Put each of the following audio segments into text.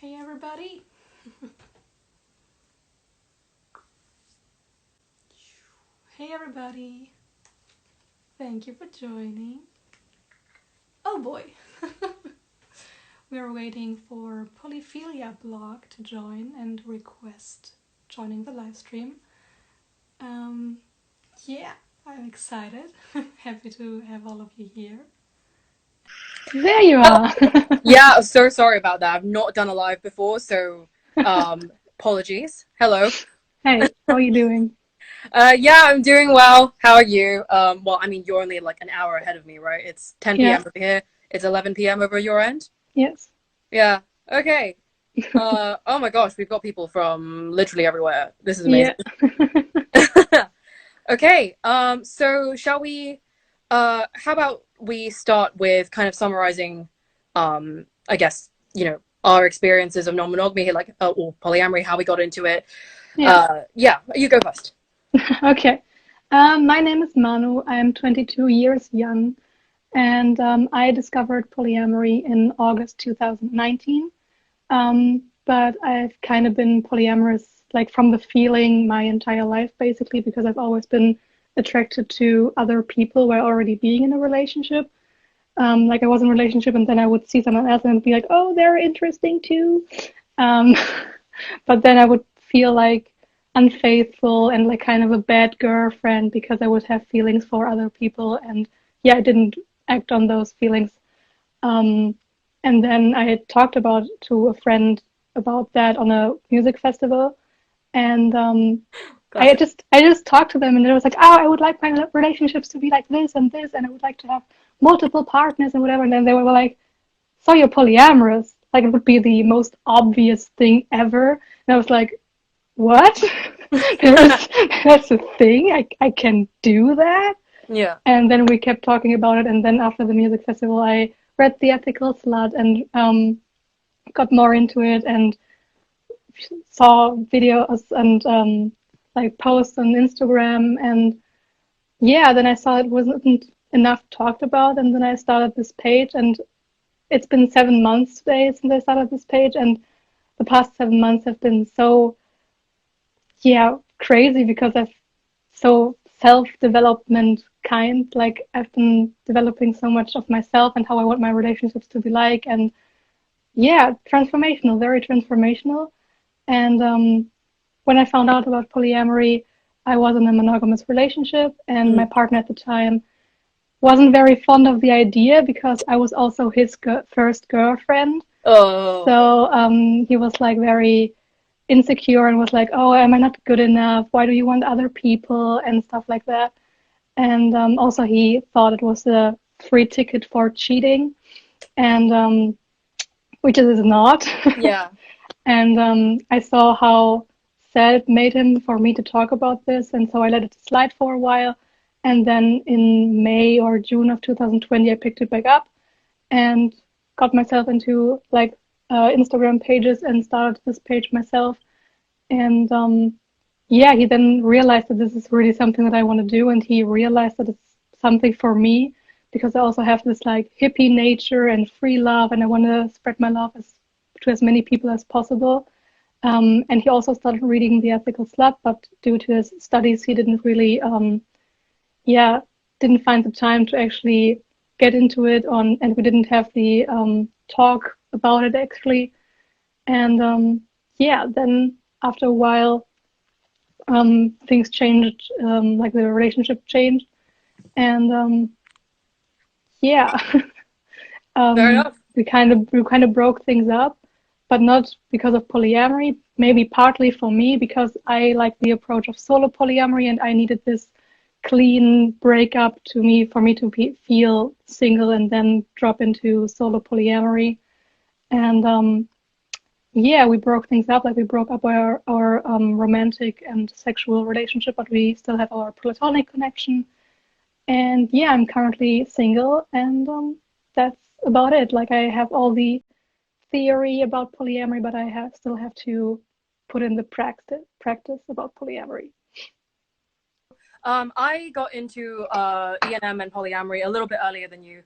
Hey everybody! Hey everybody! Thank you for joining. Oh boy! We're waiting for PolyphiliaBlog to join and request joining the live stream. Yeah, I'm excited. Happy to have all of you here. There you are. Yeah, so sorry about that. I've not done a live before, so apologies. Hello. Hey, how are you doing? Yeah, I'm doing well. How are you? Well, I mean, you're only like an hour ahead of me, right? It's 10 Yeah, p.m. over here. It's 11 p.m. over your end. yes. Yeah. Okay. Oh my gosh, we've got people from literally everywhere. This is Yeah. amazing. Okay. So shall we how about we start with kind of summarizing I guess, our experiences of non-monogamy, like or polyamory, how we got into it. Yeah. Yeah, you go first. Okay. My name is Manu. I'm 22 years young, and I discovered polyamory in August 2019. But I've kind of been polyamorous, like from the feeling my entire life, basically, because I've always been attracted to other people while already being in a relationship. Like I was in a relationship and then I would see someone else and be like, oh, they're interesting too. Um, but then I would feel like unfaithful and like kind of a bad girlfriend because I would have feelings for other people. And yeah, I didn't act on those feelings. Um, and then I had talked about to a friend about that on a music festival. And I Classic. just I just talked to them and it was like, oh, I would like my relationships to be like this and this, and I would like to have multiple partners and whatever. And then they were like, so you're polyamorous? Like it would be the most obvious thing ever. And I was like, what? There's that's a thing. I can do that. Yeah. And then we kept talking about it. And then after the music festival, I read The Ethical Slut and got more into it and saw videos and like posts on Instagram, and yeah, then I saw it wasn't enough talked about, and then I started this page, and it's been 7 months today since I started this page, and the past 7 months have been so yeah crazy because I've so self-development kind, like I've been developing so much of myself and how I want my relationships to be like, and yeah, transformational, very transformational. And when I found out about polyamory, I was in a monogamous relationship, and my Mm. partner at the time wasn't very fond of the idea because I was also his first girlfriend. Oh. So he was like very insecure and was like, "Oh, am I not good enough? Why do you want other people?" and stuff like that. And also, he thought it was a free ticket for cheating, and which it is not. Yeah. And I saw how sad it made him for me to talk about this, and so I let it slide for a while. And then in May or June of 2020, I picked it back up and got myself into like Instagram pages and started this page myself. And yeah, he then realized that this is really something that I want to do, and he realized that it's something for me because I also have this like hippie nature and free love, and I want to spread my love to as many people as possible. And he also started reading The Ethical Slut, but due to his studies, he didn't really, yeah, didn't find the time to actually get into it on, and we didn't have the talk about it actually. And yeah, then after a while, things changed, like the relationship changed, and yeah, Fair enough. we kind of broke things up, but not because of polyamory. Maybe partly for me because I like the approach of solo polyamory, and I needed this clean breakup to me for me to feel single and then drop into solo polyamory. And yeah, we broke things up. Like we broke up our romantic and sexual relationship, but we still have our platonic connection. And yeah, I'm currently single, and that's about it. Like I have all the theory about polyamory, but I still have to put in the practice about polyamory. I got into E&M and polyamory a little bit earlier than you.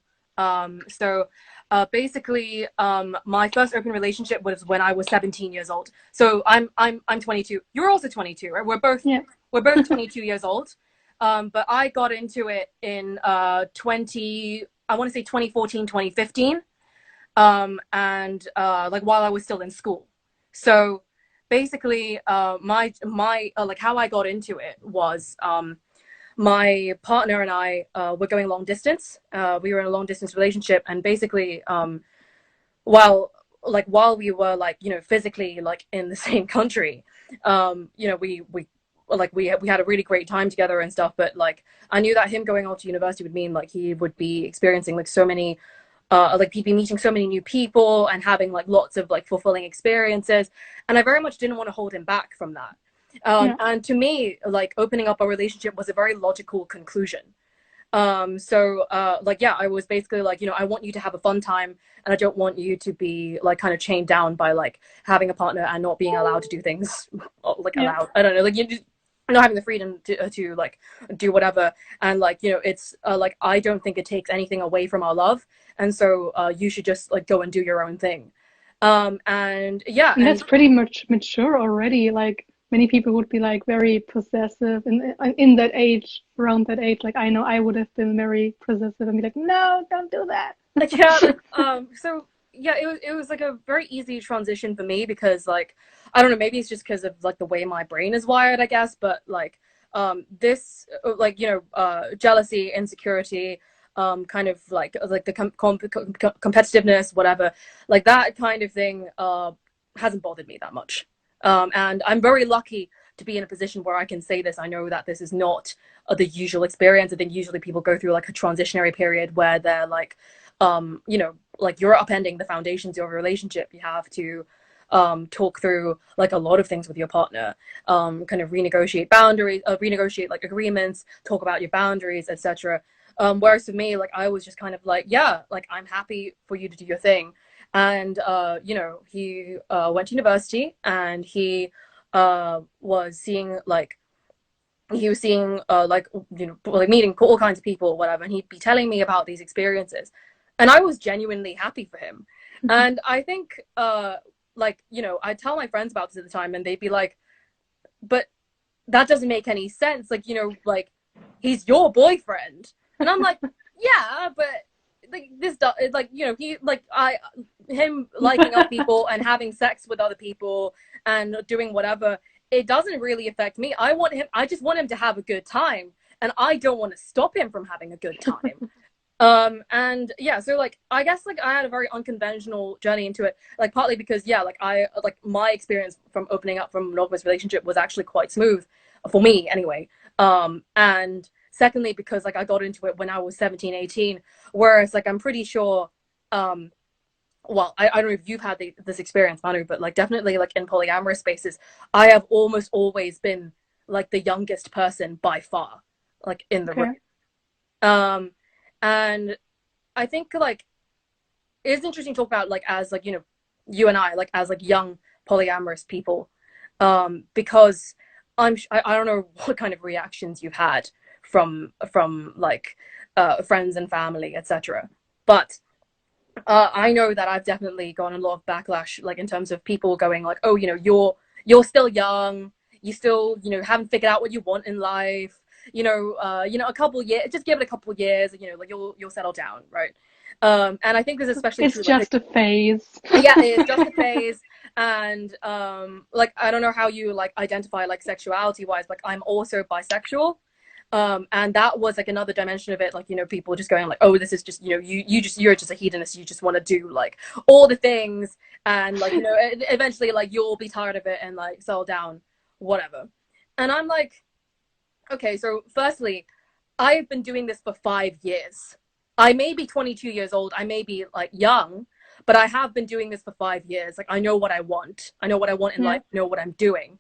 So basically, my first open relationship was when I was 17 years old. So I'm 22. You're also 22, right? We're both 22 years old. But I got into it in I want to say 2014, 2015. And like while I was still in school. So basically, my like how I got into it was my partner and I were going long distance. We were in a long distance relationship, and basically, while we were like, you know, physically like in the same country, you know, we had a really great time together and stuff. But like I knew that him going off to university would mean like he would be experiencing like so many like he'd be meeting so many new people and having like lots of like fulfilling experiences, and I very much didn't want to hold him back from that. And to me, like opening up a relationship was a very logical conclusion. So like yeah, I was basically like, you know, I want you to have a fun time, and I don't want you to be like kind of chained down by like having a partner and not being allowed to do things like allowed. I don't know, like you just not having the freedom to like do whatever. And like, you know, it's like I don't think it takes anything away from our love, and so you should just like go and do your own thing. And yeah, and that's pretty much mature already. Like many people would be like very possessive in that age, around that age. Like I know I would have been very possessive and be like, no, don't do that. Like yeah, so yeah, it was like a very easy transition for me, because like I don't know, maybe it's just because of like the way my brain is wired, I guess. But like this like, you know, jealousy, insecurity, kind of like the competitiveness, whatever, like that kind of thing hasn't bothered me that much. And I'm very lucky to be in a position where I can say this. I know that this is not the usual experience. I think usually people go through like a transitionary period where they're like, you know, like you're upending the foundations of a relationship. You have to talk through like a lot of things with your partner, kind of renegotiate boundaries, renegotiate like agreements, talk about your boundaries, etc. Whereas for me, like I was just kind of like, yeah, like I'm happy for you to do your thing. And you know, he went to university, and he was seeing like like, you know, like meeting all kinds of people or whatever, and he'd be telling me about these experiences, and I was genuinely happy for him. And I think like, you know, I tell my friends about this at the time, and they'd be like, but that doesn't make any sense, like, you know, like he's your boyfriend. And I'm like, yeah, but like this like, you know, him liking other people and having sex with other people and doing whatever, it doesn't really affect me. I just want him to have a good time, and I don't want to stop him from having a good time. And yeah, so like I guess like I had a very unconventional journey into it, like partly because yeah, like my experience from opening up from a monogamous relationship was actually quite smooth for me anyway. And secondly, because like I got into it when I was 17, 18, whereas like I'm pretty sure well, I don't know if you've had this experience, Manu, but like definitely like in polyamorous spaces, I have almost always been like the youngest person by far, like in the room. And I think like it's interesting to talk about like as like, you know, you and I like as like young polyamorous people, because I don't know what kind of reactions you've had from like friends and family, etc. But I know that I've definitely gotten a lot of backlash, like in terms of people going like, oh, you know, you're still young, you still, you know, haven't figured out what you want in life, you know, a couple years, just give it a couple years, you know, like you'll settle down, right? And I think this is especially it's true, just like, a phase. Yeah, it's just a phase. And like I don't know how you like identify like sexuality wise, like I'm also bisexual. And that was like another dimension of it, like, you know, people just going like, oh, this is just, you know, you're just a hedonist, you just want to do like all the things, and like, you know, eventually like you'll be tired of it and like settle down, whatever. And I'm like, okay, so firstly, I've been doing this for 5 years. I may be 22 years old, I may be like young, but I have been doing this for 5 years. Like I know what I want in life, I know what I'm doing.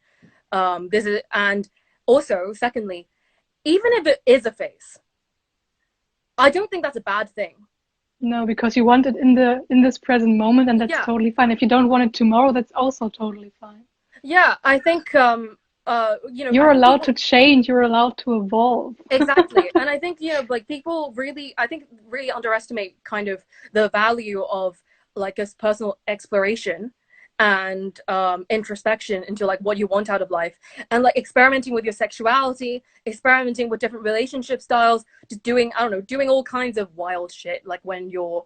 And also secondly, even if it is a phase, I don't think that's a bad thing. No, because you want it in this present moment, and that's totally fine. If you don't want it tomorrow, that's also totally fine. Yeah, I think you know, you're allowed to change, you're allowed to evolve. Exactly. And I think, you know, like people really, I think really underestimate kind of the value of like a personal exploration and introspection into like what you want out of life, and like experimenting with your sexuality, experimenting with different relationship styles, just doing, I don't know, doing all kinds of wild shit like when you're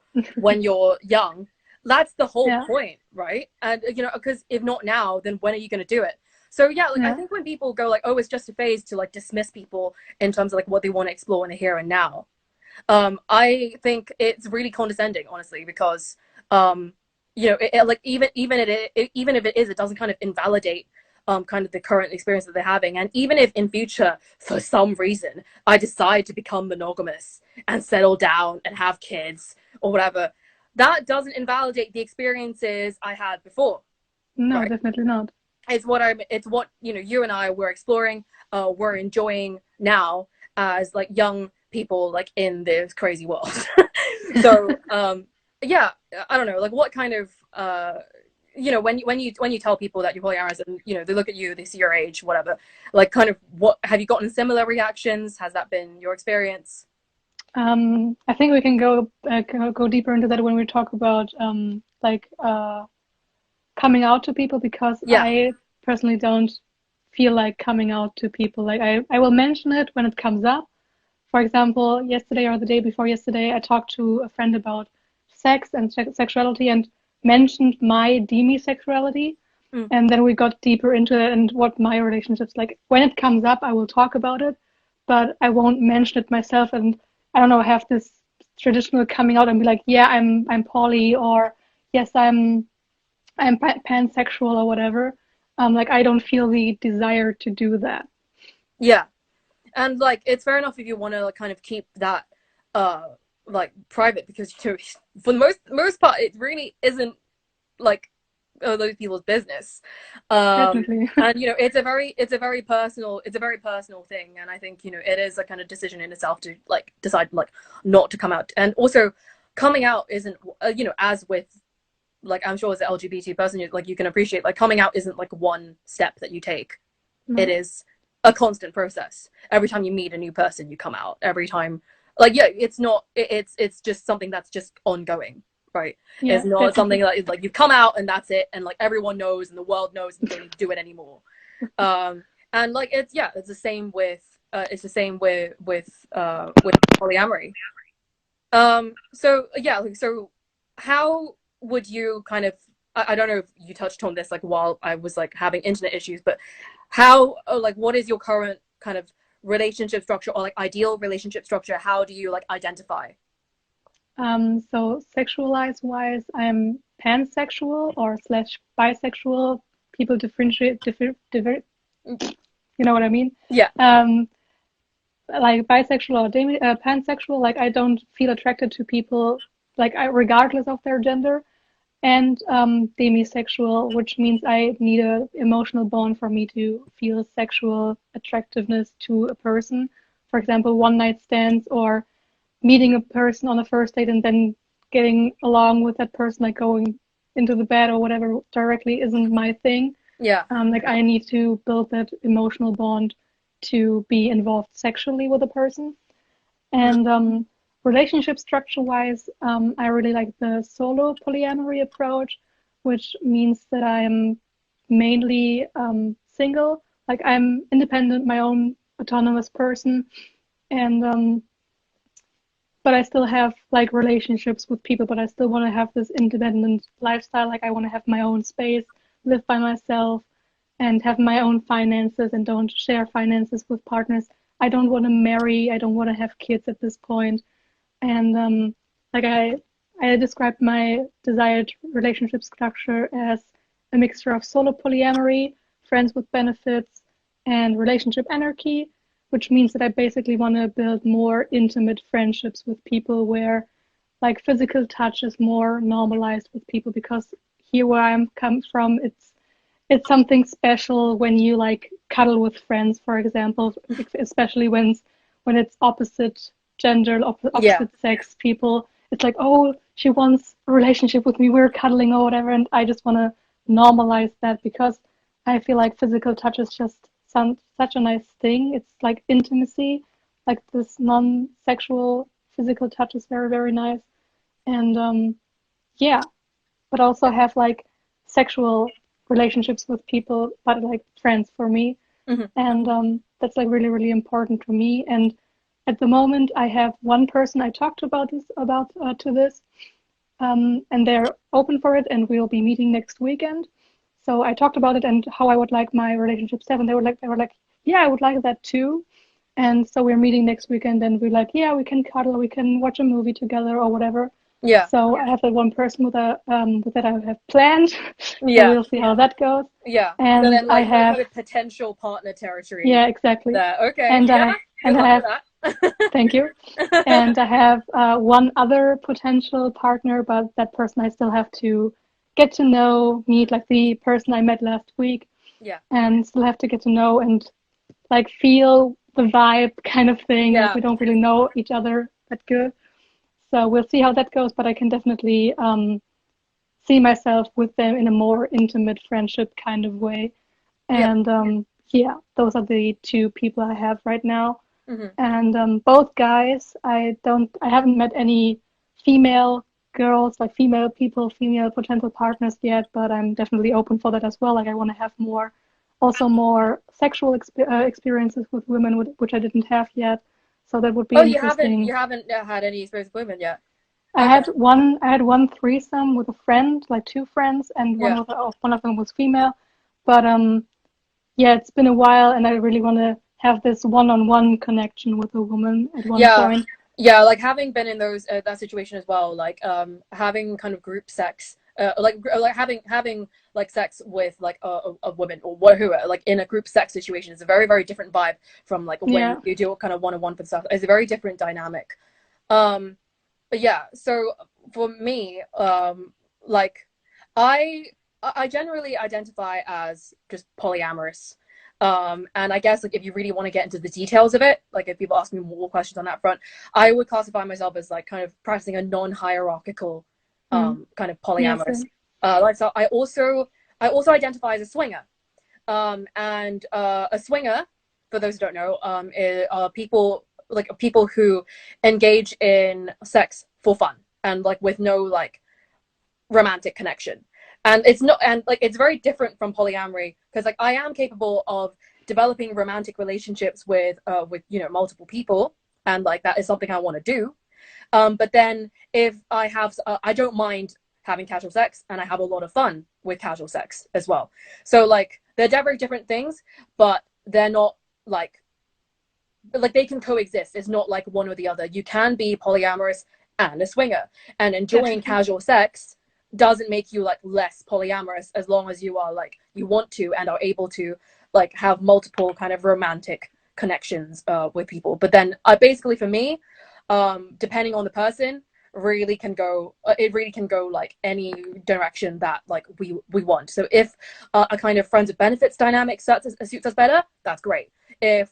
young. That's the whole point, right? And you know, because if not now, then when are you going to do it? So yeah, like I think when people go like, oh, it's just a phase, to like dismiss people in terms of like what they want to explore in the here and now, I think it's really condescending, honestly, because you know, like even if it is, it doesn't kind of invalidate kind of the current experience that they're having. And even if in future, for some reason, I decide to become monogamous and settle down and have kids or whatever, that doesn't invalidate the experiences I had before. No, right? Definitely not. It's what you know, you and I were exploring, we're enjoying now as like young people like in this crazy world. So yeah, I don't know, like what kind of you know, when you tell people that you're polyamorous and you know they look at you, they see your age, whatever, like kind of what have you gotten similar reactions? Has that been your experience? I think we can go deeper into that when we talk about like coming out to people, because Yeah. I personally don't feel like coming out to people. Like I will mention it when it comes up. For example, yesterday or the day before yesterday, I talked to a friend about sex and sexuality and mentioned my demisexuality. And then we got deeper into it and what my relationships like. When it comes up, I will talk about it, but I won't mention it myself. And I don't know, have this traditional coming out and be like, yeah, I'm poly, or yes, I'm pansexual or whatever. Like I don't feel the desire to do that. Yeah. And like it's fair enough if you want to like kind of keep that like private, because you know, for the most part it really isn't like those people's business. Definitely. And you know, it's a very personal thing, and I think, you know, it is a kind of decision in itself to like decide like not to come out. And also coming out isn't you know, as with like I'm sure as an LGBT person, like you can appreciate, like coming out isn't like one step that you take. It is a constant process. Every time you meet a new person, you come out. Every time, like, yeah, it's not, it's just something that's just ongoing, right? Yeah, it's not definitely. something that is like you come out and that's it, and like everyone knows and the world knows and you don't need to do it anymore. And like it's the same with polyamory. So yeah, like, so how would you kind of, I don't know if you touched on this like while I was like having internet issues, but how like what is your current kind of relationship structure, or like ideal relationship structure? How do you like identify? So sexualized wise, I'm pansexual or slash bisexual. People differentiate, you know what I mean? Yeah. Like bisexual or pansexual, like I don't feel attracted to people like regardless of their gender. And demisexual, which means I need a emotional bond for me to feel sexual attractiveness to a person. For example, one night stands or meeting a person on a first date and then getting along with that person, like going into the bed or whatever directly, isn't my thing. Yeah. Like I need to build that emotional bond to be involved sexually with a person. And relationship structure wise, I really like the solo polyamory approach, which means that I'm mainly single. Like I'm independent, my own autonomous person, and but I still have like relationships with people, but I still want to have this independent lifestyle. Like I want to have my own space, live by myself, and have my own finances and don't share finances with partners. I don't want to marry. I don't want to have kids at this point. And like I described my desired relationship structure as a mixture of solo polyamory, friends with benefits, and relationship anarchy, which means that I basically want to build more intimate friendships with people where like physical touch is more normalized with people, because here where I'm come from, it's something special when you like cuddle with friends, for example, especially when it's opposite gender, opposite sex people. It's like, oh, she wants a relationship with me, we're cuddling or whatever, and I just want to normalize that, because I feel like physical touch is just such a nice thing. It's like intimacy, like this non-sexual physical touch is very, very nice. And yeah, but also have like sexual relationships with people, but like friends for me. And that's like really, really important to me. And at the moment, I have one person I talked about to this, and they're open for it, and we'll be meeting next weekend. So I talked about it and how I would like my relationship set, and they were like, yeah, I would like that too. And so we're meeting next weekend, and we're like, yeah, we can cuddle, we can watch a movie together or whatever. Yeah. So I have that one person with that I have planned. Yeah. So we'll see how that goes. Yeah. And so then, like, I have kind of potential partner territory. Yeah, exactly. There. Okay. And yeah. I have that. thank you. And I have one other potential partner, but that person I still have to get to know, meet, like the person I met last week. Yeah. And still have to get to know and like feel the vibe kind of thing. Yeah. Like we don't really know each other that good. So we'll see how that goes, but I can definitely see myself with them in a more intimate friendship kind of way. And yeah, those are the two people I have right now. And both guys, I haven't met any female girls, like female people, female potential partners yet, but I'm definitely open for that as well. Like I want to have more sexual experiences with women, which I didn't have yet. So that would be interesting. You haven't had any experience with women yet? I had one threesome with a friend, like two friends, and one of them was female. But yeah, it's been a while, and I really want to have this one-on-one connection with a woman at one point. Yeah, like having been in that situation as well, like having kind of group sex, like having like sex with like a woman or whoever, like in a group sex situation is a very, very different vibe from like when you do kind of one-on-one for stuff. It's a very different dynamic. But yeah, so for me, like I generally identify as just polyamorous. And I guess like if you really want to get into the details of it, like if people ask me more questions on that front, I would classify myself as like kind of practicing a non-hierarchical kind of polyamorous lifestyle. I also identify as a swinger. And a swinger, for those who don't know, are people who engage in sex for fun and like with no like romantic connection. And it's very different from polyamory because like I am capable of developing romantic relationships with multiple people, and like that is something I want to do. But then if I have I don't mind having casual sex, and I have a lot of fun with casual sex as well. So like they're very different things, but they're not like they can coexist. It's not like one or the other. You can be polyamorous and a swinger, and enjoying casual sex doesn't make you like less polyamorous as long as you are like you want to and are able to like have multiple kind of romantic connections with people. But then basically for me, depending on the person, really can go like any direction that like we want. So if a kind of friends with benefits dynamic suits us better, that's great. If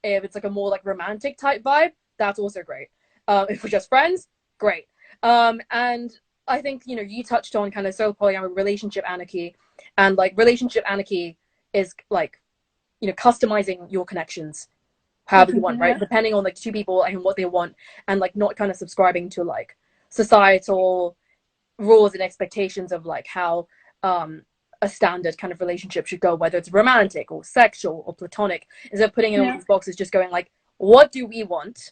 it's like a more like romantic type vibe, that's also great. If we're just friends, great. And I think you touched on kind of solo polyamory, relationship anarchy, and like relationship anarchy is like customizing your connections however you want, right? Depending on like two people and what they want, and like not kind of subscribing to like societal rules and expectations of like how a standard kind of relationship should go, whether it's romantic or sexual or platonic. Instead of putting in all these boxes, just going like, what do we want,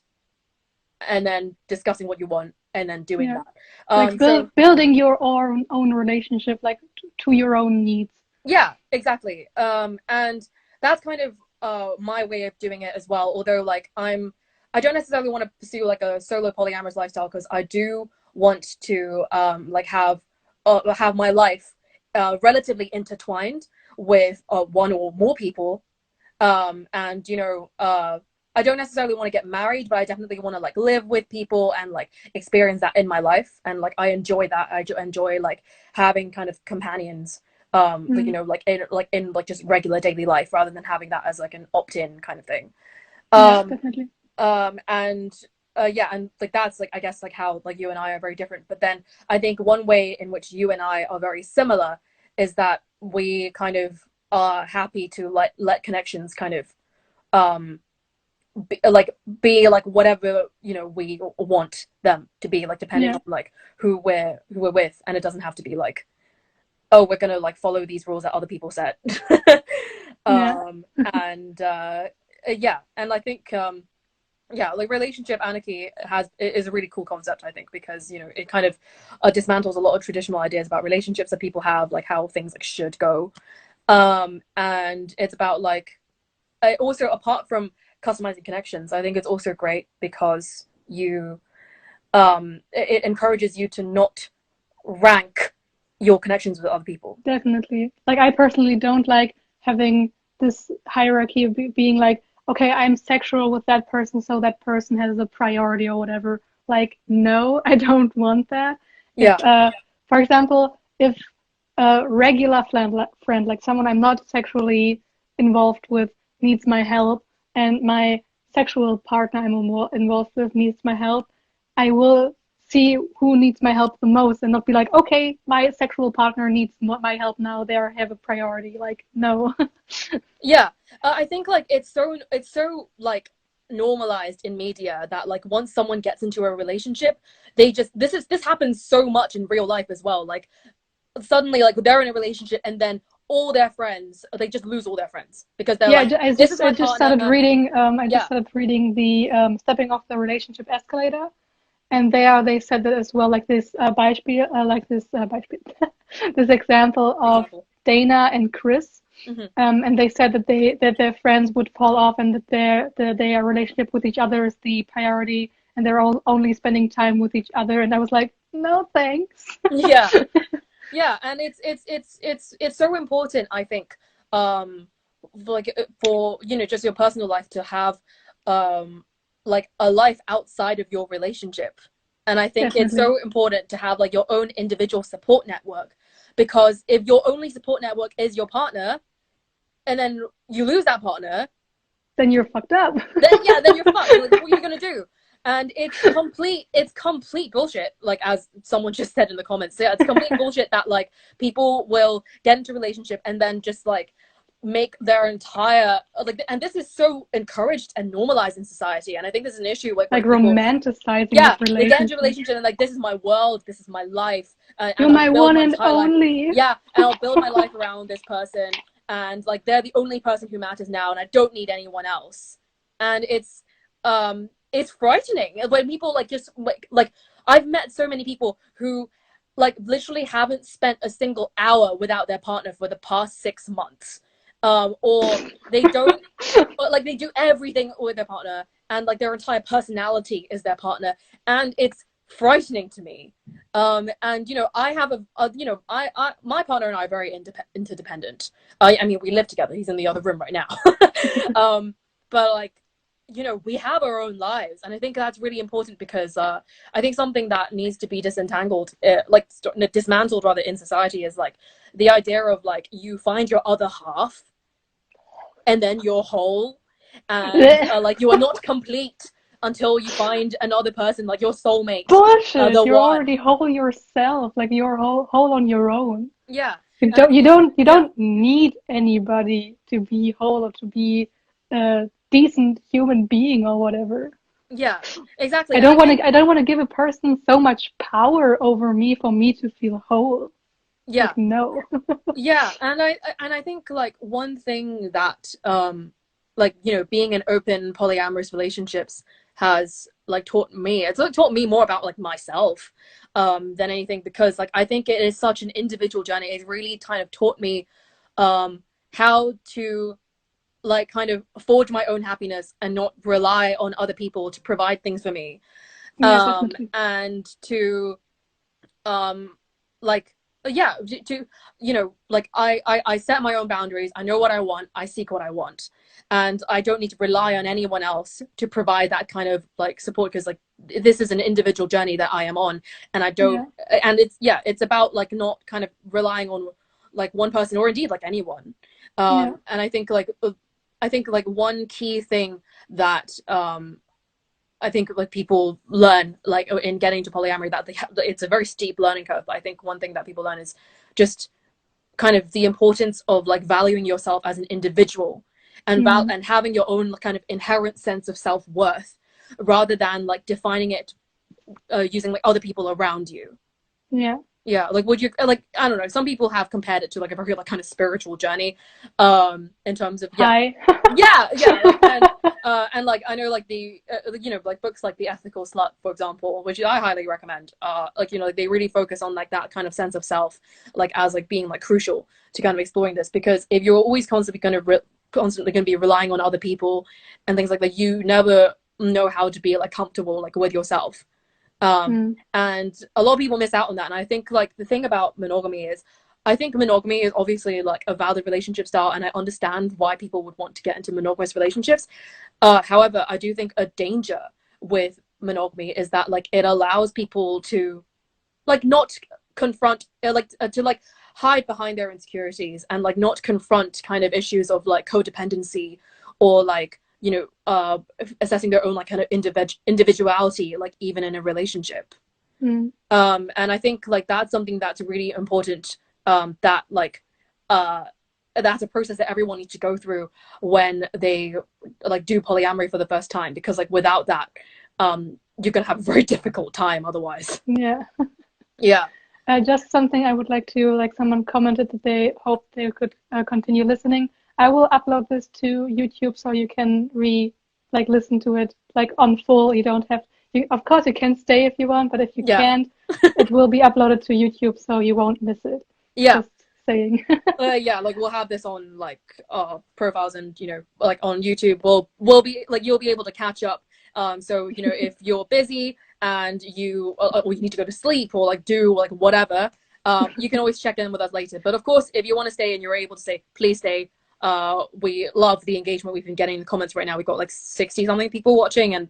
and then discussing what you want and then doing that. Like building your own relationship like to your own needs. Yeah, exactly. And that's kind of my way of doing it as well. Although like I don't necessarily want to pursue like a solo polyamorous lifestyle, because I do want to like have my life relatively intertwined with one or more people. And I don't necessarily want to get married, but I definitely want to like live with people and like experience that in my life. And like I enjoy that. I enjoy like having kind of companions, like in just regular daily life, rather than having that as like an opt-in kind of thing. Definitely. And like that's like I guess like how like you and I are very different. But then I think one way in which you and I are very similar is that we kind of are happy to let connections kind of be like whatever, you know, we want them to be, like depending Yeah. on like who we're with, and it doesn't have to be like, oh, we're gonna like follow these rules that other people set. Yeah. And yeah, and I think yeah, like relationship anarchy is a really cool concept, I think, because, you know, it kind of dismantles a lot of traditional ideas about relationships that people have, like how things like should go. And it's about like also, apart from customizing connections, I think it's also great because you it encourages you to not rank your connections with other people. Definitely. Like, I personally don't like having this hierarchy of being like, okay, I'm sexual with that person, so that person has a priority or whatever. Like, no, I don't want that. If, Yeah. for example, if a regular friend, like someone I'm not sexually involved with, needs my help, and my sexual partner I'm involved with needs my help, I will see who needs my help the most and not be like, okay, my sexual partner needs my help now, they have a priority. Like, no. Yeah, I think like it's so like normalized in media that like once someone gets into a relationship, they just this happens so much in real life as well. Like suddenly like they're in a relationship and then all their friends, they just lose all their friends because they're Yeah, like, I this is just my partner. I just Yeah, started reading the stepping off the relationship escalator, and there they said that as well, like this Beispiel, Beispiel, this example of example. Dana and Chris. Hmm. And they said that their friends would fall off, and that their relationship with each other is the priority, and they're all only spending time with each other. And I was like, no thanks. Yeah, yeah, and it's so important, I think, um like for, you know, just your personal life to have um like a life outside of your relationship. And I think it's Definitely. so important to have like your own individual support network, because if your only support network is your partner and then you lose that partner, Then you're fucked up. then yeah, then you're fucked. Like, what are you gonna do? And it's complete bullshit. Like as someone just said in the comments, yeah, it's complete bullshit that like people will get into a relationship and then just like make their entire like, and this is so encouraged and normalized in society. And I think there's an issue like when Like people, romanticizing yeah, that they get into a relationship. relationship and like, this is my world, this is my life, You're and I'll my build one my and entire life. only. Yeah, and I'll build my life around this person, and like they're the only person who matters now, and I don't need anyone else. And it's frightening when people like just like I've met so many people who like literally haven't spent a single hour without their partner for the past 6 months, or they don't, or like they do everything with their partner, and like their entire personality is their partner, and it's frightening to me. And you know, I have you know, I my partner and I are very interdependent. I mean, we live together, he's in the other room right now. But like, you know, we have our own lives, and I think that's really important because I think something that needs to be disentangled, like dismantled rather, in society is like the idea of like you find your other half and then you're whole, and like you are not complete until you find another person, like your soulmate, Bullshit. the You're one. already whole yourself. Like, you're whole on your own. Yeah, You and I don't you think, don't you yeah, don't need anybody to be whole or to be a decent human being or whatever. yeah, exactly. And I think, I don't want to give a person so much power over me for me to feel whole. yeah, Like, no. yeah, and I think like one thing that like, you know, being in open polyamorous relationships has like taught me, it's like taught me more about like myself than anything, because like I think it is such an individual journey. It's really kind of taught me how to like kind of forge my own happiness and not rely on other people to provide things for me, Yeah, definitely. and to um like, yeah, to, you know, like I set my own boundaries, I know what I want, I seek what I want, and I don't need to rely on anyone else to provide that kind of like support, because like this is an individual journey that I am on, and I don't, Yeah. and it's, yeah, it's about like not kind of relying on like one person or indeed like anyone. Yeah. And I think like one key thing that I think like people learn like in getting to polyamory, that it's a very steep learning curve. But I think one thing that people learn is just kind of the importance of like valuing yourself as an individual and and having your own kind of inherent sense of self-worth rather than like defining it using like other people around you. Yeah, like would you like, I don't know, some people have compared it to like a very like kind of spiritual journey in terms of like, and like I know like the you know, like books like The Ethical Slut, for example, which I highly recommend, like, you know, like they really focus on like that kind of sense of self like as like being like crucial to kind of exploring this, because if you're always constantly going to be relying on other people and things like that, you never know how to be like comfortable like with yourself. And a lot of people miss out on that. And I think like the thing about monogamy is, I think monogamy is obviously like a valid relationship style, and I understand why people would want to get into monogamous relationships. However, I do think a danger with monogamy is that like it allows people to like not confront to like hide behind their insecurities and like not confront kind of issues of like codependency or like, you know, assessing their own like kind of individuality, like even in a relationship. And I think like that's something that's really important, that like that's a process that everyone needs to go through when they like do polyamory for the first time, because like without that you're gonna have a very difficult time otherwise. Just something I would like to, like, someone commented that they hope they could continue listening. I will upload this to YouTube so you can listen to it like on full. You don't have, of course you can stay if you want, but if you can't, it will be uploaded to YouTube so you won't miss it. Just saying. Like we'll have this on like profiles, and you know, like on YouTube we'll be like, you'll be able to catch up. So you know, if you're busy and you or you need to go to sleep or like do like whatever, you can always check in with us later. But of course, if you want to stay and you're able to stay, please stay. We love the engagement we've been getting in the comments right now. We've got like 60 something people watching, and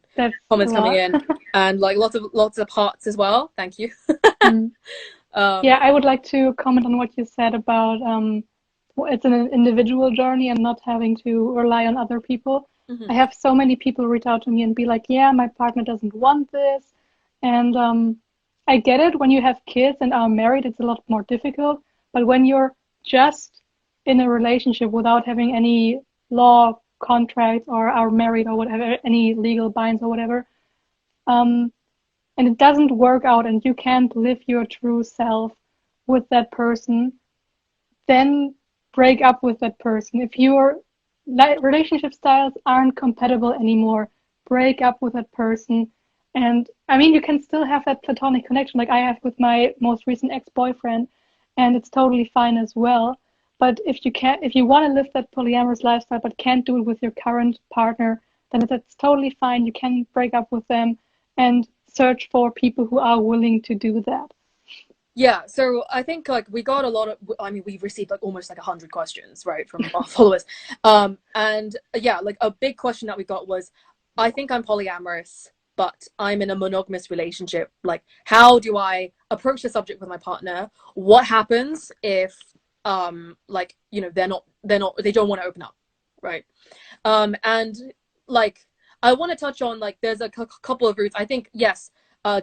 comments coming in, and like lots of hearts as well. Thank you. I would like to comment on what you said about it's an individual journey and not having to rely on other people. I have so many people reach out to me and be like, yeah, my partner doesn't want this. And I get it. When you have kids and are married, it's a lot more difficult. But when you're just in a relationship without having any law contracts or are married or whatever, any legal binds or whatever, and it doesn't work out and you can't live your true self with that person, then break up with that person. If your relationship styles aren't compatible anymore, break up with that person. And I mean, you can still have that platonic connection like I have with my most recent ex-boyfriend, and it's totally fine as well. But if you want to live that polyamorous lifestyle but can't do it with your current partner, then that's totally fine. You can break up with them and search for people who are willing to do that. Yeah, so I think like we got a lot of, I mean, we've received like almost like 100 questions, right, from our followers. And yeah, like a big question that we got was, I think I'm polyamorous, but I'm in a monogamous relationship. Like, how do I approach the subject with my partner? What happens if like, you know, they don't want to open up, right? And like, I want to touch on like, there's a couple of routes. I think, yes,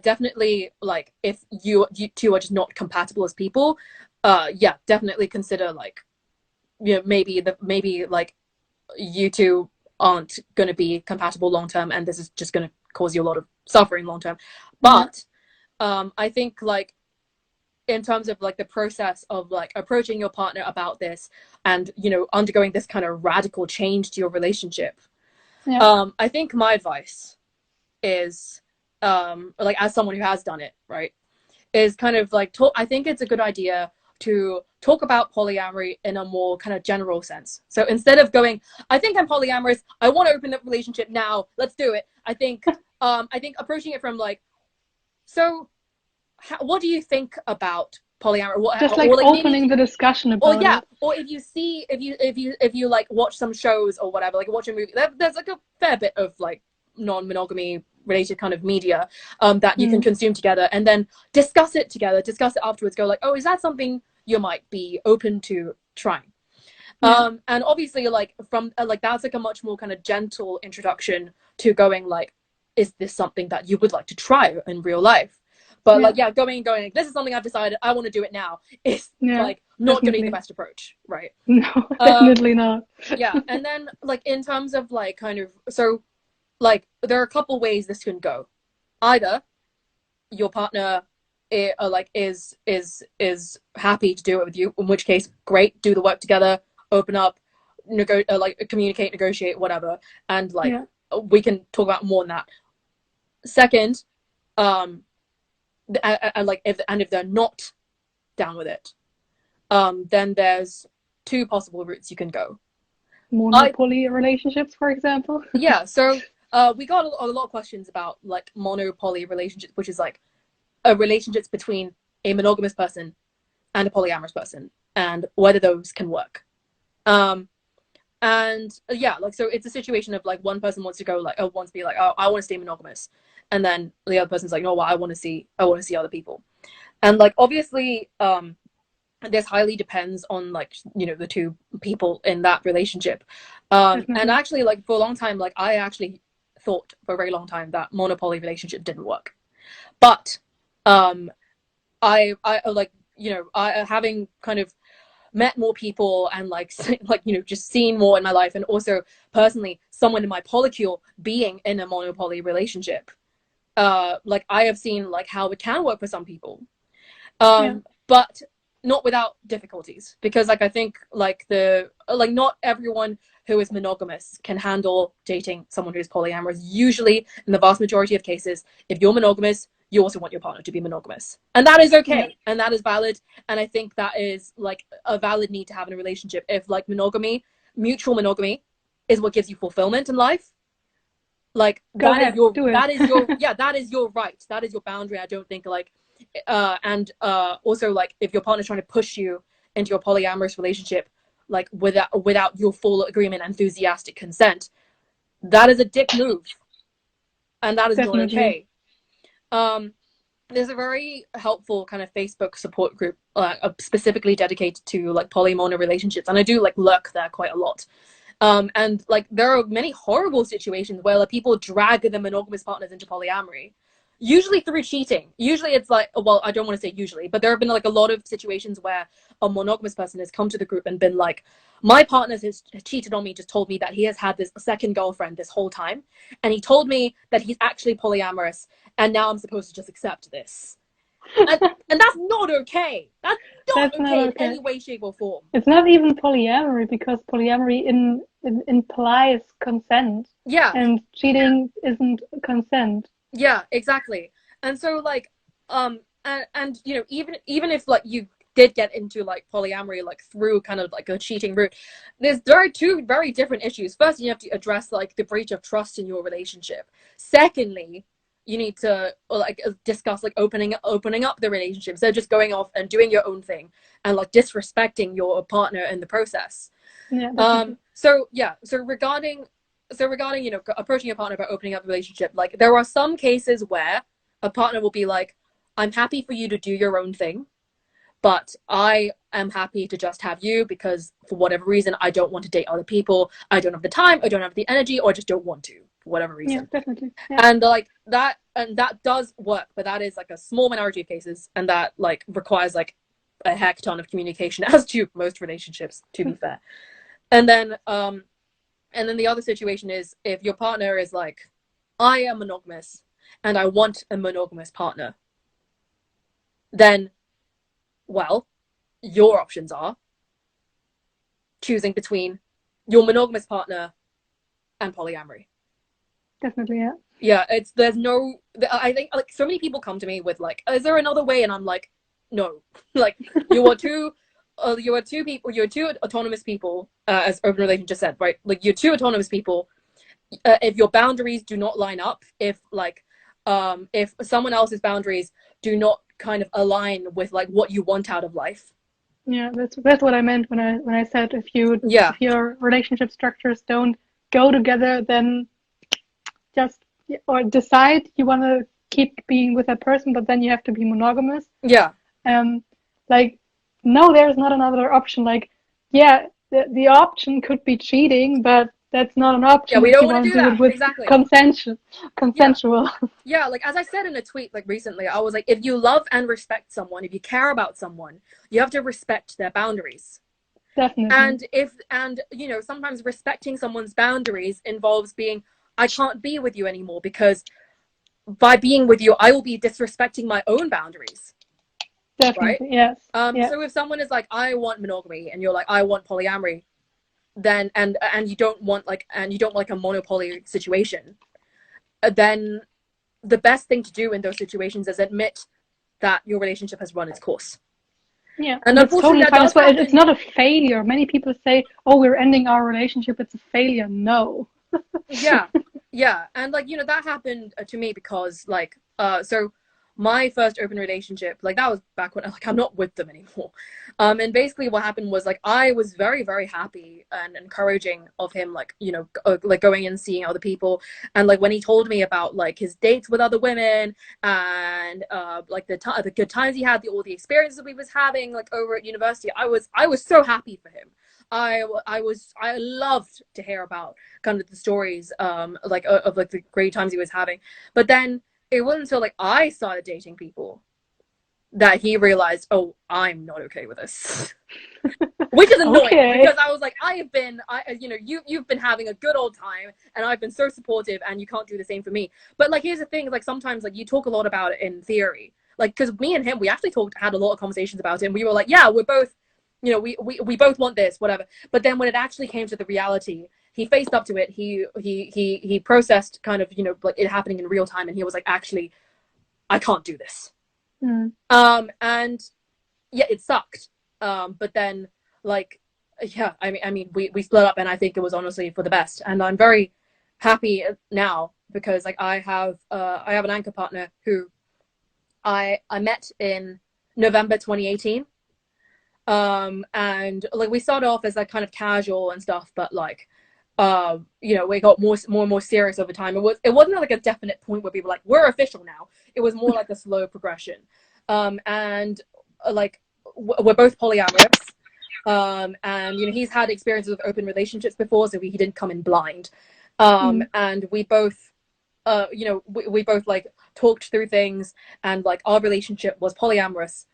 definitely, like if you two are just not compatible as people, yeah, definitely consider like, you know, maybe like you two aren't going to be compatible long term, and this is just going to cause you a lot of suffering long term. But I think like in terms of like the process of like approaching your partner about this and, you know, undergoing this kind of radical change to your relationship, I think my advice is, like as someone who has done it, right, is kind of like I think it's a good idea to talk about polyamory in a more kind of general sense. So instead of going, I think I'm polyamorous, I want to open the relationship now, let's do it. I think approaching it from like, so what do you think about polyamory? Just like opening the discussion about it. Or if you like watch some shows or whatever, like watch a movie, there's like a fair bit of like non-monogamy related kind of media that you can consume together, and then discuss it afterwards, go like, oh, is that something you might be open to trying? And obviously like from like that's like a much more kind of gentle introduction to going like, is this something that you would like to try in real life? But like, going like, this is something I've decided I want to do it now, it's like not going to be Definitely. the best approach, right? No, definitely not. Yeah, and then like in terms of like kind of, so like there are a couple ways this can go. Either your partner is happy to do it with you, in which case great, do the work together, open up, like communicate, negotiate, whatever, and like we can talk about more than that. Second, and like if they're not down with it, then there's two possible routes you can go. Monopoly relationships, for example. Yeah, so we got a lot of questions about like monopoly relationships, which is like a relationships between a monogamous person and a polyamorous person, and whether those can work. And yeah, like, so it's a situation of like one person wants to go like, wants to be like, oh, I want to stay monogamous, and then the other person's like, no, well, I want to see other people. And like obviously this highly depends on like, you know, the two people in that relationship. And actually like for a long time, like I actually thought for a very long time that monopoly relationship didn't work. But I like, you know, I having kind of met more people and like you know, just seen more in my life, and also personally someone in my polycule being in a monopoly relationship, like I have seen like how it can work for some people, but not without difficulties, because like I think like not everyone who is monogamous can handle dating someone who's polyamorous. Usually in the vast majority of cases, if you're monogamous, you also want your partner to be monogamous, and that is okay, and that is valid, and I think that is like a valid need to have in a relationship. If like mutual monogamy is what gives you fulfillment in life, like that is your yeah, that is your right, that is your boundary. I don't think like also like if your partner's trying to push you into your polyamorous relationship like without your full agreement and enthusiastic consent, that is a dick move, and that is not okay. There's a very helpful kind of Facebook support group specifically dedicated to like polyamorous relationships, and I do like lurk there quite a lot. And like there are many horrible situations where like people drag their monogamous partners into polyamory, usually through cheating. Usually it's like, well, I don't want to say usually, but there have been like a lot of situations where a monogamous person has come to the group and been like, my partner has cheated on me, just told me that he has had this second girlfriend this whole time, and he told me that he's actually polyamorous, and now I'm supposed to just accept this. And that's not okay. That's not okay in any way, shape, or form. It's not even polyamory, because polyamory implies consent. Yeah. And cheating isn't consent. Yeah, exactly. And so like and you know, even if like you did get into like polyamory like through kind of like a cheating route, there are two very different issues. First, you have to address like the breach of trust in your relationship. Secondly, you need to like discuss like opening up the relationship, instead of just going off and doing your own thing and like disrespecting your partner in the process. So regarding, you know, approaching your partner by opening up the relationship, like there are some cases where a partner will be like, I'm happy for you to do your own thing, but I am happy to just have you because for whatever reason, I don't want to date other people. I don't have the time, I don't have the energy, or I just don't want to, for whatever reason. Yeah, definitely. Yeah. And like that does work, but that is like a small minority of cases, and that like requires like a heck ton of communication, as to most relationships, to be fair. And then the other situation is if your partner is like, I am monogamous and I want a monogamous partner, then, well, your options are choosing between your monogamous partner and polyamory. Definitely, yeah. Yeah, I think like so many people come to me with like, is there another way? And I'm like, no. Like you are two autonomous people, as Urban Relation just said, right? Like you're two autonomous people. If your boundaries do not line up, if someone else's boundaries do not kind of align with like what you want out of life. Yeah, that's what I meant when I said if your relationship structures don't go together, then just or decide you want to keep being with that person, but then you have to be monogamous. Yeah. Like, no, there's not another option. Like, yeah, the option could be cheating, but that's not an option. Yeah, we if don't you want to do do that. it with Exactly. consensual. Yeah, like as I said in a tweet like recently, I was like, if you love and respect someone, if you care about someone, you have to respect their boundaries. Definitely. And you know, sometimes respecting someone's boundaries involves being, I can't be with you anymore because by being with you, I will be disrespecting my own boundaries. Right? Definitely, yes. Yeah. So if someone is like, I want monogamy, and you're like, I want polyamory, then and you don't want like a monopoly situation, then the best thing to do in those situations is admit that your relationship has run its course. Yeah, And that's unfortunately, totally that fine does as well. happen. It's not a failure. Many people say, "Oh, we're ending our relationship. It's a failure." No. Yeah, and like, you know, that happened to me because like so my first open relationship, like that was back when like I'm not with them anymore, and basically what happened was like I was very, very happy and encouraging of him, like, you know, like going and seeing other people, and like when he told me about like his dates with other women and like the good times he had, all the experiences that we was having like over at university, I was so happy for him. I loved to hear about kind of the stories like of like the great times he was having. But then it wasn't until like I started dating people that he realized, oh, I'm not okay with this. Which is annoying because I was like, you know, you've been having a good old time and I've been so supportive and you can't do the same for me. But like, here's the thing, like sometimes like you talk a lot about it in theory, like, because me and him, we actually had a lot of conversations about it, and we were like, yeah, we're both, you know, we both want this, whatever. But then when it actually came to the reality, he faced up to it. He processed kind of, you know, like it happening in real time, and he was like, actually, I can't do this. And yeah, it sucked. But then like, yeah, I mean, we split up, and I think it was honestly for the best. And I'm very happy now because like I have an anchor partner who I met in November 2018. And like we started off as like kind of casual and stuff, but like you know, we got more and more serious over time. It wasn't like a definite point where people were like, we're official now. It was more like a slow progression. And like we're both polyamorous. And you know, he's had experiences with open relationships before, so he didn't come in blind. And we both you know, we both like talked through things, and like our relationship was polyamorous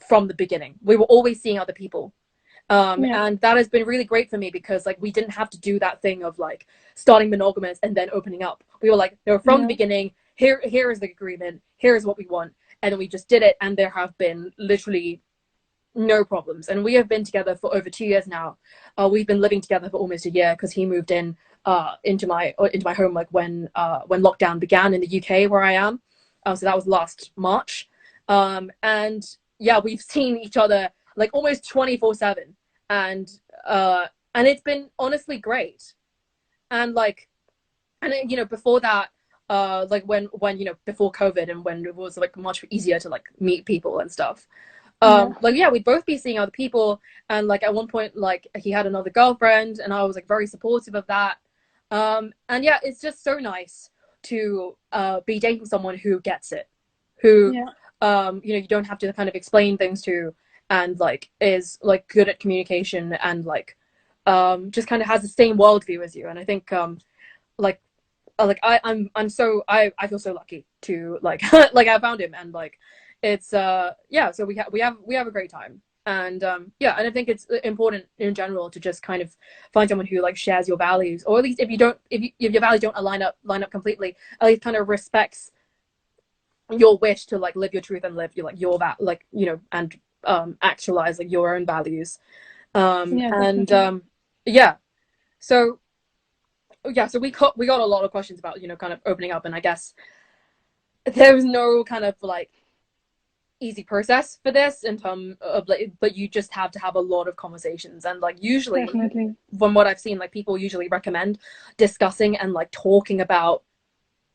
from the beginning. We were always seeing other people. And that has been really great for me because like we didn't have to do that thing of like starting monogamous and then opening up. We were like, no, from the beginning, here is the agreement, here is what we want, and then we just did it, and there have been literally no problems. And we have been together for over 2 years now. We've been living together for almost a year because he moved in into my home like when lockdown began in the UK where I am. So that was last March. And yeah, we've seen each other like almost 24/7, and it's been honestly great. And like, and you know, before that, like when you know, before COVID and when it was like much easier to like meet people and stuff, like yeah, we'd both be seeing other people, and like at one point like he had another girlfriend, and I was like very supportive of that. And yeah, it's just so nice to be dating someone who gets it, who you know, you don't have to kind of explain things to, and like is like good at communication, and like just kind of has the same worldview as you. And I think like I'm so I feel so lucky to like like I found him, and like it's yeah, so we have a great time. And yeah, and I think it's important in general to just kind of find someone who like shares your values, or at least if your values don't line up completely, at least kind of respects your wish to like live your truth and live your like your like, you know, and actualize like your own values. And yeah, so yeah, so we got a lot of questions about, you know, kind of opening up, and I guess there was no kind of like easy process for this in terms of like, but you just have to have a lot of conversations. And like usually from what I've seen, like people usually recommend discussing and like talking about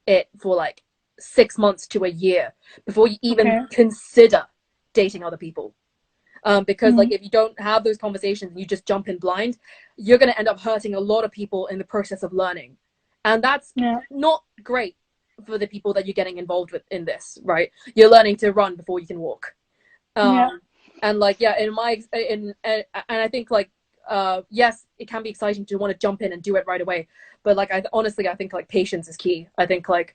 it for like 6 months to a year before you even consider dating other people. Because like if you don't have those conversations and you just jump in blind, you're going to end up hurting a lot of people in the process of learning, and that's not great for the people that you're getting involved with in this, right? You're learning to run before you can walk. And like yeah, and I think like yes, it can be exciting to want to jump in and do it right away, but like honestly I think like patience is key. I think like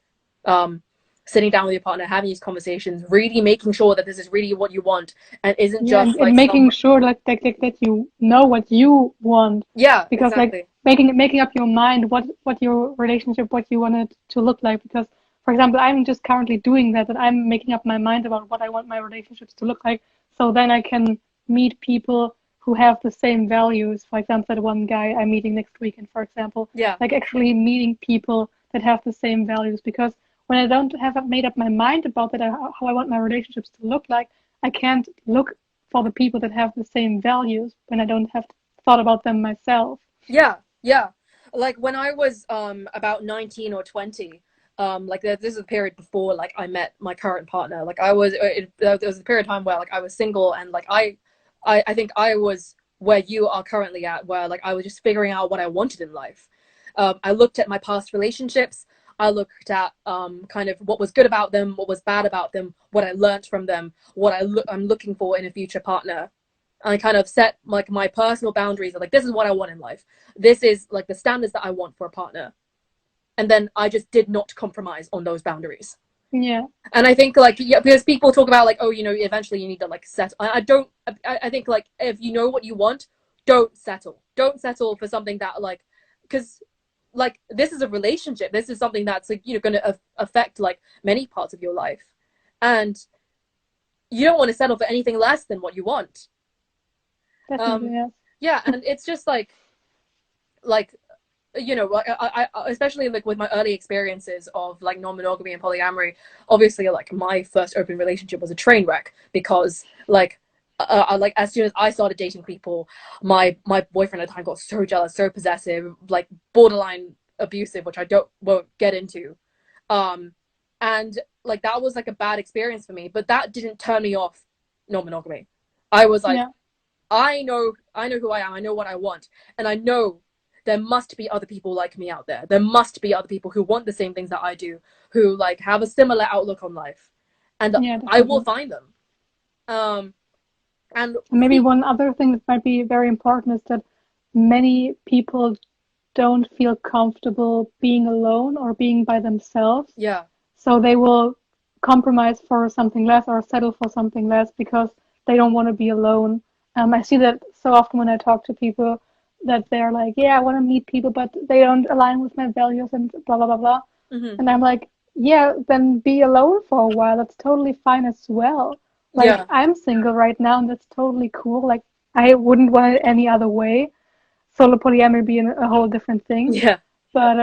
sitting down with your partner, having these conversations, really making sure that this is really what you want and isn't just and like making sure that you know what you want. Yeah, Because exactly. like making up your mind what your relationship, what you want it to look like. Because for example, I'm just currently doing that I'm making up my mind about what I want my relationships to look like, so then I can meet people who have the same values. For example, that one guy I'm meeting next weekend, for example, Yeah, like actually meeting people that have the same values. Because when I don't have made up my mind about that, how I want my relationships to look like, I can't look for the people that have the same values when I don't have thought about them myself. yeah. Like when I was about 19 or 20, like this is a period before like I met my current partner. Like I was there was a period of time where like I was single, and like I think I was where you are currently at, where like I was just figuring out what I wanted in life. I looked at my past relationships. I looked at kind of what was good about them, what was bad about them, what I learned from them, what I'm looking for in a future partner. I kind of set like my personal boundaries of like, this is what I want in life. This is like the standards that I want for a partner. And then I just did not compromise on those boundaries. Yeah. And I think like, yeah, because people talk about like, oh, you know, eventually you need to like set. I think like if you know what you want, don't settle. Don't settle for something that like, because like this is a relationship. This is something that's like, you know, going to affect like many parts of your life. And you don't want to settle for anything less than what you want. Definitely, yes. Yeah, and it's just like you know, I especially like with my early experiences of like non-monogamy and polyamory, obviously like my first open relationship was a train wreck, because like like as soon as I started dating people, my boyfriend at the time got so jealous, so possessive, like borderline abusive, which I won't get into. And like that was like a bad experience for me, but that didn't turn me off non-monogamy. I was like, Yeah. I know who I am. I know what I want. And I know there must be other people like me out there. There must be other people who want the same things that I do, who like have a similar outlook on life. And Yeah, I will definitely. find them. And And maybe one other thing that might be very important is that many people don't feel comfortable being alone or being by themselves. yeah. So they will compromise for something less or settle for something less because they don't want to be alone. I see that so often when I talk to people, that they're like, yeah, I want to meet people, but they don't align with my values and blah, blah, blah, blah. Mm-hmm. And I'm like, yeah, then be alone for a while. That's totally fine as well. Like, Yeah. I'm single right now, and that's totally cool. Like, I wouldn't want it any other way. Solo polyamory being a whole different thing. Yeah. But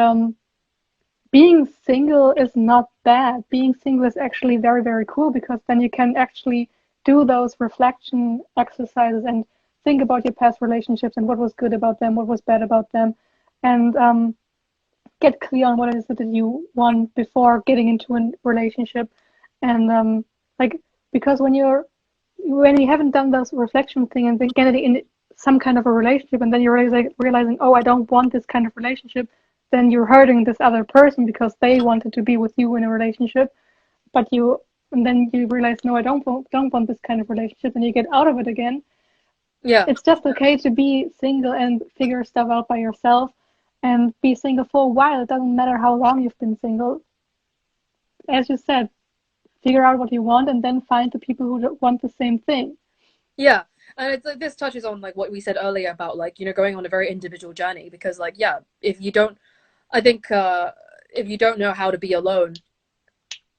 being single is not bad. Being single is actually very, very cool, because then you can actually do those reflection exercises and think about your past relationships and what was good about them, what was bad about them, and get clear on what it is that you want before getting into a relationship. And like, because when you haven't done those reflection thing and then getting in some kind of a relationship, and then you're realizing, oh, I don't want this kind of relationship, then you're hurting this other person because they wanted to be with you in a relationship, but and then you realize, no, I don't want this kind of relationship, and you get out of it again. Yeah. It's just okay to be single and figure stuff out by yourself, and be single for a while. It doesn't matter how long you've been single. As you said, figure out what you want and then find the people who want the same thing. Yeah. And it's like this touches on like what we said earlier about like, you know, going on a very individual journey, because like, yeah, if you don't, I think if you don't know how to be alone,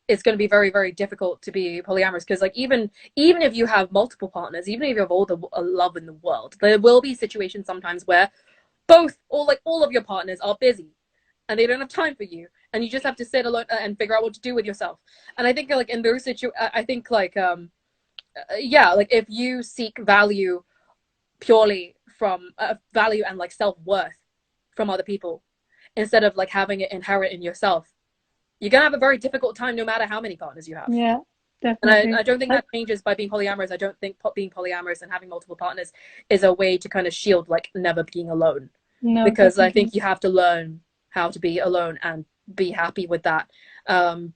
it's going to be very, very difficult to be polyamorous, because like even if you have multiple partners, even if you have all the love in the world, there will be situations sometimes where both or like all of your partners are busy and they don't have time for you, and you just have to sit alone and figure out what to do with yourself. And I think like in those I think like yeah, like if you seek value purely from value and like self-worth from other people instead of like having it inherent in yourself, you're gonna have a very difficult time no matter how many partners you have. Yeah, And definitely. I don't think that changes by being polyamorous. I don't think being polyamorous and having multiple partners is a way to kind of shield like never being alone. No, Because definitely. I think you have to learn how to be alone and be happy with that. And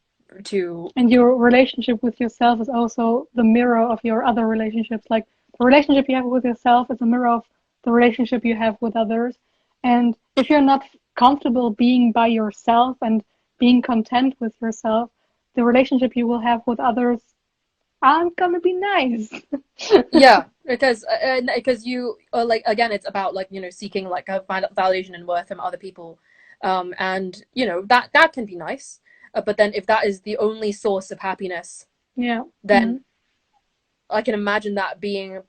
your relationship with yourself is also the mirror of your other relationships. Like, the relationship you have with yourself is a mirror of the relationship you have with others. And if you're not comfortable being by yourself and being content with yourself, the relationship you will have with others aren't gonna be nice. Yeah, because you like, again, it's about like, you know, seeking like a validation and worth from other people, and you know that can be nice, but then if that is the only source of happiness, Yeah, then I can imagine that being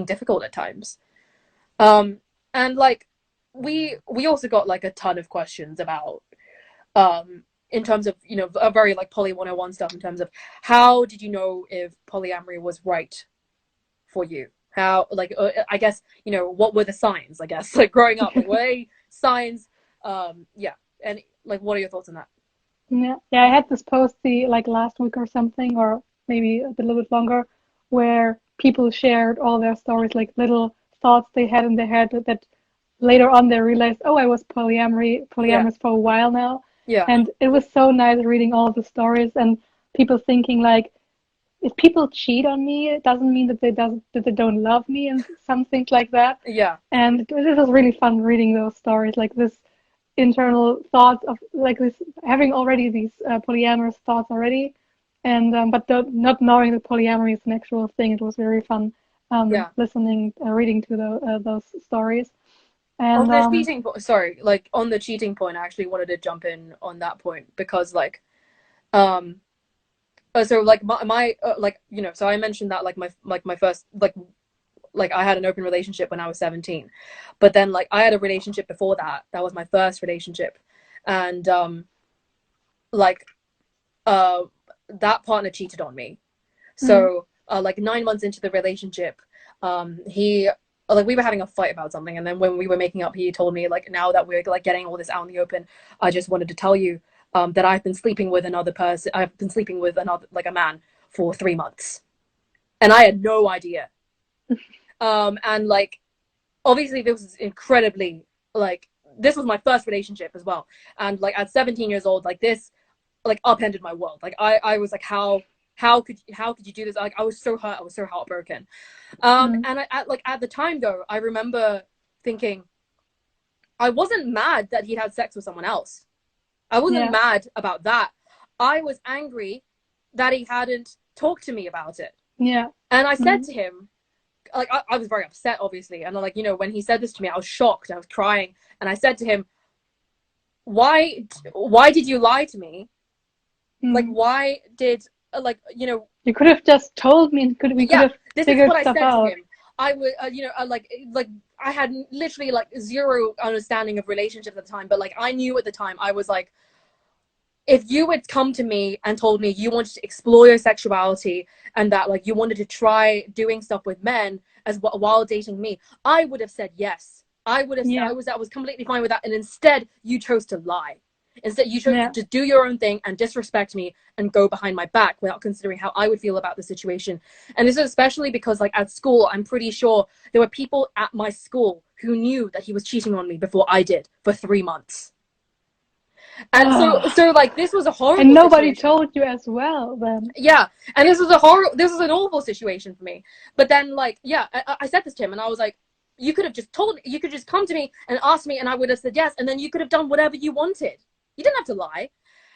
difficult at times. And like we also got like a ton of questions about in terms of, you know, a very like poly 101 stuff, in terms of how did you know if polyamory was right for you? How, like, I guess, you know, what were the signs, I guess, like growing up, like, were they signs? Yeah. And like, what are your thoughts on that? yeah. I had this post like last week or something, or maybe a little bit longer, where people shared all their stories, like little thoughts they had in their head that later on they realized, oh, I was Yeah. polyamorous for a while now. Yeah. And it was so nice reading all of the stories and people thinking like, if people cheat on me, it doesn't mean that they don't love me, and some things like that. Yeah. And it was really fun reading those stories, like this internal thoughts of like this, having already these polyamorous thoughts already, and but not knowing that polyamory is an actual thing. It was very fun Yeah. listening, reading to those stories. On And the cheating sorry, like on the cheating point, I actually wanted to jump in on that point because like, um, so like my like, you know, so I mentioned that like my first like I had an open relationship when I was 17, but then like I had a relationship before that. That was my first relationship, and like uh that partner cheated on me. So like 9 months into the relationship, he like we were having a fight about something, and then when we were making up, he told me like, now that we're like getting all this out in the open, I just wanted to tell you that I've been sleeping with another person. I've been sleeping with another, like a man, for 3 months, and I had no idea. And like obviously this was incredibly like, this was my first relationship as well, and like at 17 years old, like this like upended my world. Like I was like, how could you do this? Like I was so hurt, I was so heartbroken. And at the time though, I remember thinking I wasn't mad that he'd had sex with someone else. I wasn't mad about that. I was angry that he hadn't talked to me about it. Yeah. And I said to him, like, I was very upset, obviously. And like, you know, when he said this to me, I was shocked. I was crying. And I said to him, why did you lie to me? Like, why did, like, you know, you could have just told me, and we could have figured stuff out. To him. I would, you know, like I had literally like zero understanding of relationships at the time, but like I knew at the time, I was like, if you had come to me and told me you wanted to explore your sexuality and that like you wanted to try doing stuff with men as while dating me, I would have said yes. I would have said, I was completely fine with that. And instead you chose to lie. Instead you chose to do your own thing and disrespect me and go behind my back without considering how I would feel about the situation. And this is especially because like at school, I'm pretty sure there were people at my school who knew that he was cheating on me before I did for 3 months. And so like this was a horrible and nobody situation. told you as well then. Yeah, and this was an awful situation for me. But then like, I said this to him and I was like, you could have just come to me and asked me and I would have said yes, and then you could have done whatever you wanted. You didn't have to lie.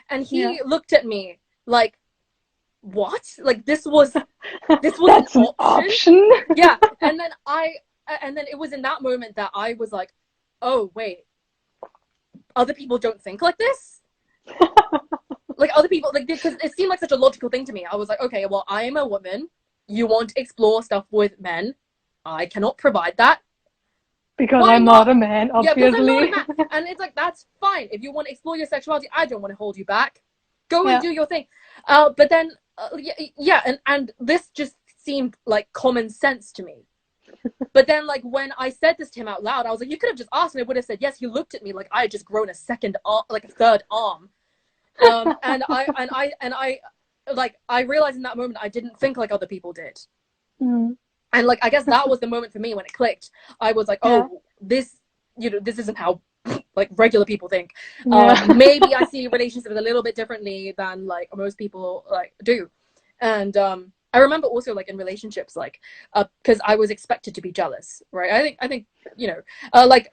And he looked at me like, what? Like this was That's an option. Yeah. And then it was in that moment that I was like, oh wait, other people don't think like this. Like other people, like, because it seemed like such a logical thing to me. I was like, okay, well, I am a woman. You want to explore stuff with men. I cannot provide that. Because I'm not a man, obviously. Yeah, because I'm not a man. And it's like, that's fine. If you want to explore your sexuality, I don't want to hold you back. Go and do your thing. But then, and this just seemed like common sense to me. But then, like, when I said this to him out loud, I was like, you could have just asked me. I would have said yes. He looked at me like I had just grown a third arm. And I realized in that moment I didn't think like other people did. And like I guess that was the moment for me when it clicked. I was like, oh, this isn't how like regular people think. Maybe I see relationships a little bit differently than like most people like do. And I remember also like in relationships, like because I was expected to be jealous, right? I think you know, concept,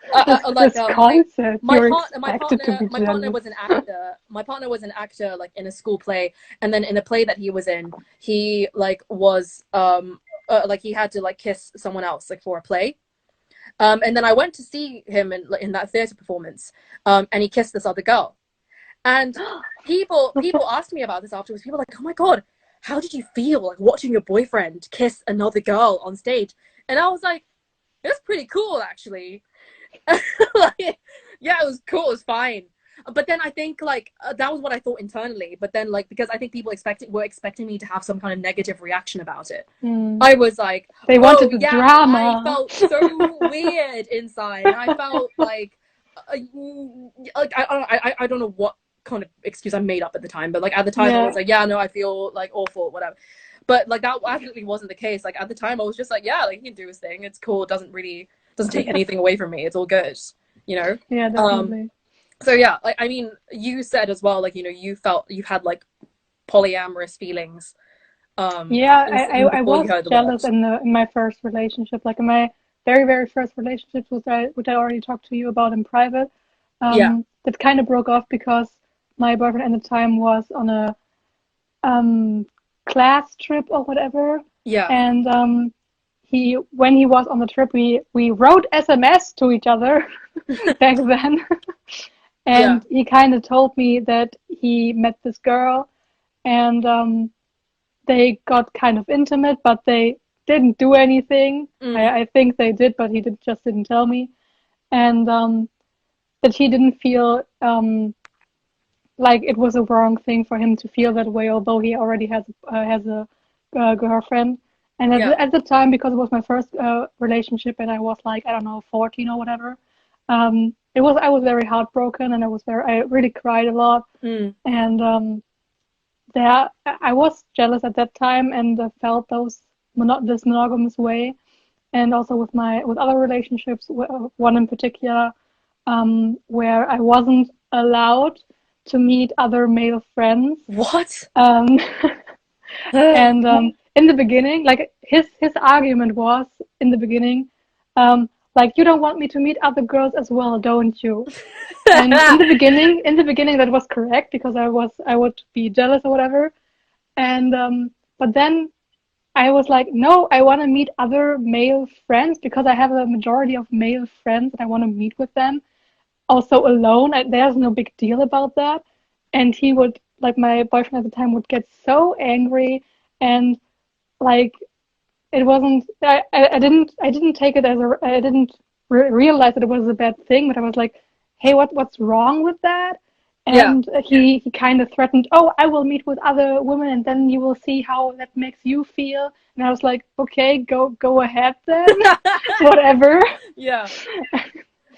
my you're partner expected to be my partner jealous. was an actor. My partner was an actor, like in a school play, and then in a play that he was in, he like was like he had to like kiss someone else like for a play. And then I went to see him in that theater performance, and he kissed this other girl. And people asked me about this afterwards. People were like, "Oh my God, how did you feel like watching your boyfriend kiss another girl on stage?" And I was like, "It's pretty cool, actually." Like, yeah, it was cool. It was fine. But then I think like that was what I thought internally. But then like because I think people were expecting me to have some kind of negative reaction about it. I was like, they wanted the yeah, drama. I felt so weird inside. And I felt like I don't know what kind of excuse I made up at the time, but like at the time I was like, yeah, no, I feel like awful, whatever. But like that absolutely wasn't the case. Like at the time I was just like, yeah, like he can do his thing. It's cool. It doesn't take anything away from me. It's all good, you know? Yeah, definitely. So yeah, like I mean, you said as well, like, you know, you've had like polyamorous feelings. I was jealous in my first relationship, like in my very, very first relationship, which I already talked to you about in private. That kind of broke off because my boyfriend at the time was on a class trip or whatever. And when he was on the trip, we wrote SMS to each other back then. And he kind of told me that he met this girl and they got kind of intimate, but they didn't do anything. I think they did, but he just didn't tell me. And that he didn't feel like it was a wrong thing for him to feel that way, although he already has a girlfriend. And at the time, because it was my first relationship, and I was like, I don't know, 14 or whatever, I was very heartbroken, and I really cried a lot. And I was jealous at that time, and felt this monogamous way, and also with other relationships, one in particular, where I wasn't allowed to meet other male friends. What? And in the beginning, like his argument was in the beginning, like, you don't want me to meet other girls as well, don't you? And in the beginning that was correct, because I would be jealous or whatever. And but then I was like, no, I want to meet other male friends because I have a majority of male friends and I want to meet with them. Also alone, there's no big deal about that. And he would, like, my boyfriend at the time would get so angry, and like it wasn't. I didn't take it as I didn't realize that it was a bad thing, but I was like, hey, what's wrong with that? And he kind of threatened, oh, I will meet with other women and then you will see how that makes you feel. And I was like, okay, go ahead then. Whatever. Yeah.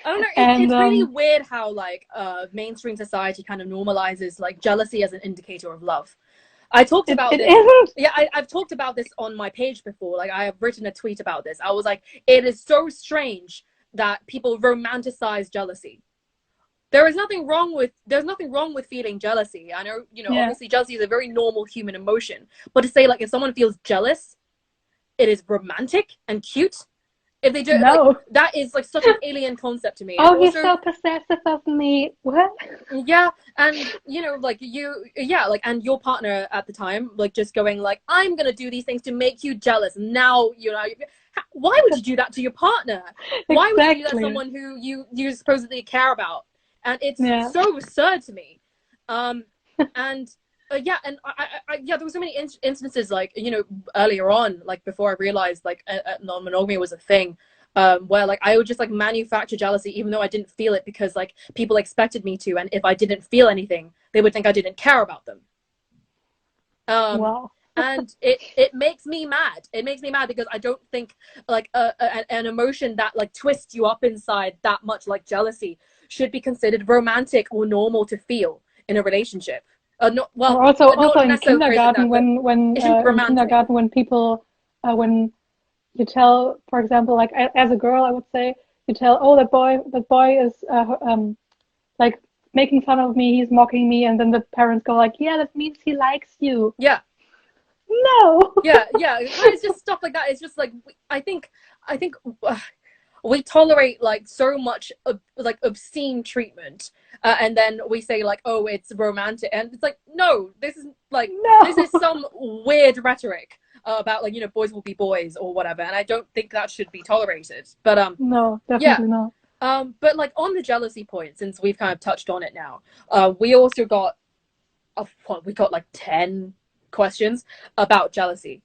I don't know. It's really weird how like mainstream society kind of normalizes like jealousy as an indicator of love. I talked about this. Isn't. Yeah, I've talked about this on my page before. Like I have written a tweet about this. I was like, it is so strange that people romanticize jealousy. There's nothing wrong with feeling jealousy. I know, you know, obviously jealousy is a very normal human emotion. But to say like if someone feels jealous, it is romantic and cute. If they do it, like, that is like such an alien concept to me. Oh, he's so possessive of me. What? Yeah, and you know, like and your partner at the time, like just going like, I'm gonna do these things to make you jealous. Now, you know, why would you do that to your partner? Why would you do that to someone who you supposedly care about? And it's so absurd to me. And there were so many instances, like, you know, earlier on, like before I realized like non-monogamy was a thing, where like I would just like manufacture jealousy even though I didn't feel it, because like people expected me to, and if I didn't feel anything, they would think I didn't care about them. Wow. And it makes me mad. It makes me mad because I don't think like an emotion that like twists you up inside that much, like jealousy, should be considered romantic or normal to feel in a relationship. Also in kindergarten, when people when you tell, for example, like as a girl, I would say, you tell, oh, that boy is like making fun of me, he's mocking me, and then the parents go like, yeah, that means he likes you. Yeah. no. Yeah, it's just stuff like that. It's just like, I think we tolerate like so much like obscene treatment, and then we say like, oh, it's romantic, and it's like, no, this is like, No. this is some weird rhetoric about like, you know, boys will be boys or whatever, and I don't think that should be tolerated. But No, yeah. definitely not. But like on the jealousy point, since we've kind of touched on it now, we also got we got like 10 questions about jealousy,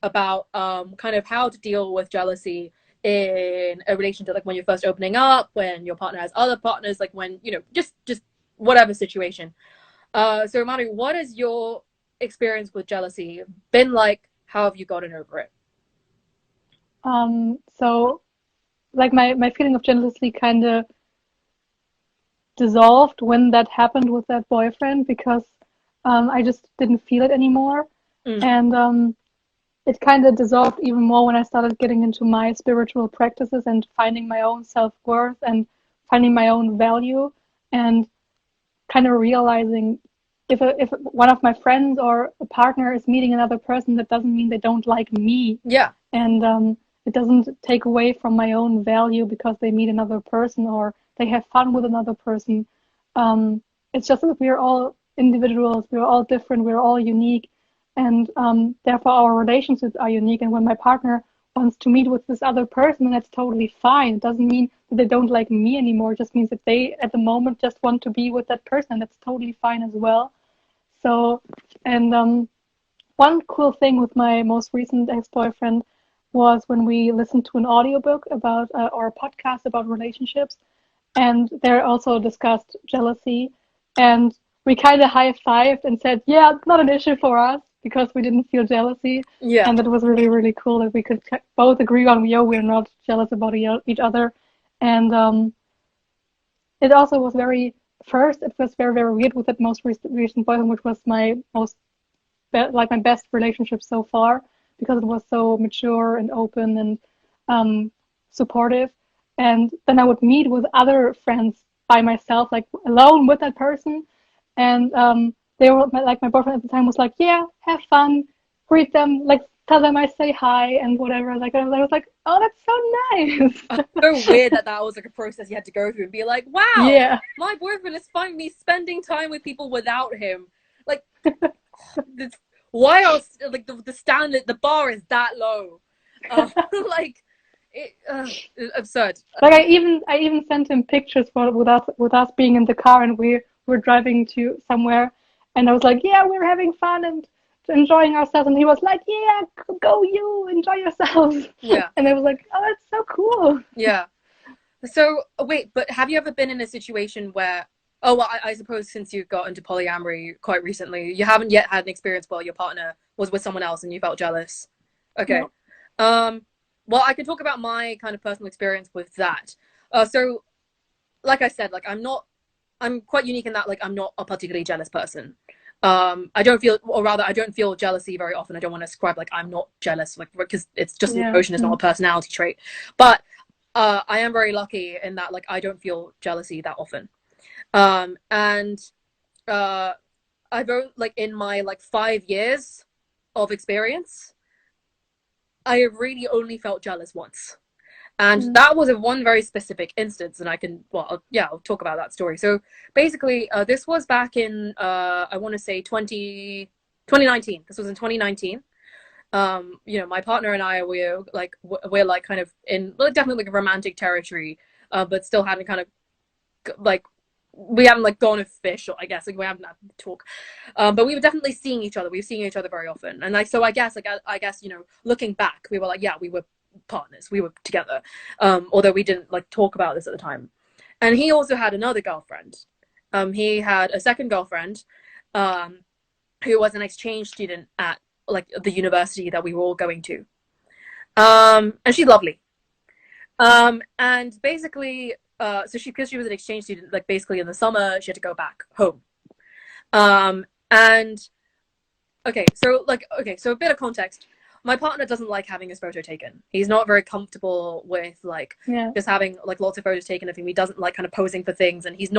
about kind of how to deal with jealousy in a relationship, like when you're first opening up, when your partner has other partners, like when, you know, just whatever situation. So Manu, what is your experience with jealousy been like? How have you gotten over it? So like my feeling of jealousy kind of dissolved when that happened with that boyfriend, because I just didn't feel it anymore. And it kind of dissolved even more when I started getting into my spiritual practices and finding my own self-worth and finding my own value, and kind of realizing if one of my friends or a partner is meeting another person, that doesn't mean they don't like me. Yeah. And it doesn't take away from my own value because they meet another person or they have fun with another person. It's just that we're all individuals, we're all different, we're all unique, and therefore our relationships are unique. And when my partner wants to meet with this other person, that's totally fine. It doesn't mean that they don't like me anymore. It just means that they, at the moment, just want to be with that person, and that's totally fine as well. So, and one cool thing with my most recent ex-boyfriend was when we listened to an audiobook about or a podcast about relationships, and there also discussed jealousy, and we kind of high-fived and said, yeah, it's not an issue for us because we didn't feel jealousy. Yeah. And that was really, really cool that we could both agree on, yo, we're not jealous about each other. And it also was very, first, it was very, very weird with that most recent boyfriend, which was my my best relationship so far, because it was so mature and open and supportive. And then I would meet with other friends by myself, like alone with that person. And they were like, my boyfriend at the time was like, yeah, have fun, greet them, like tell them I say hi and whatever. Like I was like, oh, that's so nice. So weird that was like a process you had to go through and be like, wow, Yeah. my boyfriend is finally spending time with people without him. Like, why else? Like the standard, the bar is that low. Like, it's absurd. Like I even sent him pictures with us being in the car, and we were driving to somewhere, and I was like, yeah, we're having fun and enjoying ourselves, and he was like, yeah, go you, enjoy yourselves. Yeah. And I was like, oh, that's so cool. Yeah. So wait, but have you ever been in a situation where, oh well, I suppose since you got into polyamory quite recently, you haven't yet had an experience where your partner was with someone else and you felt jealous? Okay. No. Well, I can talk about my kind of personal experience with that. So like I said, like I'm quite unique in that, like, I'm not a particularly jealous person. I don't feel jealousy very often. I don't want to describe like I'm not jealous, like, because it's just an emotion, it's not a personality trait. But I am very lucky in that, like, I don't feel jealousy that often. And I've like in my like 5 years of experience, I have really only felt jealous once. And that was in one very specific instance, and I'll talk about that story. So basically, this was back in, I want to say 2019. This was in 2019. You know, my partner and I, we're like kind of in definitely like a romantic territory, but still hadn't kind of like, we haven't like gone official, I guess, like we haven't had to talk, but we were definitely seeing each other. We were seeing each other very often, and like, so I guess you know, looking back, we were like, yeah, we were partners, we were together, although we didn't like talk about this at the time. And he also had another girlfriend. He had a second girlfriend, who was an exchange student at like the university that we were all going to, and she's lovely. And basically, so because she was an exchange student, like basically in the summer she had to go back home. And so a bit of context. My partner doesn't like having his photo taken. He's not very comfortable with like just having like lots of photos taken of him. He doesn't like kind of posing for things, and he's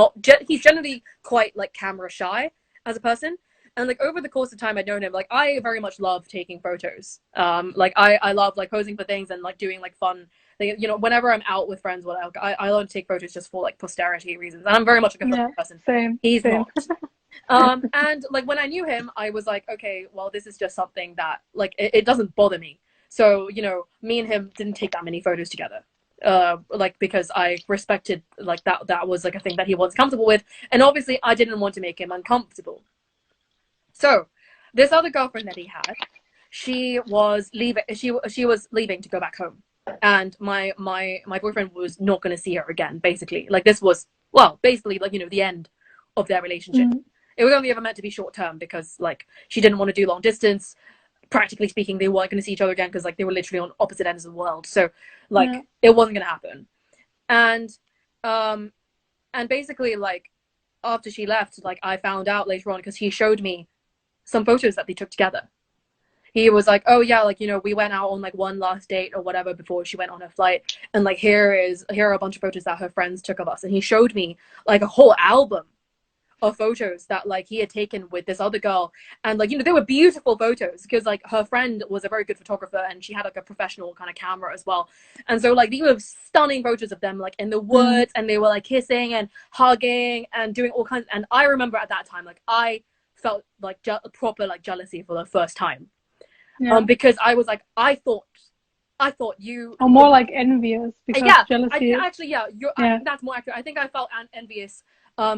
generally quite like camera shy as a person. And like over the course of time I'd known him, like I very much love taking photos. Like I love like posing for things and like doing like fun things. You know, whenever I'm out with friends, I love to take photos just for like posterity reasons. And I'm very much like a photo person. Same. He's same. not. And like when I knew him, I was like, okay, well, this is just something that like it doesn't bother me. So, you know, me and him didn't take that many photos together. Like because I respected like that was like a thing that he wasn't comfortable with, and obviously I didn't want to make him uncomfortable. So this other girlfriend that he had, she was leaving. She was leaving to go back home, and my boyfriend was not going to see her again. Basically, like this was basically like, you know, the end of their relationship. It was only ever meant to be short term because like she didn't want to do long distance. Practically speaking, they weren't going to see each other again because like they were literally on opposite ends of the world. So like it wasn't going to happen. And basically like after she left, like I found out later on because he showed me some photos that they took together. He was like, oh yeah, like, you know, we went out on like one last date or whatever before she went on her flight, and like here are a bunch of photos that her friends took of us. And he showed me like a whole album of photos that like he had taken with this other girl, and like, you know, they were beautiful photos because like her friend was a very good photographer and she had like a professional kind of camera as well. And so like these were stunning photos of them like in the woods, and they were like kissing and hugging and doing all kinds. And I remember at that time like I felt like proper like jealousy for the first time. Because I was like, I thought you, or more like envious, because jealousy actually that's more accurate. I think I felt envious.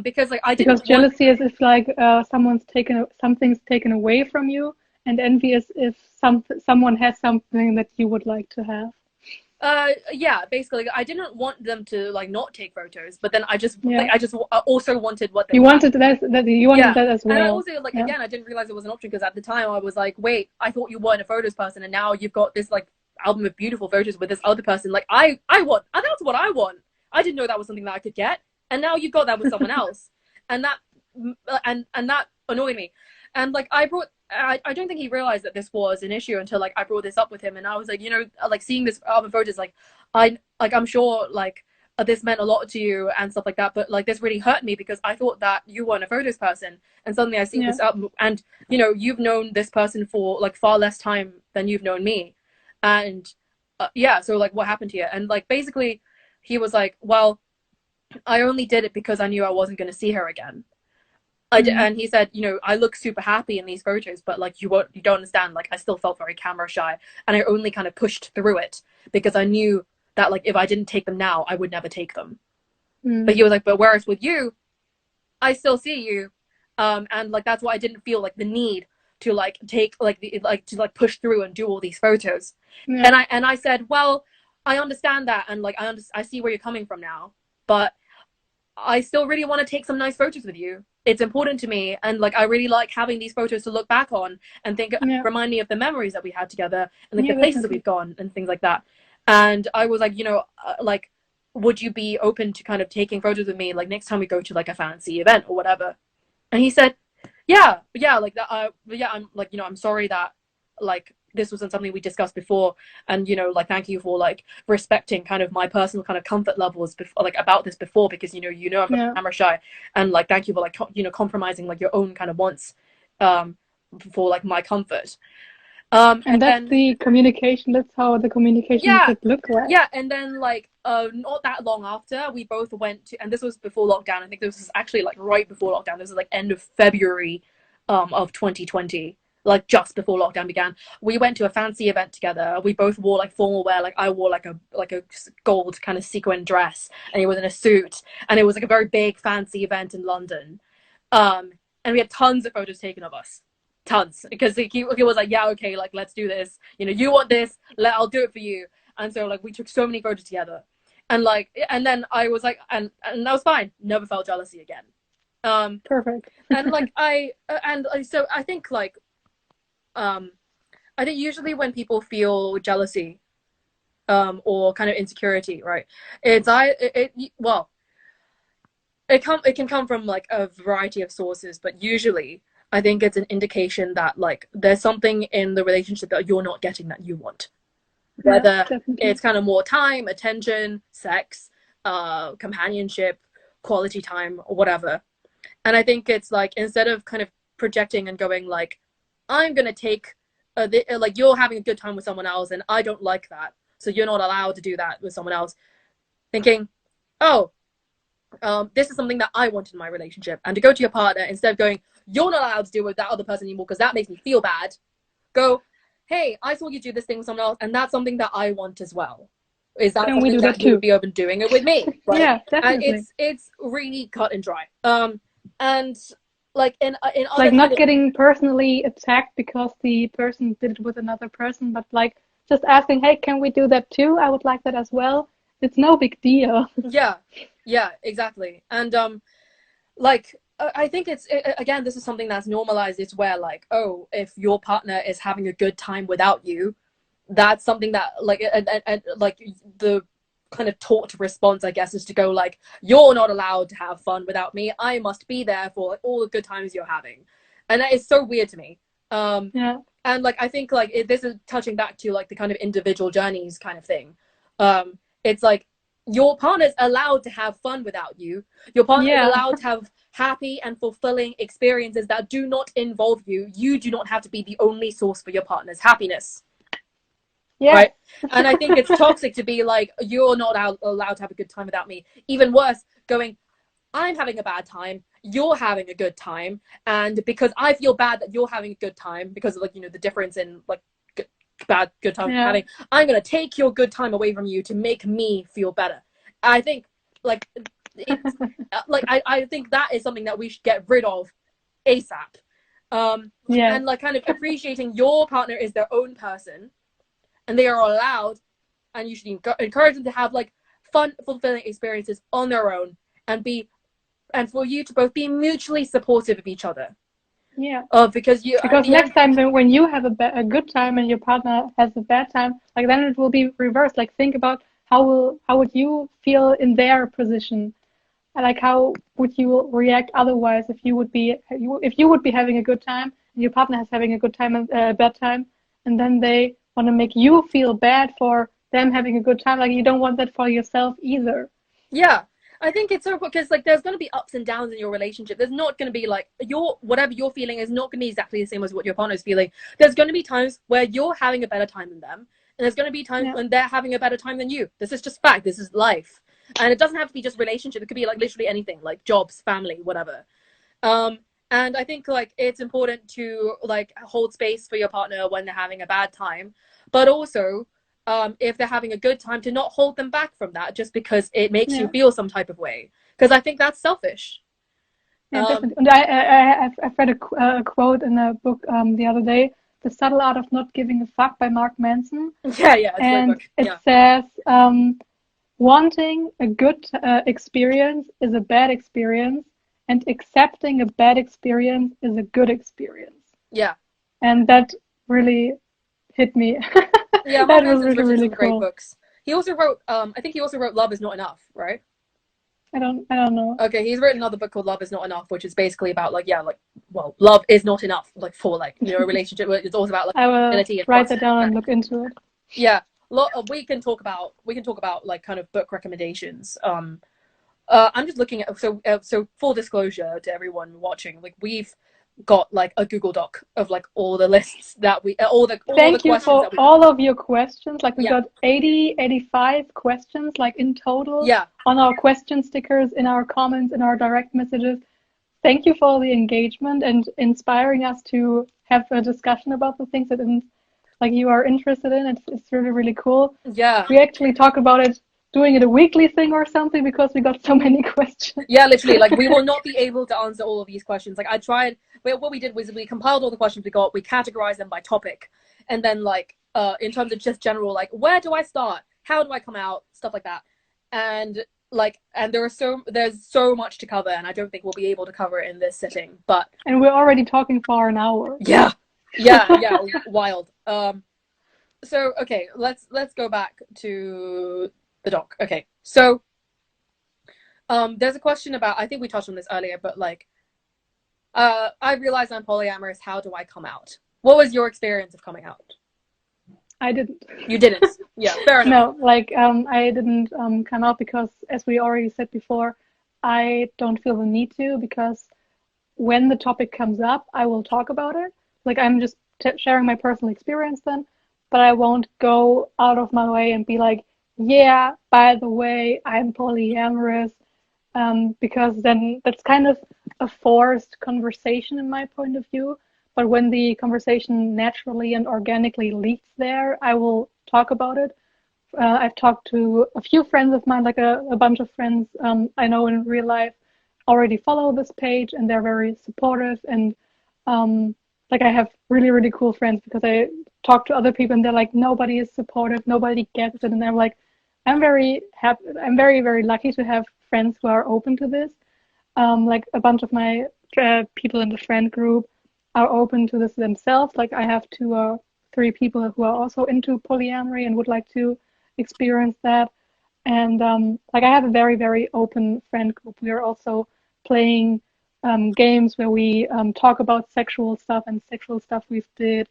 Because like I didn't because jealousy is if like something's taken away from you, and envy is if someone has something that you would like to have. Yeah, basically I didn't want them to like not take photos, but then I also wanted what they wanted that as well. And I also like again I didn't realize it was an option because at the time I was like, wait, I thought you weren't a photos person, and now you've got this like album of beautiful photos with this other person. Like I want, and that's what I want. I didn't know that was something that I could get. And now you got that with someone else, and that annoyed me. And like I don't think he realized that this was an issue until like I brought this up with him, and I was like, you know, like seeing this album photos, like I'm sure like this meant a lot to you and stuff like that, but like this really hurt me because I thought that you weren't a photos person, and suddenly I see this album, and you know, you've known this person for like far less time than you've known me, and so like what happened here? And like basically he was like, well, I only did it because I knew I wasn't going to see her again. And he said, you know, I look super happy in these photos, but like you don't understand. Like I still felt very camera shy, and I only kind of pushed through it because I knew that like if I didn't take them now, I would never take them. But he was like, but whereas with you, I still see you, and like that's why I didn't feel like the need to like take to push through and do all these photos. And I said, well, I understand that, and like I see where you're coming from now, but I still really want to take some nice photos with you. It's important to me, and like I really like having these photos to look back on and think remind me of the memories that we had together and like the places that we've gone and things like that. And I was like, you know, like would you be open to kind of taking photos with me like next time we go to like a fancy event or whatever? And he said like that. I'm like, you know, I'm sorry that like this wasn't something we discussed before, and you know, like thank you for like respecting kind of my personal kind of comfort levels before, like about this before, because you know I'm camera shy, and like thank you for like you know compromising like your own kind of wants for like my comfort. And that's then, the communication. That's how the communication should look like. And then like not that long after, we both went to, and this was before lockdown. I think this was actually like right before lockdown. This was like end of February of 2020. Like just before lockdown began, we went to a fancy event together. We both wore like formal wear. Like I wore like a gold kind of sequin dress, and he was in a suit, and it was like a very big fancy event in London. And we had tons of photos taken of us, tons, because he was like, yeah, okay, like let's do this. You know, you want this, I'll do it for you. And so like we took so many photos together, and like, and then I was like, and that was fine. Never felt jealousy again. Perfect. And like so I think like. I think usually when people feel jealousy, or kind of insecurity, right? It can come from like a variety of sources, but usually I think it's an indication that like there's something in the relationship that you're not getting that you want. Whether it's kind of more time, attention, sex, companionship, quality time, or whatever. And I think it's like instead of kind of projecting and going like, I'm gonna take like you're having a good time with someone else and I don't like that, so you're not allowed to do that with someone else, thinking, oh, this is something that I want in my relationship, and to go to your partner instead of going, you're not allowed to deal with that other person anymore because that makes me feel bad, go, hey, I saw you do this thing with someone else and that's something that I want as well. Is that something that you would be open doing it with me? Right? Yeah, definitely. And it's really cut and dry. And like in other like not getting personally attacked because the person did it with another person, but like just asking, hey, can we do that too? I would like that as well. It's no big deal. Yeah, exactly. And like I think again, this is something that's normalized. It's where like, oh, if your partner is having a good time without you, that's something that like and like the kind of taught response, I guess, is to go like, you're not allowed to have fun without me. I must be there for like, all the good times you're having. And that is so weird to me. Yeah. And like I think like this is touching back to like the kind of individual journeys kind of thing. It's like your partner's allowed to have fun without you. Your partner is allowed to have happy and fulfilling experiences that do not involve you. You do not have to be the only source for your partner's happiness. Yeah. Right. And I think it's toxic to be like, you're not allowed to have a good time without me. Even worse, going, I'm having a bad time, you're having a good time, and because I feel bad that you're having a good time because of like, you know, the difference in like good time having, I'm gonna take your good time away from you to make me feel better. I think like it's like I think that is something that we should get rid of ASAP. And like kind of appreciating your partner is their own person and they are allowed, and you should encourage them to have like fun, fulfilling experiences on their own, and for you to both be mutually supportive of each other. Yeah. Because next time when you have a good time and your partner has a bad time, like then it will be reversed. Like think about how would you feel in their position, like how would you react otherwise if you would be having a good time and your partner is having a good time and a bad time, and then they want to make you feel bad for them having a good time. Like you don't want that for yourself either. Yeah. I think it's so, because like there's going to be ups and downs in your relationship. There's not going to be like whatever you're feeling is not going to be exactly the same as what your partner's feeling. There's going to be times where you're having a better time than them, and there's going to be times when they're having a better time than you. This is just fact. This is life, and it doesn't have to be just relationship. It could be like literally anything, like jobs, family, whatever. And I think like it's important to like hold space for your partner when they're having a bad time, but also if they're having a good time, to not hold them back from that just because it makes you feel some type of way, because I think that's selfish. Yeah, definitely. And I've read a quote in a book the other day, The Subtle Art of Not Giving a Fuck by Mark Manson. Yeah, and it says wanting a good experience is a bad experience, and accepting a bad experience is a good experience. Yeah. And that really hit me. Yeah, Mark Manson's written some great books. He also wrote, I think he also wrote Love Is Not Enough, right? I don't know. Okay, he's written another book called Love Is Not Enough, which is basically about love is not enough, like for like, you know, a relationship. It's also about like I will write that down and look into it. Yeah, we can talk about like kind of book recommendations. I'm just looking at so full disclosure to everyone watching, like we've got like a Google Doc of like all the lists that we Thank you for all of your questions. Like we got 85 questions like in total on our question stickers, in our comments, in our direct messages. Thank you for the engagement and inspiring us to have a discussion about the things that like you are interested in. It's really, really cool. Yeah. We actually talk about it, doing it a weekly thing or something, because we got so many questions. Yeah, literally, like we will not be able to answer all of these questions. Like I tried, what we did was we compiled all the questions we got, we categorized them by topic, and then like in terms of just general, like where do I start, how do I come out, stuff like that, and there's so much to cover, and I don't think we'll be able to cover it in this sitting. And we're already talking for an hour. Yeah, wild. So okay, let's go back to the doc. Okay, so there's a question about, I think we touched on this earlier, but like I realize I'm polyamorous, how do I come out? What was your experience of coming out? I didn't. You didn't? Yeah, fair enough. No, like I didn't come out because, as we already said before, I don't feel the need to, because when the topic comes up, I will talk about it. Like I'm just sharing my personal experience then, but I won't go out of my way and be like, yeah, by the way, I'm polyamorous, because then that's kind of a forced conversation in my point of view. But when the conversation naturally and organically leads there, I will talk about it. I've talked to a few friends of mine, like a bunch of friends I know in real life already follow this page, and they're very supportive. And like I have really, really cool friends because I talk to other people and they're like, nobody is supportive, nobody gets it. And I'm like, I'm very happy. I'm very, very lucky to have friends who are open to this. Like a bunch of my people in the friend group are open to this themselves. Like I have 2 or 3 people who are also into polyamory and would like to experience that. And like I have a very, very open friend group. We are also playing games where we talk about sexual stuff and sexual stuff we've did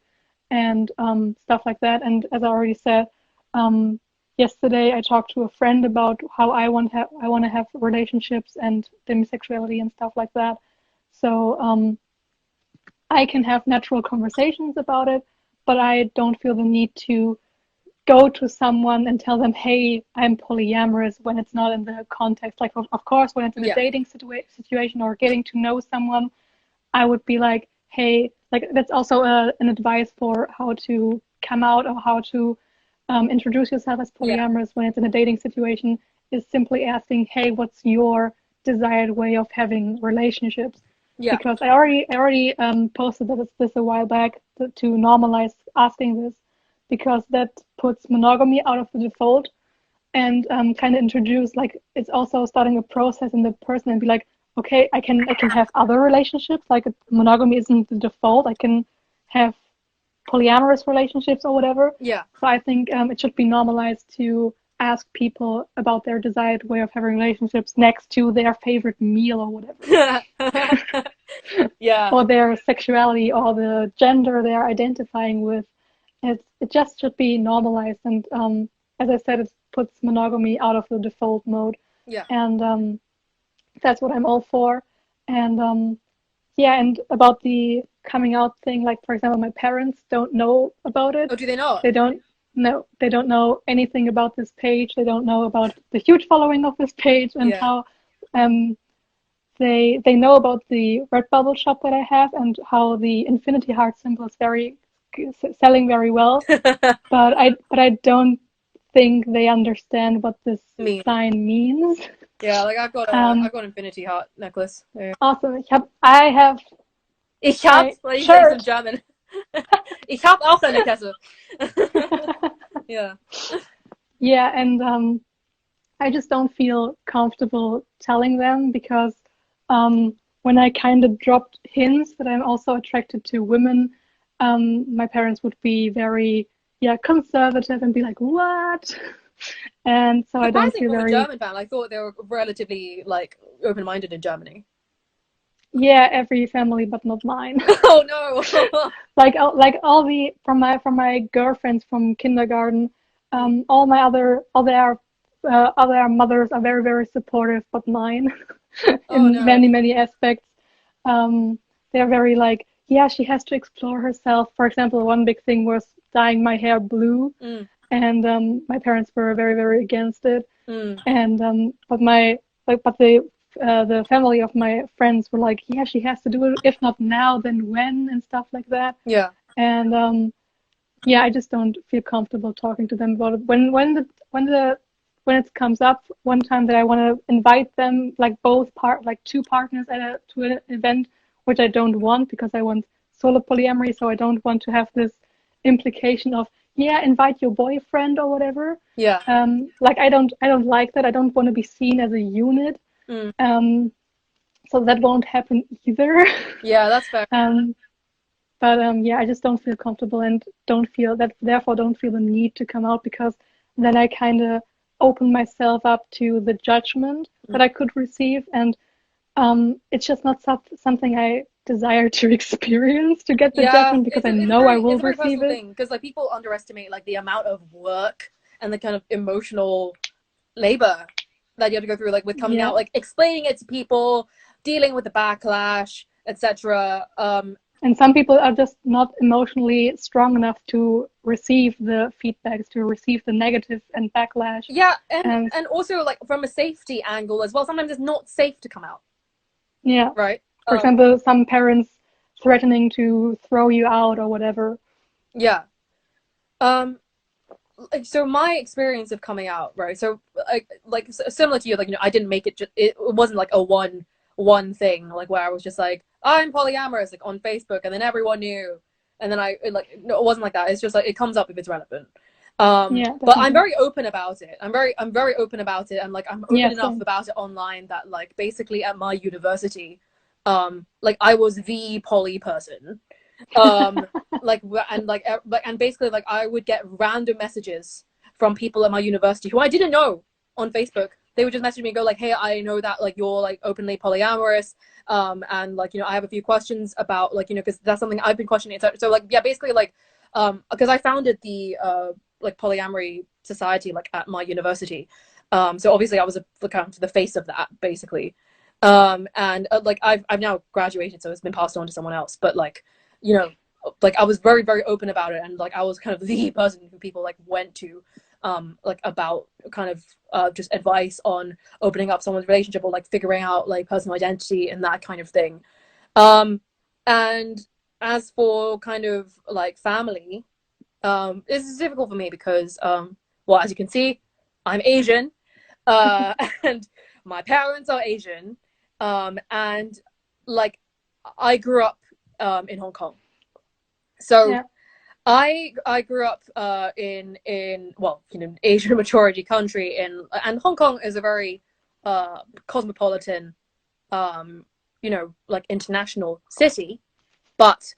and stuff like that. And as I already said, yesterday I talked to a friend about how I want to have relationships and demisexuality and stuff like that. So I can have natural conversations about it, but I don't feel the need to go to someone and tell them, hey, I'm polyamorous, when it's not in the context. Like, of course, when it's in a dating situation or getting to know someone, I would be like, hey, like that's also an advice for how to come out or how to introduce yourself as polyamorous when it's in a dating situation, is simply asking, hey, what's your desired way of having relationships? Because I already posted this a while back to normalize asking this, because that puts monogamy out of the default and kind of introduce, like, it's also starting a process in the person and be like, okay, I can have other relationships, like monogamy isn't the default, I can have polyamorous relationships or whatever. So I think it should be normalized to ask people about their desired way of having relationships next to their favorite meal or whatever. Or their sexuality or the gender they're identifying with. It just should be normalized. And as I said, it puts monogamy out of the default mode. And that's what I'm all for. And and about the coming out thing, like, for example, my parents don't know about it. Oh, do they not? They don't know anything about this page. They don't know about the huge following of this page and how they know about the Redbubble shop that I have and how the infinity heart symbol is selling very well. but I don't think they understand what this sign means. Like I've got an infinity heart necklace. Awesome. I have Ich hab, what do you say in German? Ich hab auch eine Kette. And I just don't feel comfortable telling them because when I kind of dropped hints that I'm also attracted to women, my parents would be very conservative and be like, what? And so I don't feel very... German fan. I thought they were relatively like open-minded in Germany. Yeah, every family, but not mine. Oh no! like all the from my girlfriends from kindergarten, all their other mothers are very, very supportive, but mine in many aspects. They're very like, yeah, she has to explore herself. For example, one big thing was dyeing my hair blue, and my parents were very, very against it. And but the family of my friends were like, yeah, she has to do it. If not now, then when, and stuff like that. And I just don't feel comfortable talking to them about it. When it comes up one time that I want to invite them, like two partners to an event, which I don't want because I want solo polyamory, so I don't want to have this implication of invite your boyfriend or whatever. Like I don't like that. I don't want to be seen as a unit. So that won't happen either. That's fair. But I just don't feel comfortable and therefore don't feel the need to come out, because then I kind of open myself up to the judgment that I could receive, and it's just not something I desire to experience, to get the judgment, because I know I will receive it. Because like people underestimate like the amount of work and the kind of emotional labor that you have to go through, like with coming out, like explaining it to people, dealing with the backlash, etc. And some people are just not emotionally strong enough to receive the feedbacks, to receive the negative and backlash. Yeah, and also like from a safety angle as well. Sometimes it's not safe to come out. Yeah. Right. For example, some parents threatening to throw you out or whatever. Yeah. So my experience of coming out, right? So like similar to you, like, you know, I didn't make it. It wasn't like a one thing, like where I was just like, I'm polyamorous, like on Facebook, and then everyone knew, and then no, it wasn't like that. It's just like it comes up if it's relevant. Yeah, but I'm very open about it. I'm very open about it, and like I'm open enough same. about it online that like basically at my university, like I was the poly person. Like and basically like I would get random messages from people at my university who I didn't know on Facebook. They would just message me and go like, hey, I know that like you're like openly polyamorous, and like, you know, I have a few questions about like, you know, because that's something I've been questioning. So like, yeah, basically like, because I founded the like polyamory society like at my university, so obviously I was kind of the face of that basically, and like I've now graduated, so it's been passed on to someone else, but like, you know, like I was very open about it, and like I was kind of the person who people like went to like about kind of just advice on opening up someone's relationship or like figuring out like personal identity and that kind of thing. And as for kind of like family, this is difficult for me because well, as you can see, I'm Asian, and my parents are Asian, and like I grew up in Hong Kong. So yeah. I grew up in well, you know, Asian majority country, and Hong Kong is a very cosmopolitan, you know, like international city, but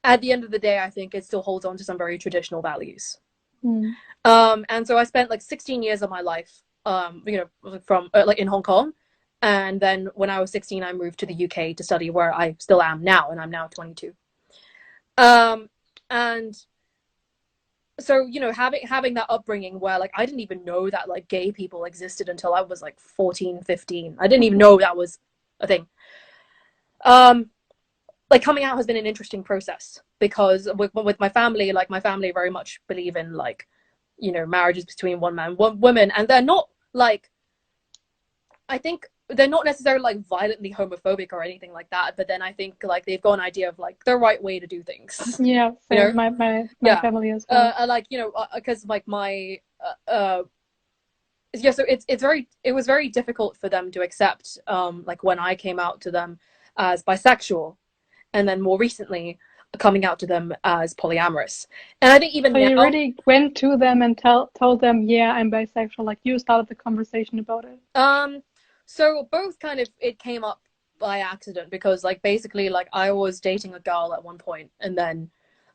at the end of the day, I think it still holds on to some very traditional values. And so I spent like 16 years of my life, you know, from like in Hong Kong. And then when I was 16, I moved to the UK to study, where I still am now, and I'm now 22. And so, you know, having that upbringing where like I didn't even know that like gay people existed until I was like 14, 15. I didn't even know that was a thing. Like coming out has been an interesting process because with my family, like my family very much believe in like, you know, marriages between one man, one woman, and they're not like, I think they're not necessarily like violently homophobic or anything like that, but then I think like they've got an idea of like the right way to do things. Yeah, you know? my family as well. Like, you know, because like my yeah, so it was very difficult for them to accept like when I came out to them as bisexual, and then more recently coming out to them as polyamorous. And I think even so now, you really went to them and told them, yeah, I'm bisexual, like you started the conversation about it. So both kind of, it came up by accident because like basically like I was dating a girl at one point, and then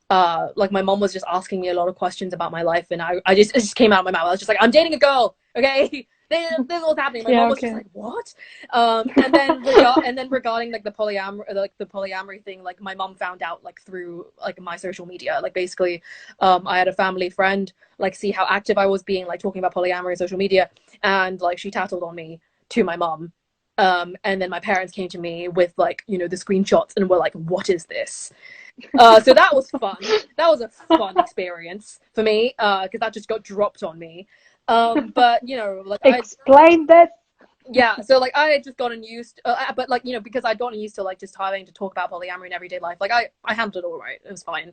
like my mom was just asking me a lot of questions about my life, and it just came out of my mouth. I was just like, I'm dating a girl, okay? This is what's happening. My mom was just like, what? And then regarding like the polyamory thing, like my mom found out like through like my social media. Like basically, I had a family friend like see how active I was being, like talking about polyamory on social media, and like she tattled on me to my mom. And then my parents came to me with like, you know, the screenshots and were like, what is this? So that was fun. That was a fun experience for me, because that just got dropped on me. But you know, like explain this. Yeah, so like I had just gotten used, but like, you know, because I'd gotten used to like just having to talk about polyamory in everyday life, like I handled it all right. It was fine.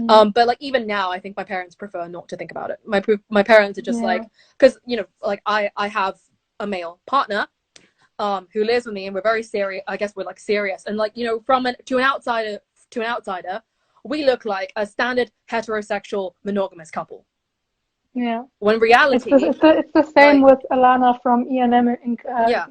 But like even now, I think my parents prefer not to think about it. My parents are just like, because you know, like I have a male partner, who lives with me, and we're very serious. I guess we're like serious, and like, you know, to an outsider, we look like a standard heterosexual monogamous couple. Yeah. When reality, it's the same like, with Alana from ENM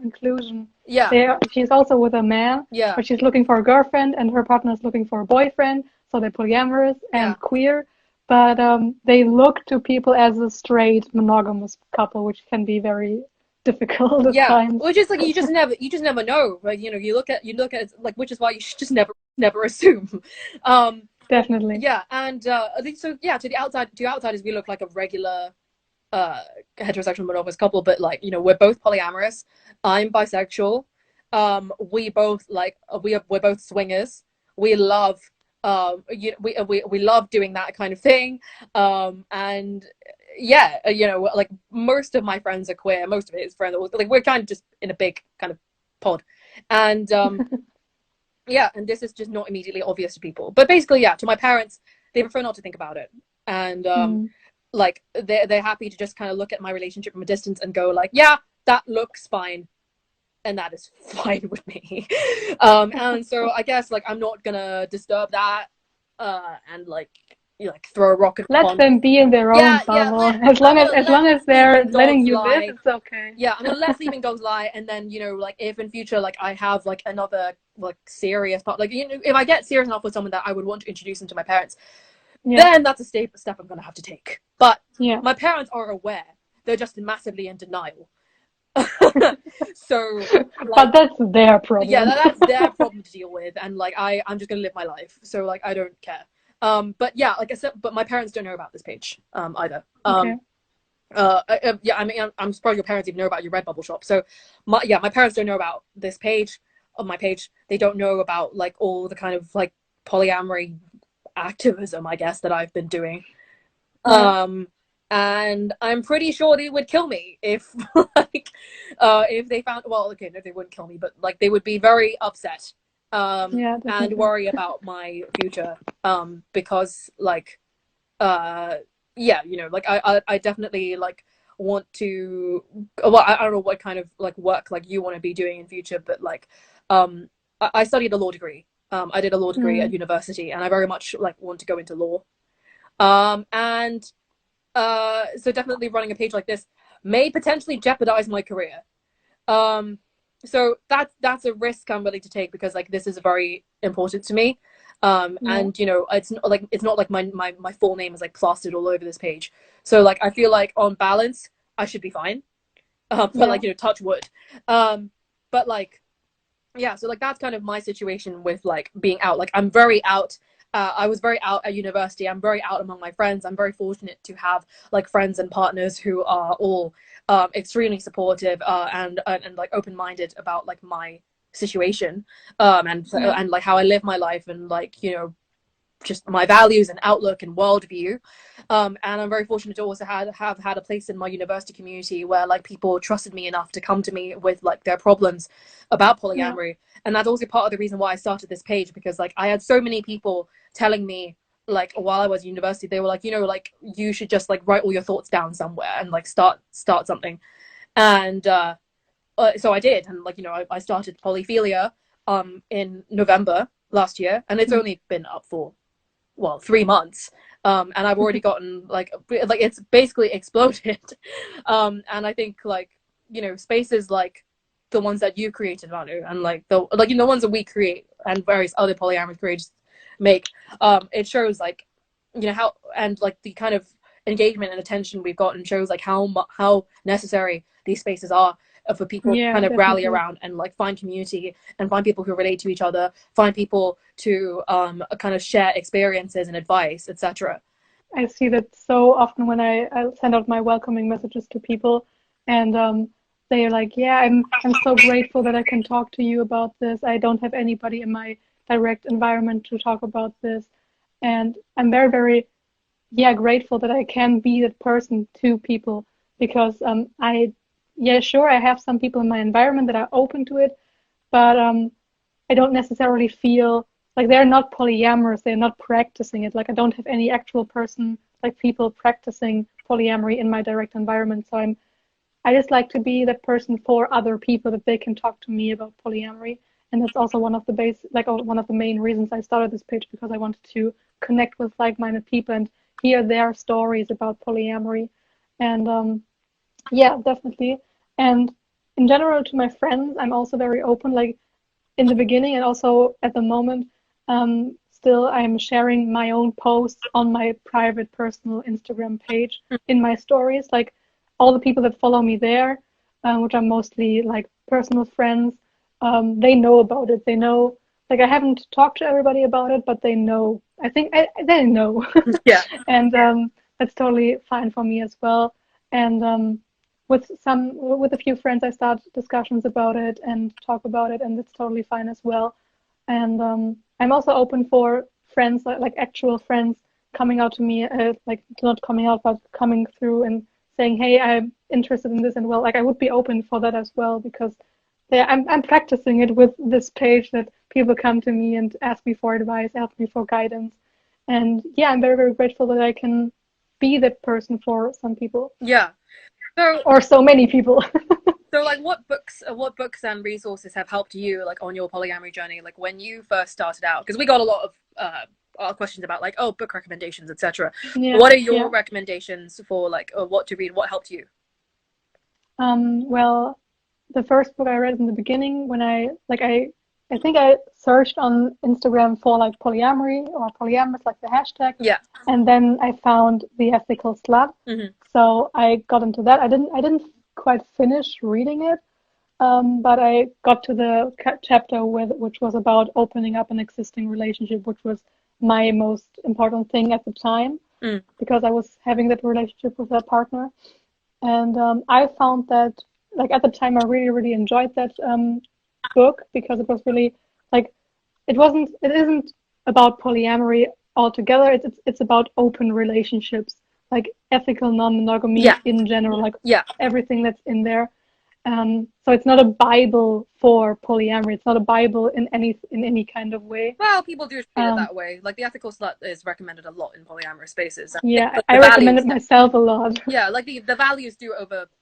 Inclusion. Yeah. She's also with a man. Yeah. But she's looking for a girlfriend, and her partner is looking for a boyfriend. So they're polyamorous and queer. But they look to people as a straight monogamous couple, which can be very difficult at times. Which is like you just never know. Like, you know, you look at like, which is why you should just never assume. Definitely. Yeah, and I think so. Yeah, to outsiders, we look like a regular heterosexual monogamous couple, but like, you know, we're both polyamorous. I'm bisexual, we both like we're both swingers. We love we love doing that kind of thing. And yeah, you know, like most of my friends are queer. Most of his friends, like we're kind of just in a big kind of pod, and yeah, and this is just not immediately obvious to people. But basically, yeah, to my parents, they prefer not to think about it, and like they're happy to just kind of look at my relationship from a distance and go like, yeah, that looks fine, and that is fine with me. And so I guess like I'm not gonna disturb that, and like you know, like throw a rock at Let them be in their own bubble. As long as they're letting you live, it's okay. Yeah, I'm gonna let sleeping dogs lie, and then you know, like if in future like I have like another like serious part, like you know, if I get serious enough with someone that I would want to introduce them to my parents, then that's a step I'm gonna have to take. But my parents are aware; they're just massively in denial. So like, but that's their problem. Yeah, that's their problem to deal with, and like I'm just gonna live my life, so like I don't care. But yeah, like I said, but my parents don't know about this page either. Okay. Yeah, I mean, I'm surprised your parents even know about your Redbubble shop. So my parents don't know about this page on my page. They don't know about like all the kind of like polyamory activism, I guess, that I've been doing. And I'm pretty sure they would kill me if like if they found, well, okay, no, they wouldn't kill me, but like they would be very upset and worry about my future because like yeah, you know, like I definitely like want to, well, I don't know what kind of like work like you want to be doing in future, but like I studied a law degree. I did a law degree at university, and I very much like want to go into law. And so definitely running a page like this may potentially jeopardize my career. So that's a risk I'm willing to take because like this is very important to me. And you know, it's not like my full name is like plastered all over this page. So like I feel like on balance I should be fine. But like, you know, touch wood. But like yeah, so like that's kind of my situation with like being out. Like I'm very out. I was very out at university. I'm very out among my friends. I'm very fortunate to have like friends and partners who are all extremely supportive and like open-minded about like my situation and like how I live my life and like, you know, just my values and outlook and worldview. And I'm very fortunate to also have had a place in my university community where like people trusted me enough to come to me with like their problems about polyamory. And that's also part of the reason why I started this page, because like I had so many people telling me like while I was at university, they were like, you know, like you should just like write all your thoughts down somewhere and like start something. And so I did, and like, you know, I started Polyphilia in November last year, and it's only been up for 3 months, and I've already gotten like it's basically exploded. And I think like, you know, spaces like the ones that you created, Manu, and like the you know, ones that we create and various other polyamorous creators make, it shows like, you know, how, and like the kind of engagement and attention we've gotten shows like how necessary these spaces are for people to kind of rally around and like find community and find people who relate to each other, find people to kind of share experiences and advice, etc. I see that so often when I send out my welcoming messages to people, and they're like, yeah, I'm so grateful that I can talk to you about this. I don't have anybody in my direct environment to talk about this, and I'm very, very grateful that I can be that person to people, because sure, I have some people in my environment that are open to it, but I don't necessarily feel like they're not polyamorous, they're not practicing it. Like I don't have any actual person, like people practicing polyamory in my direct environment. So I just like to be that person for other people, that they can talk to me about polyamory. And that's also one of the main reasons I started this page, because I wanted to connect with like-minded people and hear their stories about polyamory. And yeah, definitely. And in general, to my friends, I'm also very open, like in the beginning and also at the moment. Still, I'm sharing my own posts on my private personal Instagram page in my stories. Like all the people that follow me there, which are mostly like personal friends, they know about it. They know, like I haven't talked to everybody about it, but they know. I think they know. Yeah. And that's totally fine for me as well. And with a few friends, I start discussions about it and talk about it, and it's totally fine as well. And I'm also open for friends, like actual friends, coming out to me, like not coming out, but coming through and saying, "Hey, I'm interested in this," and well, like I would be open for that as well, because I'm practicing it with this page, that people come to me and ask me for advice, ask me for guidance, and yeah, I'm very, very grateful that I can be that person for some people. Yeah. Or so many people. So like what books and resources have helped you like on your polyamory journey, like when you first started out? Because we got a lot of questions about like, oh, book recommendations, etc. Yeah, what are your yeah. recommendations for like what to read? What helped you? Well, the first book I read in the beginning, when I think I searched on Instagram for like polyamory or polyamorous, like the hashtag. Yeah. And then I found The Ethical Slut. Mm-hmm. So I got into that. I didn't quite finish reading it, but I got to the chapter which was about opening up an existing relationship, which was my most important thing at the time, because I was having that relationship with that partner. And I found that, like, at the time, I really, really enjoyed that book, because it was really, like, it isn't about polyamory altogether. It's about open relationships, like ethical non-monogamy in general, like everything that's in there. So it's not a Bible for polyamory. It's not a Bible in any kind of way. Well, people do treat it that way. Like The Ethical Slut is recommended a lot in polyamorous spaces. Yeah, I recommend it myself a lot. Yeah, like the values do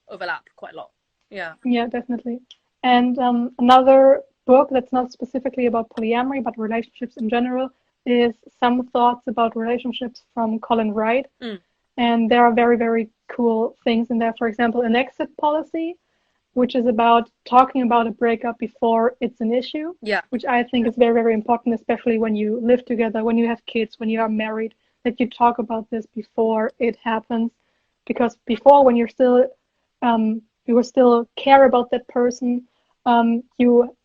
overlap quite a lot. Yeah. Yeah, definitely. And another book that's not specifically about polyamory, but relationships in general, is Some Thoughts About Relationships from Colin Wright. And there are very, very cool things in there. For example, an exit policy, which is about talking about a breakup before it's an issue. Yeah. Which I think is very, very important, especially when you live together, when you have kids, when you are married, that you talk about this before it happens. Because before, when you still care about that person, you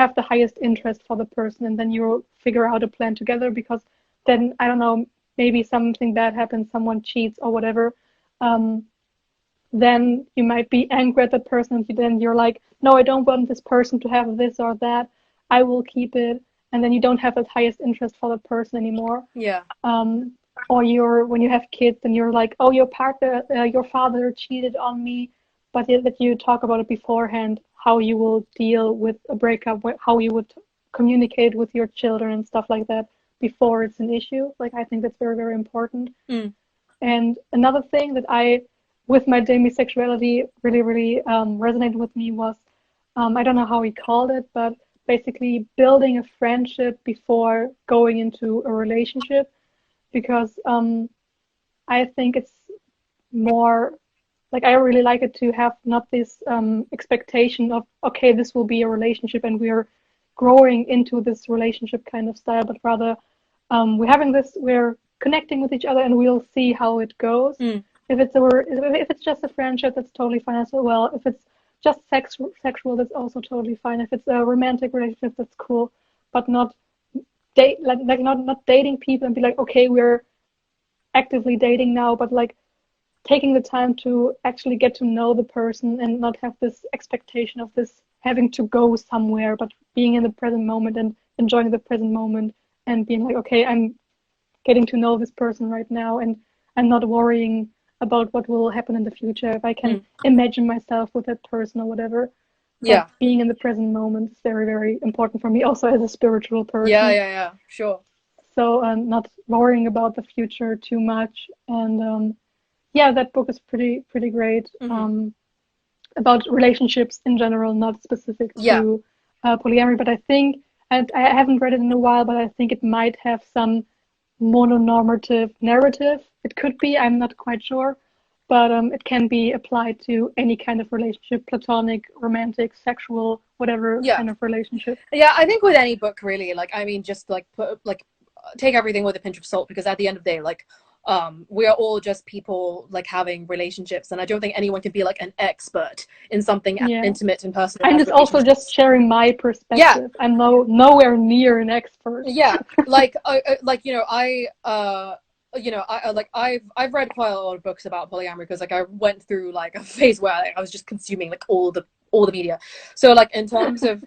have the highest interest for the person, and then you figure out a plan together, because then, I don't know, maybe something bad happens, someone cheats or whatever, then you might be angry at that person, and then you're like, no, I don't want this person to have this or that, I will keep it, and then you don't have the highest interest for the person anymore. Yeah. Or when you have kids, and you're like, oh, your partner, your father cheated on me, but that you talk about it beforehand, how you will deal with a breakup, how you would communicate with your children and stuff like that before it's an issue. Like, I think that's very, very important. And another thing that with my demisexuality, really, really resonated with me was, I don't know how he called it, but basically building a friendship before going into a relationship, because I think it's more, like, I really like it to have not this expectation of, okay, this will be a relationship and we're growing into this relationship kind of style, but rather we're connecting with each other and we'll see how it goes. If it's just a friendship, that's totally fine as well. If it's just sexual, that's also totally fine. If it's a romantic relationship, that's cool, but not not dating people and be like, okay, we're actively dating now, but like taking the time to actually get to know the person and not have this expectation of this having to go somewhere, but being in the present moment and enjoying the present moment and being like, okay, I'm getting to know this person right now, and I'm not worrying about what will happen in the future. If I can imagine myself with that person or whatever. But being in the present moment is very, very important for me, also as a spiritual person. Yeah, sure. So not worrying about the future too much. And that book is pretty great. About relationships in general, not specific to polyamory. But I think, and I haven't read it in a while, but I think it might have some mononormative narrative. It could be, I'm not quite sure, but it can be applied to any kind of relationship, platonic, romantic, sexual, whatever kind of relationship. Yeah, I think with any book, really, like, I mean, just like take everything with a pinch of salt, because at the end of the day, like, we are all just people, like, having relationships, and I don't think anyone can be like an expert in something as intimate and personal. I'm just also just sharing my perspective. I'm nowhere near an expert. Like, like, you know, you know, I've read quite a lot of books about polyamory because like I went through like a phase where like, I was just consuming like all the media. So like in terms of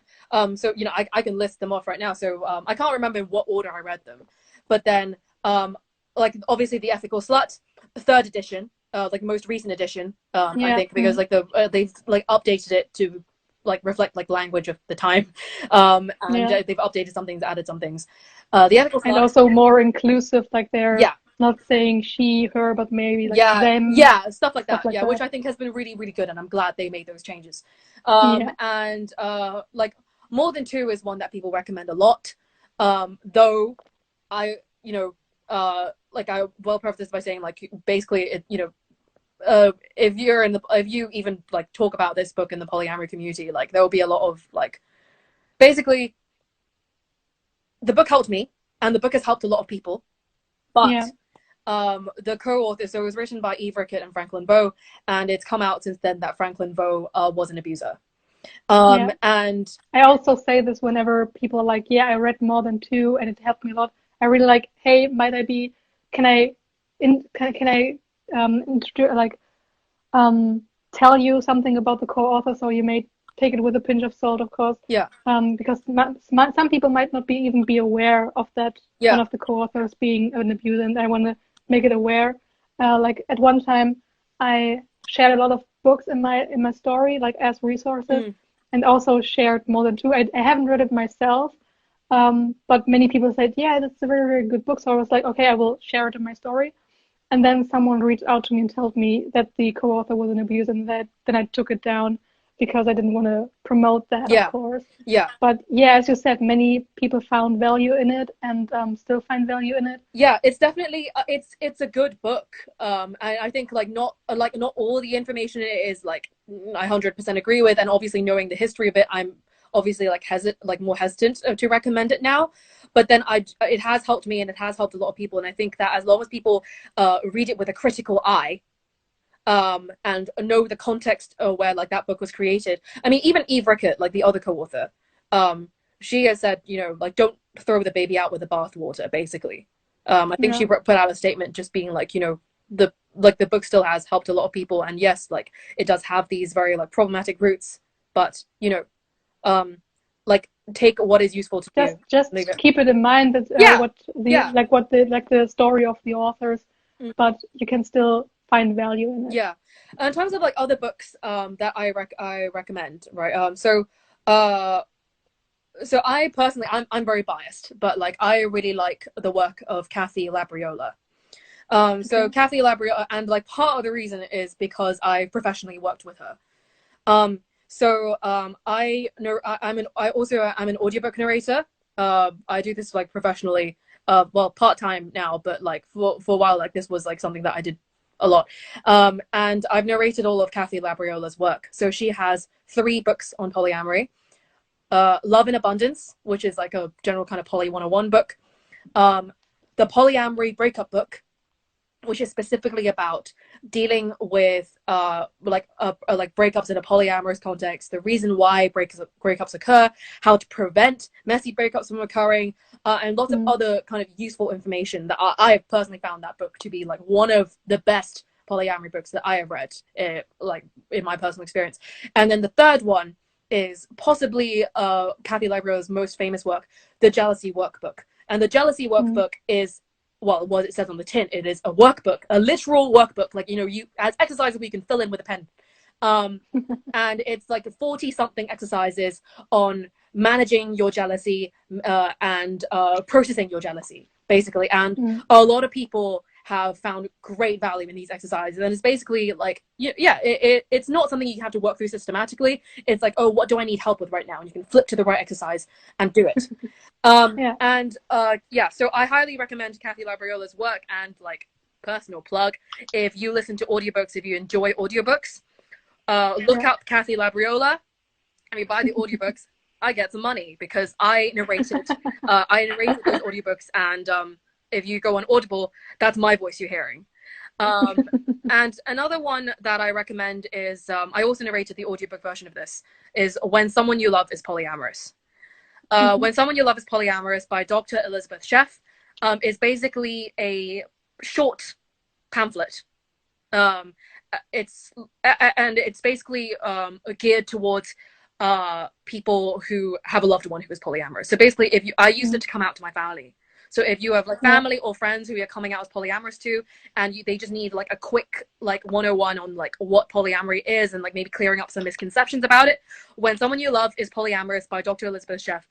so you know, I can list them off right now. So I can't remember in what order I read them, but then like obviously The Ethical Slut, third edition, like most recent edition, I think, because like they've like updated it to like reflect like language of the time, and they've updated some things, added some things. The Ethical Slut, and also more inclusive, like they're yeah, not saying she, her, but maybe like them. Yeah, stuff like that. Like yeah, that. Which I think has been really, really good, and I'm glad they made those changes. Yeah. And like More Than Two is one that people recommend a lot. Though I, you know, like I will preface this by saying like basically it, you know, if you even like talk about this book in the polyamory community, like there will be a lot of like basically the book helped me and the book has helped a lot of people, but the co-author, so it was written by Eve Rickett and Franklin Bowe, and it's come out since then that Franklin Bowe was an abuser. And I also say this whenever people are like, yeah, I read More Than Two and it helped me a lot. I really like, hey, might I be, can I introduce, like tell you something about the co-author, so you may take it with a pinch of salt, of course. Yeah. Because some people might not even be aware of that one of the co-authors being an abuser, and I want to make it aware. Like at one time, I shared a lot of books in my story, like as resources, and also shared More Than Two. I haven't read it myself, but many people said, yeah, that's a very, very good book. So I was like, okay, I will share it in my story. And then someone reached out to me and told me that the co-author was an abuser, and then I took it down because I didn't want to promote that, of course. Yeah. But yeah, as you said, many people found value in it and still find value in it. Yeah, it's definitely it's a good book. And I think like not all the information in it is like I 100% agree with, and obviously knowing the history of it, I'm obviously like more hesitant to recommend it now. But then it has helped me and it has helped a lot of people, and I think that as long as people read it with a critical eye, and know the context where like that book was created. I mean, even Eve Rickett, like the other co-author, she has said, you know, like don't throw the baby out with the bathwater, basically. I think she put out a statement just being like, you know, the book still has helped a lot of people, and yes, like it does have these very like problematic roots, but you know, like take what is useful to you. Just keep it in mind that what the story of the authors, but you can still find value in it. Yeah. In terms of like other books that I recommend, right? So I personally, I'm very biased, but like I really like the work of Kathy Labriola. So Kathy Labriola, and like part of the reason is because I professionally worked with her. I also am an audiobook narrator. I do this like professionally, well, part-time now, but like for a while, like this was like something that I did a lot. And I've narrated all of Kathy Labriola's work. So she has 3 books on polyamory. Love in Abundance, which is like a general kind of poly 101 book. The Polyamory Breakup book, which is specifically about dealing with like breakups in a polyamorous context, the reason why breakups occur, how to prevent messy breakups from occurring, and lots of other kind of useful information that I have personally found that book to be like one of the best polyamory books that I have read, like in my personal experience. And then the third one is possibly Kathy Labriola's most famous work, the Jealousy Workbook. And the Jealousy Workbook is, well, what it says on the tin, it is a workbook, a literal workbook, like, you know, you as exercises we can fill in with a pen. And it's like 40 something exercises on managing your jealousy and processing your jealousy, basically. And a lot of people have found great value in these exercises, and it's basically like, it's not something you have to work through systematically. It's like, oh, what do I need help with right now, and you can flip to the right exercise and do it. So I highly recommend Kathy Labriola's work. And like, personal plug, if you listen to audiobooks, if you enjoy audiobooks, look up Kathy Labriola. And you buy the audiobooks, I get some money because I narrated those audiobooks, and if you go on Audible, that's my voice you're hearing. And another one that I recommend is, I also narrated the audiobook version of this, is When Someone You Love is Polyamorous. When Someone You Love is Polyamorous by Dr. Elizabeth Sheff is basically a short pamphlet. It's basically geared towards people who have a loved one who is polyamorous. So basically, I used it to come out to my family. So if you have like family or friends who you're coming out as polyamorous to, and they just need like a quick like 101 on like what polyamory is and like maybe clearing up some misconceptions about it. When Someone You Love is Polyamorous by Dr. Elizabeth Sheff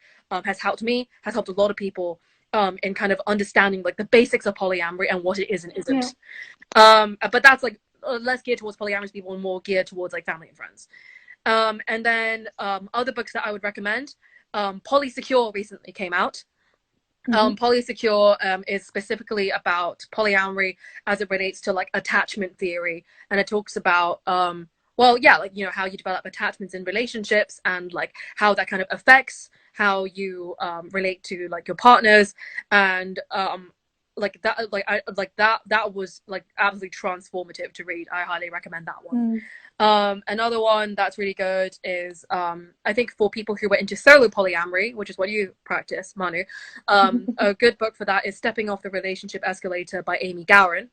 has helped me, has helped a lot of people in kind of understanding like the basics of polyamory and what it is and isn't. But that's like less geared towards polyamorous people and more geared towards like family and friends. And then other books that I would recommend, Polysecure recently came out. Polysecure is specifically about polyamory as it relates to like attachment theory, and it talks about well, yeah, like, you know, how you develop attachments in relationships and like how that kind of affects how you relate to like your partners, and like that, that was like absolutely transformative to read. I highly recommend that one. Another one that's really good is I think for people who were into solo polyamory, which is what you practice, Manu, a good book for that is Stepping Off the Relationship Escalator by Amy Gowan.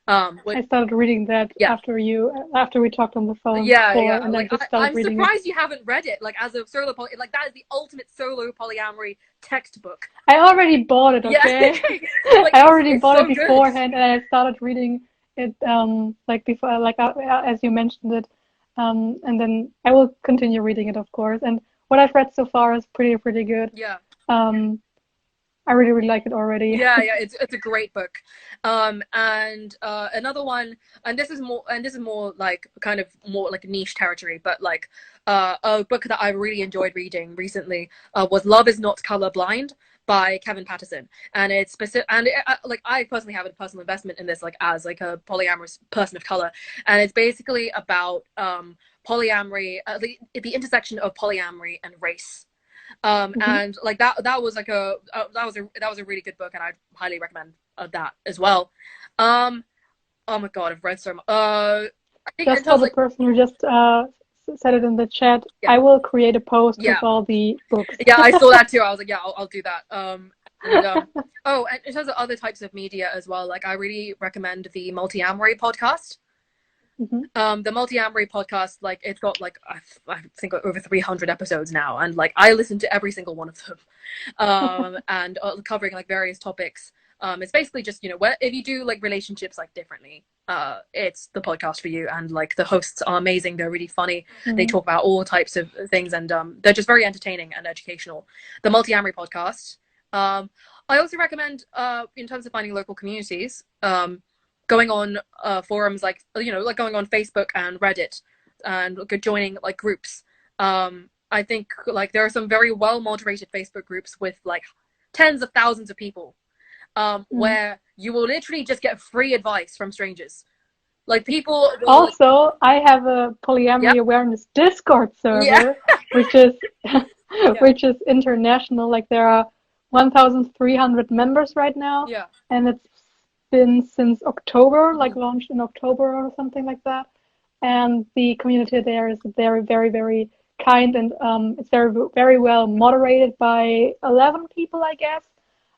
I started reading that after we talked on the phone. And like, I'm surprised you haven't read it. Like as a solo like that is the ultimate solo polyamory textbook. I already bought it. Okay, like, I already bought it beforehand, and I started reading it like before, like as you mentioned it, and then I will continue reading it, of course. And what I've read so far is pretty good. I really like it already. It's a great book. And another one, and this is more like kind of more like niche territory, but like a book that I really enjoyed reading recently was Love Is Not Colorblind by Kevin Patterson, and it's specific, and like I personally have a personal investment in this, like as like a polyamorous person of color, and it's basically about polyamory, the intersection of polyamory and race. And like that was like that was a really good book, and I'd highly recommend that as well. Oh my god, I've read so much. I think just for the person who just said it in the chat, I will create a post with all the books. I saw that too. I was like, I'll do that. And in terms of other types of media as well, like I really recommend the Multiamory podcast. The Multiamory podcast, like it's got like I think over 300 episodes now, and like I listen to every single one of them, and covering like various topics. It's basically just, you know, if you do like relationships like differently, it's the podcast for you. And like the hosts are amazing, they're really funny, they talk about all types of things, and they're just very entertaining and educational. The Multiamory podcast. I also recommend in terms of finding local communities, going on forums like, you know, like going on Facebook and Reddit and joining like groups. I think like there are some very well moderated Facebook groups with like tens of thousands of people, where you will literally just get free advice from strangers. Like people will, also I have a Polyamory Awareness Discord server, which is which is international. Like there are 1,300 members right now, and it's been since October, like launched in October or something like that. And the community there is very kind, and it's very well moderated by 11 people, I guess.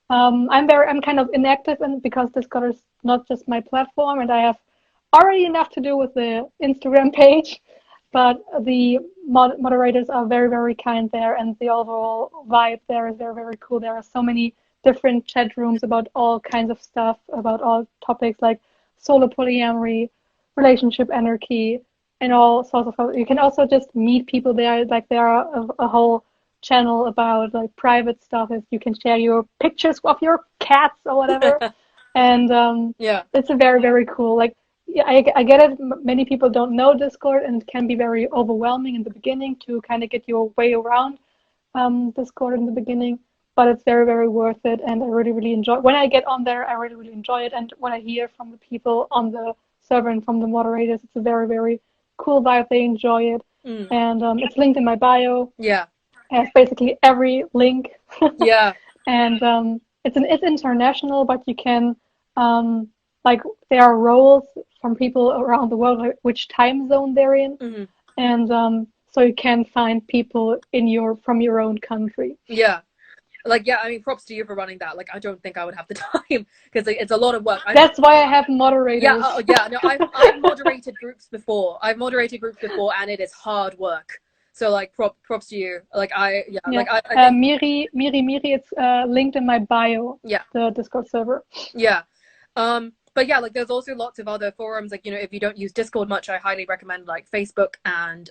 I'm kind of inactive, and because Discord is not just my platform, and I have already enough to do with the Instagram page, but the moderators are very kind there, and the overall vibe there is very cool. There are so many different chat rooms about all kinds of stuff, about all topics like solo polyamory, relationship anarchy, and all sorts of. You can also just meet people there. Like there are a whole channel about like private stuff. If you can share your pictures of your cats or whatever, and it's a very cool. Like I get it. Many people don't know Discord, and it can be very overwhelming in the beginning to kind of get your way around Discord in the beginning. But it's very worth it, and I really enjoy. When I get on there, I really enjoy it. And when I hear from the people on the server and from the moderators, it's a very cool vibe. They enjoy it, and it's linked in my bio. It has basically every link. And it's international, but you can like there are roles from people around the world, like which time zone they're in, and so you can find people from your own country. like, yeah, I mean, props to you for running that. Like, I don't think I would have the time because like, it's a lot of work. That's why I have moderators. Yeah, yeah. No, I've moderated groups before. And it is hard work. So like, props to you. Like, like I think, Miri, it's linked in my bio. Yeah. The Discord server. Yeah. But yeah, like there's also lots of other forums. Like, you know, if you don't use Discord much, I highly recommend like Facebook and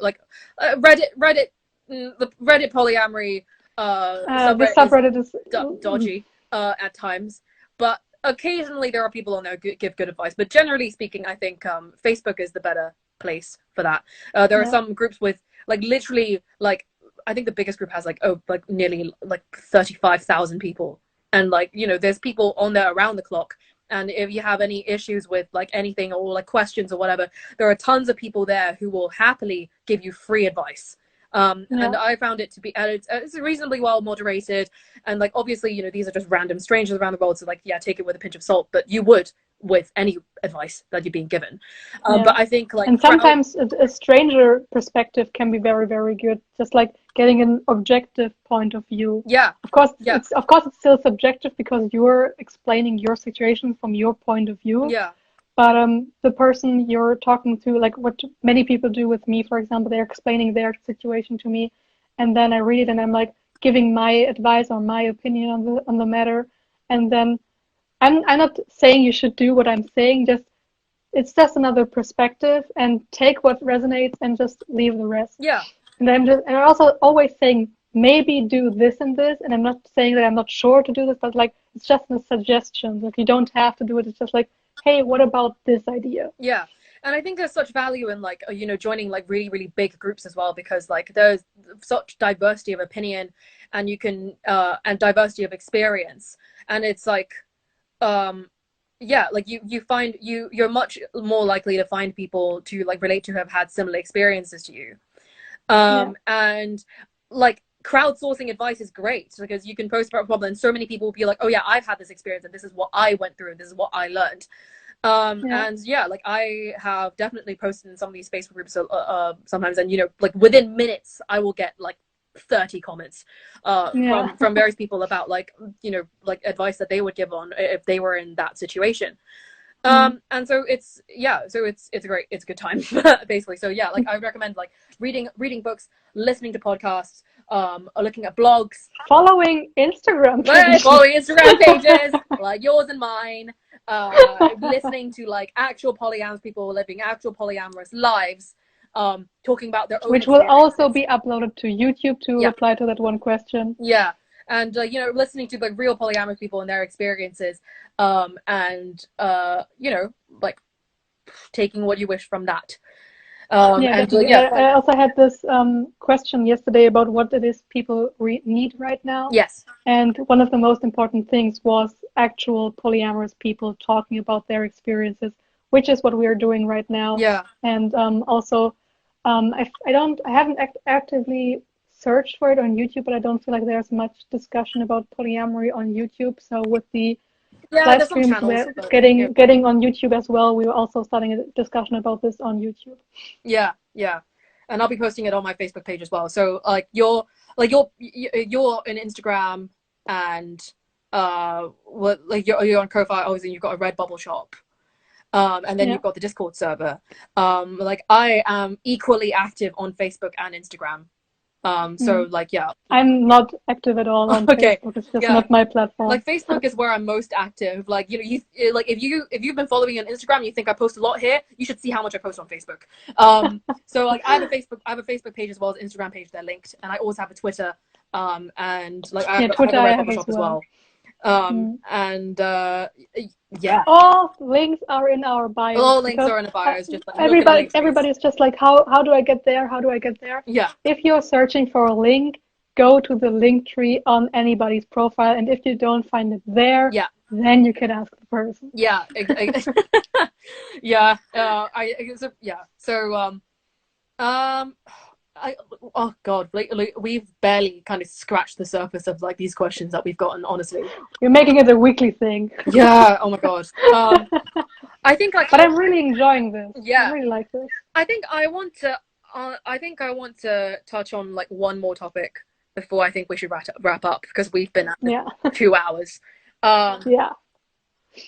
Reddit, the Reddit polyamory. The subreddit is dodgy at times, but occasionally there are people on there who give good advice. But generally speaking, I think Facebook is the better place for that. There are some groups with like literally like, I think the biggest group has like nearly like 35,000 people, and like, you know, there's people on there around the clock. And if you have any issues with like anything or like questions or whatever, there are tons of people there who will happily give you free advice. And I found it to be, it's reasonably well moderated. And like, obviously, you know, these are just random strangers around the world. So like, yeah, take it with a pinch of salt, but you would with any advice that you're being given. But I think like, and sometimes a stranger perspective can be very, very good. Just like getting an objective point of view. Yeah. Of course, it's still subjective because you're explaining your situation from your point of view. Yeah. But the person you're talking to, like what many people do with me, for example, they're explaining their situation to me, and then I read it and I'm like giving my advice or my opinion on the matter, and then I'm not saying you should do what I'm saying. It's just another perspective, and take what resonates and just leave the rest. Yeah. And I'm also always saying maybe do this and this, and I'm not saying that I'm not sure to do this, but like it's just a suggestion. Like you don't have to do it. It's just like, hey, what about this idea? Yeah. And I think there's such value in like, you know, joining like really, really big groups as well, because like there's such diversity of opinion, and you can and diversity of experience. And it's like, like you find you're much more likely to find people to like relate to who have had similar experiences to you. And like crowdsourcing advice is great because you can post about a problem and so many people will be like, oh yeah, I've had this experience and this is what I went through and this is what I learned. And like I have definitely posted in some of these Facebook groups sometimes, and you know, like within minutes I will get like 30 comments from various people about like, you know, like advice that they would give on if they were in that situation. And so it's a good time basically. So yeah, like I recommend like reading books, listening to podcasts, or looking at blogs, following Instagram pages like yours and mine, listening to like actual polyamorous people living actual polyamorous lives, talking about their own which will also be uploaded to YouTube to reply to that one question. And you know, listening to like real polyamorous people and their experiences, and you know, like taking what you wish from that. I also had this question yesterday about what it is people need right now. Yes. And one of the most important things was actual polyamorous people talking about their experiences, which is what we are doing right now. Yeah. And also, I haven't actively searched for it on YouTube, but I don't feel like there's much discussion about polyamory on YouTube. So with the live streams getting on YouTube as well, we were also starting a discussion about this on YouTube. Yeah, and I'll be posting it on my Facebook page as well. So like you're in Instagram, and you're on Ko-fi, obviously you've got a Redbubble shop, and then you've got the Discord server. Like I am equally active on Facebook and Instagram. So like, yeah, I'm not active at all on Facebook. It's just not my platform. Like Facebook is where I'm most active. Like, you know, you like if you've been following me on Instagram and you think I post a lot here, you should see how much I post on Facebook. So like I have a Facebook page as well as Instagram page. They're linked, and I also have a Twitter. And like I have a Redbubble shop as well. And all links are in our bio. All links are in the bio. Just like everybody's just like, how do I get there? How do I get there? Yeah. If you're searching for a link, go to the link tree on anybody's profile, and if you don't find it there, then you can ask the person. Yeah. Oh god, like, we've barely kind of scratched the surface of like these questions that we've gotten, honestly. You're making it a weekly thing. Yeah, oh my god. I think like, but I'm really enjoying this. Yeah, I really like this. I think I want to touch on like one more topic before I think we should wrap up, because we've been at Yeah. 2 hours. Yeah.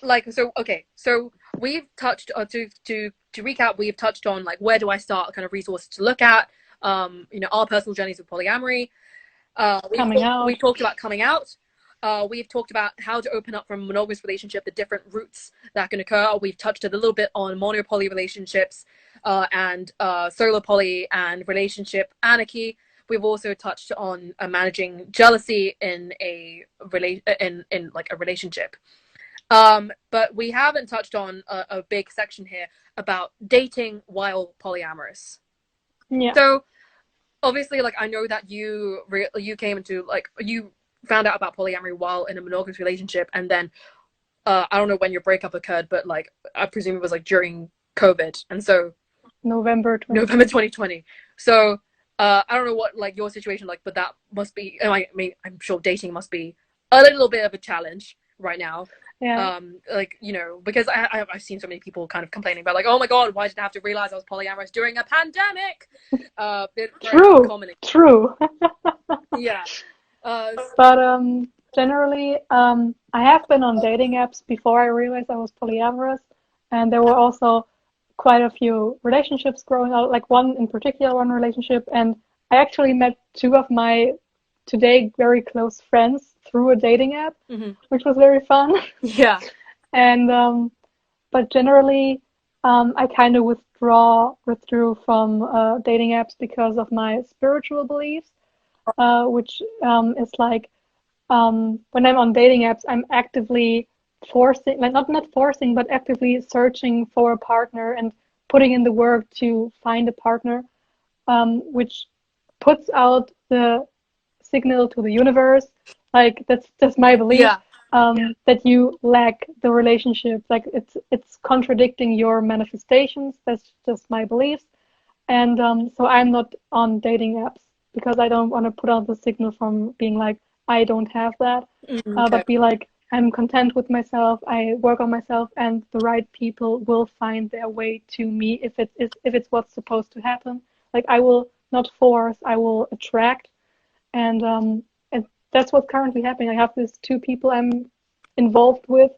Like, so okay, so we've touched to recap, we've touched on like where do I start, kind of resources to look at, you know, our personal journeys with polyamory. We've talked about coming out. We've talked about how to open up from a monogamous relationship, the different routes that can occur. We've touched a little bit on monopoly relationships, and solo poly and relationship anarchy. We've also touched on managing jealousy in a in like a relationship. But we haven't touched on a big section here about dating while polyamorous. Yeah. So obviously, like, I know that you came into, like, you found out about polyamory while in a monogamous relationship, and then I don't know when your breakup occurred, but like I presume it was like during COVID, and so November 2020. So I don't know what like your situation like, but that must be. I mean, I'm sure dating must be a little bit of a challenge right now. Yeah. Like, you know, because I've seen so many people kind of complaining about like, oh my god, why did I have to realize I was polyamorous during a pandemic? True. Yeah. But generally, I have been on dating apps before I realized I was polyamorous, and there were also quite a few relationships growing out, like one in particular, one relationship, and I actually met two of my today very close friends through a dating app, which was very fun. Yeah. And but generally, I kind of withdrew from dating apps because of my spiritual beliefs, which is like when I'm on dating apps, I'm actively forcing, like not forcing, but actively searching for a partner and putting in the work to find a partner, which puts out the signal to the universe, like that's my belief, that you lack the relationship, like it's contradicting your manifestations. That's just my beliefs, and so I'm not on dating apps because I don't want to put out the signal from being like I don't have that, but be like I'm content with myself. I work on myself, and the right people will find their way to me if it's what's supposed to happen. Like I will not force, I will attract. And that's what's currently happening. I have these two people I'm involved with,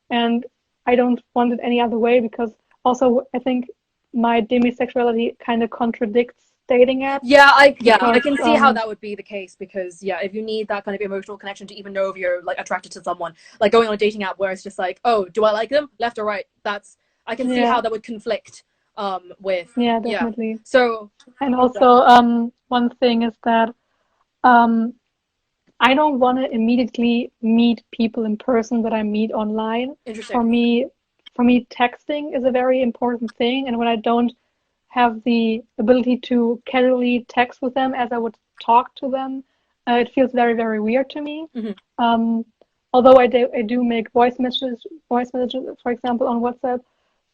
and I don't want it any other way because also I think my demisexuality kind of contradicts dating apps. I can see how that would be the case, because if you need that kind of emotional connection to even know if you're like attracted to someone, like going on a dating app where it's just like, oh, do I like them, left or right? I can see how that would conflict with definitely. So, and also one thing is that I don't want to immediately meet people in person that I meet online. Interesting. For me, texting is a very important thing, and when I don't have the ability to casually text with them as I would talk to them, it feels very, very weird to me. Although I do make voice messages, for example, on WhatsApp,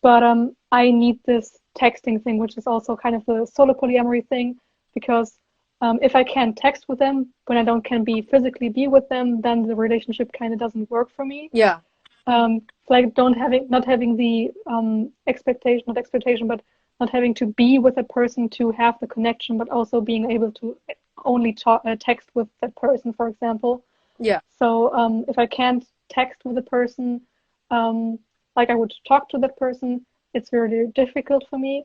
but I need this texting thing, which is also kind of the solo polyamory thing, because if I can't text with them when I can be physically be with them, then the relationship kind of doesn't work for me. Yeah. Like not having the but not having to be with a person to have the connection, but also being able to only text with that person, for example. Yeah. So if I can't text with a person, like I would talk to that person, it's very difficult for me.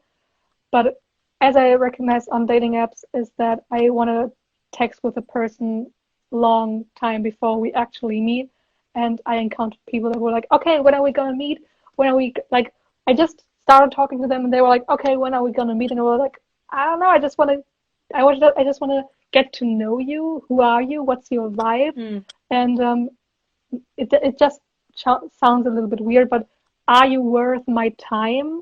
But as I recognize on dating apps is that I want to text with a person long time before we actually meet. And I encountered people that were like, okay, when are we going to meet? When are we, like, I just started talking to them and they were like, okay, when are we going to meet? And I was like, I don't know, I just want to get to know you. Who are you? What's your vibe? And it just sounds a little bit weird, but are you worth my time?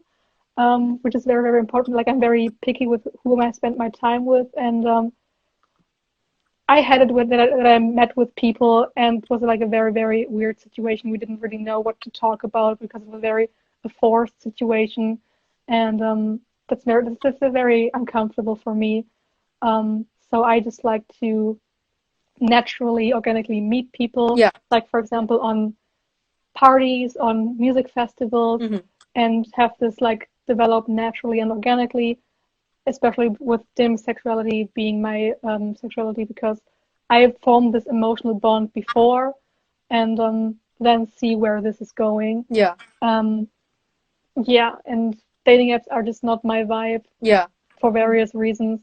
Which is very, very important. Like I'm very picky with whom I spend my time with, and I had it with that I met with people, and it was like a very, very weird situation. We didn't really know what to talk about because it was a forced situation, and that's very uncomfortable for me. So I just like to naturally, organically meet people. Yeah. Like for example, on parties, on music festivals, and have this like develop naturally and organically, especially with demisexuality being my sexuality, because I formed this emotional bond before, and then see where this is going. Yeah. Yeah, and dating apps are just not my vibe. Yeah. For various reasons.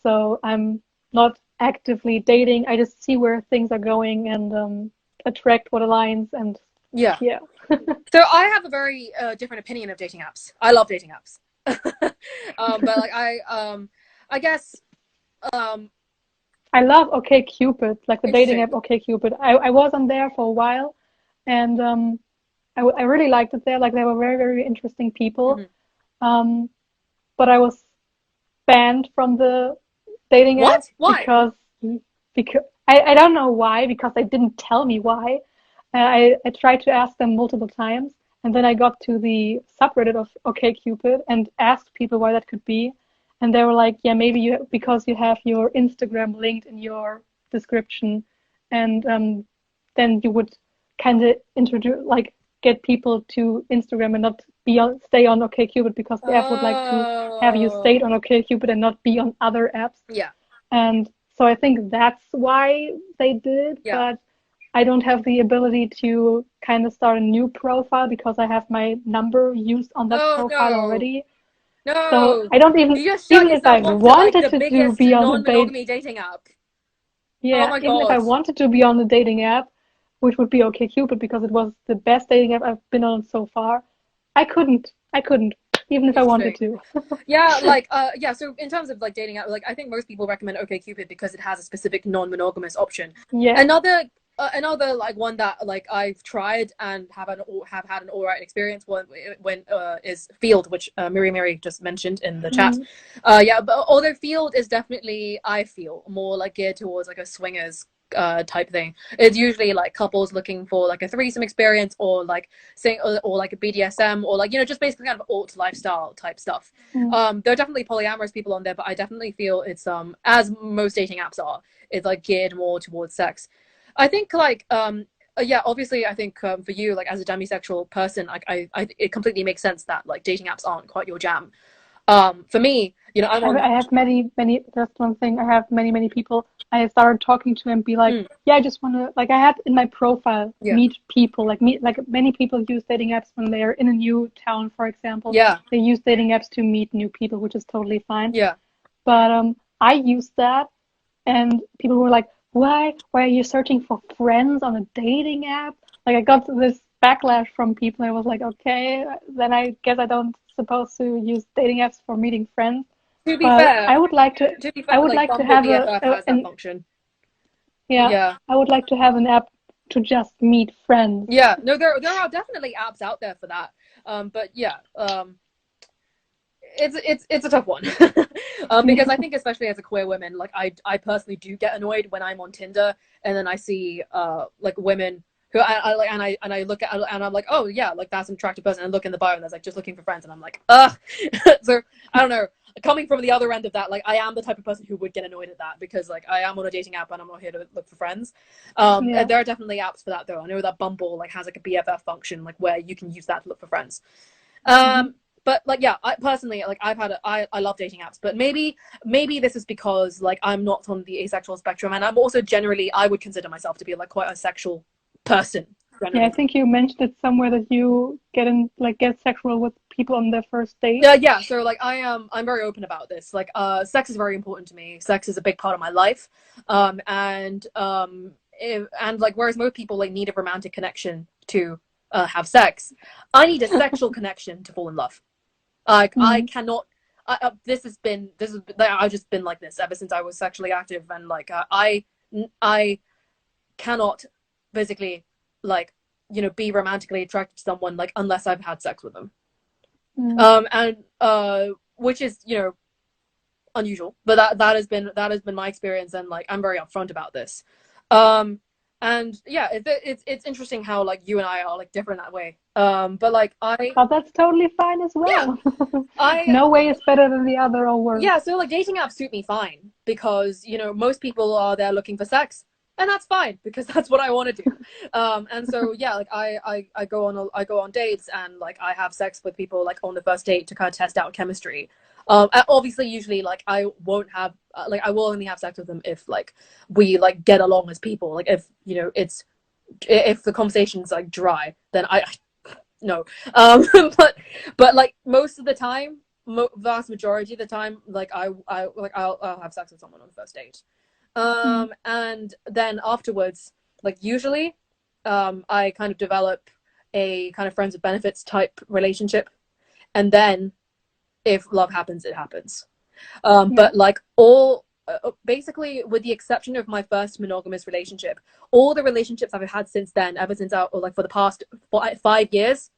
So I'm not actively dating. I just see where things are going and attract what aligns. And yeah. So I have a very different opinion of dating apps. I love dating apps. But like I guess I love OkCupid, like the dating app OkCupid. I was on there for a while, and I really liked it there. Like they were very, very interesting people. Mm-hmm. But I was banned from the dating app. Why? Because I don't know why, because they didn't tell me why. I tried to ask them multiple times, and then I got to the subreddit of OkCupid and asked people why that could be, and they were like, yeah, maybe because you have your Instagram linked in your description, and then you would kind of get people to Instagram and not stay on OkCupid, because the app would like to have you stay on OkCupid and not be on other apps. Yeah. And so I think that's why they did. Yeah. But I don't have the ability to kind of start a new profile because I have my number used on that profile already. No. So I don't even if I wanted to be on the dating app. Yeah, oh my even God. if I wanted to be on the dating app, which would be OkCupid because it was the best dating app I've been on so far, I couldn't, even if I wanted to. Yeah, so in terms of like dating app, like I think most people recommend OkCupid because it has a specific non-monogamous option. Yeah. Another like one that like I've tried and have had an all right experience when is Field, which Mary just mentioned in the chat. But although Field is definitely, I feel, more like geared towards like a swingers type thing. It's usually like couples looking for like a threesome experience, or like or like a BDSM, or like, you know, just basically kind of alt lifestyle type stuff. There are definitely polyamorous people on there, but I definitely feel it's as most dating apps are, it's like geared more towards sex. I think like obviously I think for you, like as a demisexual person, like I it completely makes sense that like dating apps aren't quite your jam. For me, you know, I have many, that's one thing. I have many people I started talking to and be like, yeah, I just want to, like, I had in my profile, meet people, like many people use dating apps when they're in a new town, for example. Yeah. They use dating apps to meet new people, which is totally fine. Yeah. But I used that, and people were like, why are you searching for friends on a dating app? Like, I got this backlash from people. I was like, okay, then I guess I don't supposed to use dating apps for meeting friends. To be fair, I would like to have that function. Yeah, I would like to have an app to just meet friends. Yeah, no, there are definitely apps out there for that. But yeah, it's a tough one. Because I think especially as a queer woman, like I personally do get annoyed when I'm on Tinder and then I see like women who I like, and I look at, and I'm like, oh yeah, like that's an attractive person, and I look in the bio and there's like just looking for friends, and I'm like, ugh. So I don't know, coming from the other end of that, like I am the type of person who would get annoyed at that, because like I am on a dating app and I'm not here to look for friends. And there are definitely apps for that though. I know that Bumble like has like a BFF function, like where you can use that to look for friends. But like, yeah, I personally, like I love dating apps, but maybe this is because like I'm not on the asexual spectrum, and I'm also generally, I would consider myself to be like quite a sexual person. Generally. Yeah, I think you mentioned it somewhere that you get sexual with people on their first date. Yeah. So like I'm very open about this. Like sex is very important to me. Sex is a big part of my life. And like whereas most people like need a romantic connection to have sex, I need a sexual connection to fall in love. Like I cannot. I've just been like this ever since I was sexually active, and like I cannot physically, like, you know, be romantically attracted to someone like unless I've had sex with them. And which is, you know, unusual, but that has been my experience, and like I'm very upfront about this. And yeah, it's interesting how like you and I are like different that way. But like that's totally fine as well. Yeah. No way is better than the other or worse. Yeah, so like dating apps suit me fine, because, you know, most people are there looking for sex, and that's fine because that's what I want to do. And so yeah, like I go on dates, and like I have sex with people like on the first date to kind of test out chemistry. Obviously, usually, like, I won't have, like, I will only have sex with them if, like, we, like, get along as people. Like, if, you know, if the conversation's, like, dry, then no. But, like, most of the time, vast majority of the time, like, I'll have sex with someone on the first date. And then afterwards, like, usually, I kind of develop a kind of friends with benefits type relationship. And then if love happens, it happens. But like basically, with the exception of my first monogamous relationship, all the relationships I've had since then, ever since or like for the past 5 years,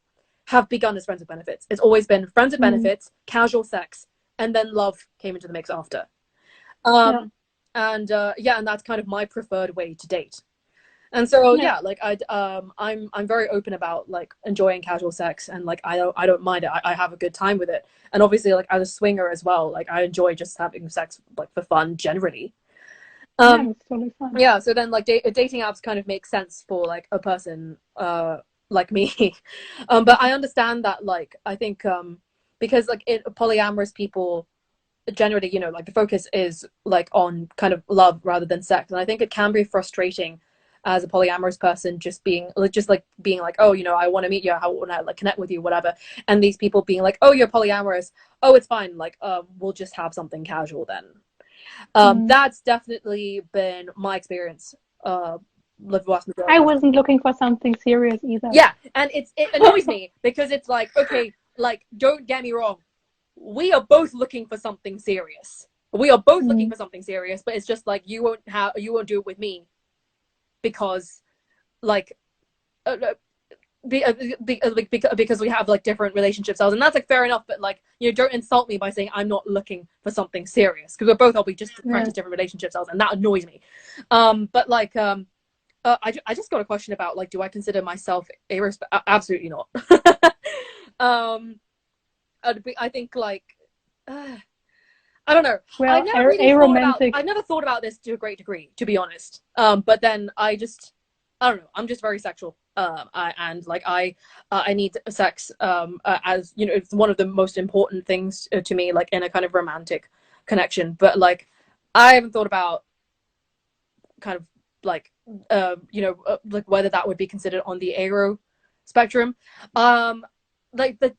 have begun as friends with benefits. It's always been friends with benefits, casual sex, and then love came into the mix after. And that's kind of my preferred way to date. And so like I'm very open about like enjoying casual sex, and like I don't mind it. I have a good time with it. And obviously, like, as a swinger as well, like I enjoy just having sex like for fun generally. It's totally fun. Yeah, so then like dating apps kind of make sense for like a person like me. But I understand that, like, I think because like polyamorous people generally, you know, like the focus is like on kind of love rather than sex, and I think it can be frustrating as a polyamorous person just being like, oh, you know, I want to meet you, I want to like connect with you, whatever, and these people being like, oh, you're polyamorous, oh, it's fine, like we'll just have something casual then. That's definitely been my experience. I wasn't looking for something serious either. Yeah, and it annoys me because it's like, okay, like, don't get me wrong, we are both looking for something serious. We are both looking for something serious, but it's just like you won't do it with me because like because we have like different relationship styles, and that's like fair enough, but like, you know, don't insult me by saying I'm not looking for something serious, because we're both probably just practice different relationship styles, and that annoys me. But like I just got a question about like, do I consider myself absolutely not. I think like I don't know. Well, I've never thought about this to a great degree, to be honest. But then I don't know. I'm just very sexual. I need sex. As you know, it's one of the most important things to me, like in a kind of romantic connection. But like, I haven't thought about kind of like, like whether that would be considered on the aro spectrum. Like the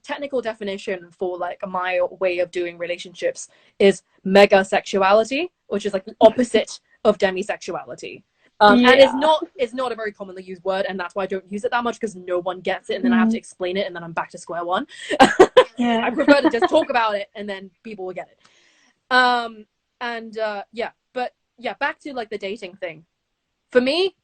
technical definition for like my way of doing relationships is mega sexuality, which is like the opposite of demisexuality. And it's not a very commonly used word, and that's why I don't use it that much, because no one gets it, and then I have to explain it, and then I'm back to square one. I prefer to just talk about it, and then people will get it. Back to like the dating thing. For me,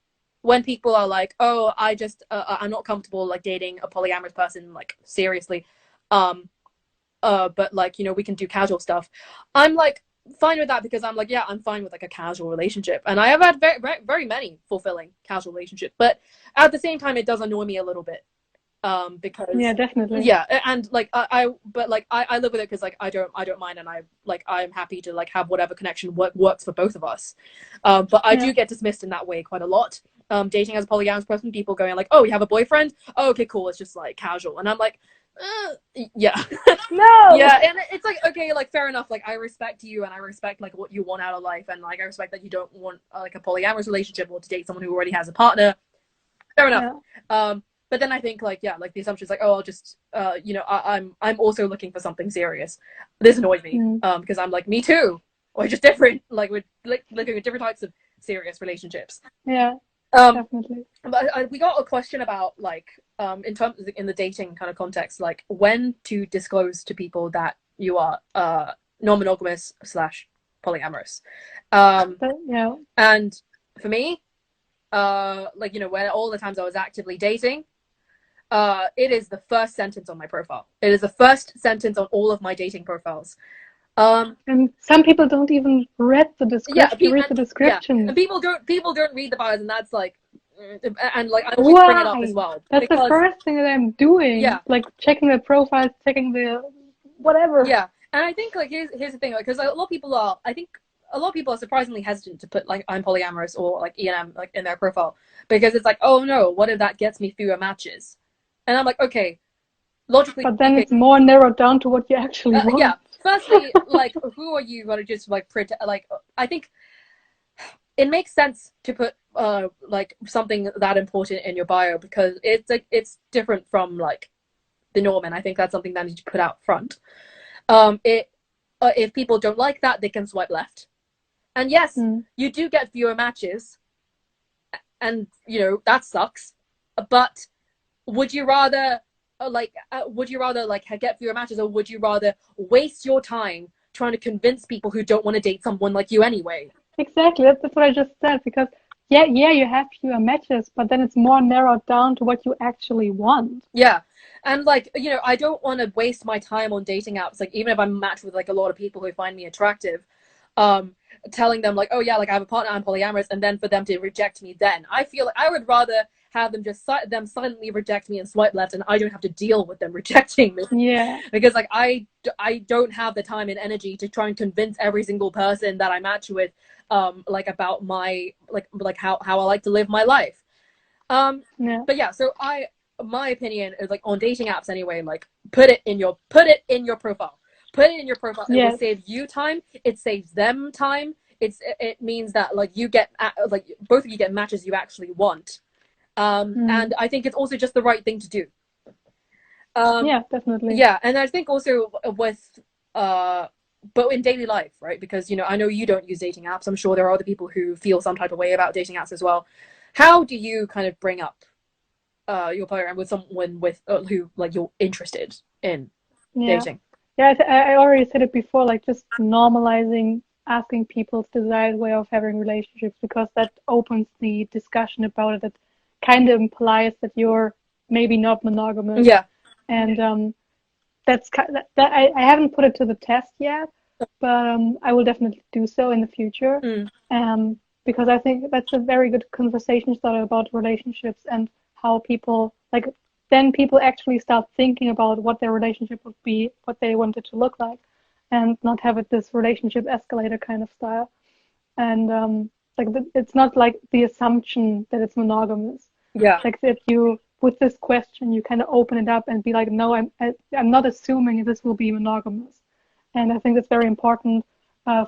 when people are like, oh, I'm not comfortable like dating a polyamorous person like seriously, but like, you know, we can do casual stuff, I'm like fine with that, because I'm like, yeah, I'm fine with like a casual relationship, and I have had very, very, very many fulfilling casual relationships, but at the same time it does annoy me a little bit, because definitely, and like I live with it, because like I don't mind, and I'm happy to like have whatever connection works for both of us, but I do get dismissed in that way quite a lot. Dating as a polyamorous person, people going like, oh, you have a boyfriend? Oh, okay, cool, it's just like casual. And I'm like, yeah. No. Yeah, and it's like, okay, like fair enough, like I respect you, and I respect like what you want out of life, and like I respect that you don't want like a polyamorous relationship or to date someone who already has a partner. Fair enough. But then I think like, yeah, like the assumption is like, oh, I'll just you know, I'm also looking for something serious. This annoys me, because I'm like, me too. We're just different, like we're like looking at different types of serious relationships. Definitely. But we got a question about like in terms of in the dating kind of context, like when to disclose to people that you are non-monogamous / polyamorous. And for me, like, you know, when all the times I was actively dating, it is the first sentence on my profile. It is the first sentence on all of my dating profiles. And some people don't even read the description. And people don't read the bios, and that's like, and like I always bring it up as well. That's the first thing that I'm doing. Yeah, like checking the profiles, checking the whatever. Yeah, and I think like here's the thing, because like, a lot of people are surprisingly hesitant to put like I'm polyamorous or like E&M like in their profile, because it's like, oh no, what if that gets me fewer matches? And I'm like, okay, logically. But then it's more narrowed down to what you actually want. Yeah. firstly, like, who are you gonna just like pretend? Like, I think it makes sense to put like something that important in your bio, because it's like it's different from like the norm, and I think that's something that needs to put out front. If people don't like that, they can swipe left. And yes, you do get fewer matches, and you know that sucks. But would you rather get fewer matches, or would you rather waste your time trying to convince people who don't want to date someone like you anyway? Exactly. That's what I just said. Because yeah, you have fewer matches, but then it's more narrowed down to what you actually want. Yeah. And like, you know, I don't want to waste my time on dating apps. Like, even if I'm matched with like a lot of people who find me attractive, telling them like, oh yeah, like I have a partner, I'm polyamorous, and then for them to reject me, then I feel like I would rather have them just silently reject me and swipe left, and I don't have to deal with them rejecting me. Yeah. Because like I don't have the time and energy to try and convince every single person that I match with like about my like how I like to live my life. Yeah. But yeah, so my opinion is like on dating apps anyway, like put it in your profile. Put it in your profile. It Yes. will save you time. It saves them time. It means that like you get like both of you get matches you actually want. And I think it's also just the right thing to do. Yeah, definitely. Yeah, and I think also with but in daily life, right? Because, you know, I know you don't use dating apps. I'm sure there are other people who feel some type of way about dating apps as well. How do you kind of bring up your partner with someone with who like you're interested in dating? Yeah, I already said it before, like just normalizing asking people's desired way of having relationships, because that opens the discussion about it. That kind of implies that you're maybe not monogamous. Yeah. And that's that I haven't put it to the test yet, but I will definitely do so in the future. Because I think that's a very good conversation starter about relationships and how people like then people actually start thinking about what their relationship would be, what they want it to look like, and not have it this relationship escalator kind of style. And like it's not like the assumption that it's monogamous. Yeah. Like that you with this question you kind of open it up and be like, no, I'm not assuming this will be monogamous. And I think that's very important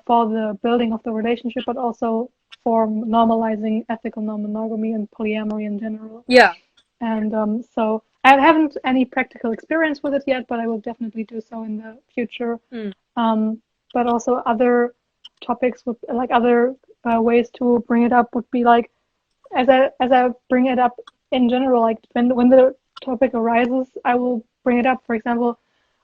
for the building of the relationship, but also for normalizing ethical non-monogamy and polyamory in general. Yeah. And so I haven't any practical experience with it yet, but I will definitely do so in the future. But also other topics would like other ways to bring it up would be like as I bring it up in general, like when the topic arises, I will bring it up. For example,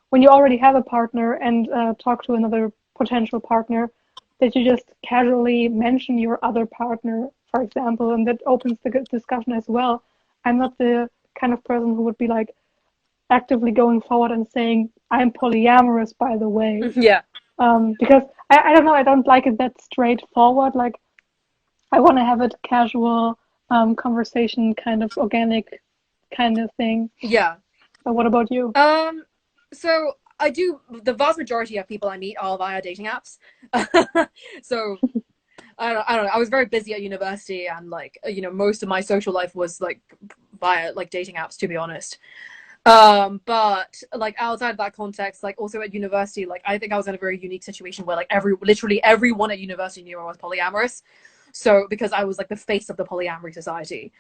when you already have a partner and talk to another potential partner, that you just casually mention your other partner, for example, and that opens the discussion as well. I'm not the kind of person who would be like actively going forward and saying, I'm polyamorous, by the way. Yeah. Because I don't know, I don't like it that straightforward. Like, I want to have it casual, conversation, kind of organic kind of thing. Yeah. But what about you? So I do, the vast majority of people I meet are via dating apps. So I don't know. I was very busy at university, and like, you know, most of my social life was like via like dating apps, to be honest. But like outside of that context, like also at university, like I think I was in a very unique situation where like literally everyone at university knew I was polyamorous. So because I was like the face of the polyamory society.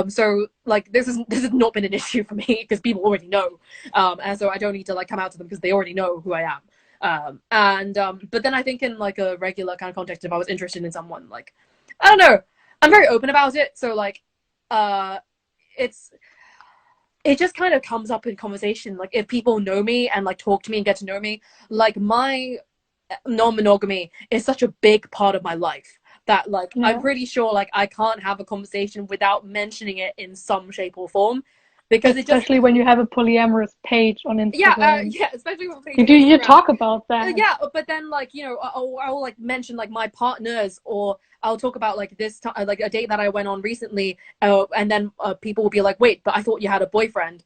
So like this has not been an issue for me because people already know. And so I don't need to like come out to them because they already know who I am. But then I think in like a regular kind of context, if I was interested in someone, like, I don't know, I'm very open about it. So like, it just kind of comes up in conversation. Like if people know me and like talk to me and get to know me, like my non-monogamy is such a big part of my life that like, I'm pretty sure like I can't have a conversation without mentioning it in some shape or form. Because especially when you have a polyamorous page on Instagram. Yeah, especially when you talk about that. Yeah, but then like, you know, I'll like mention like my partners, or I'll talk about like this time, like a date that I went on recently, and then people will be like, wait, but I thought you had a boyfriend.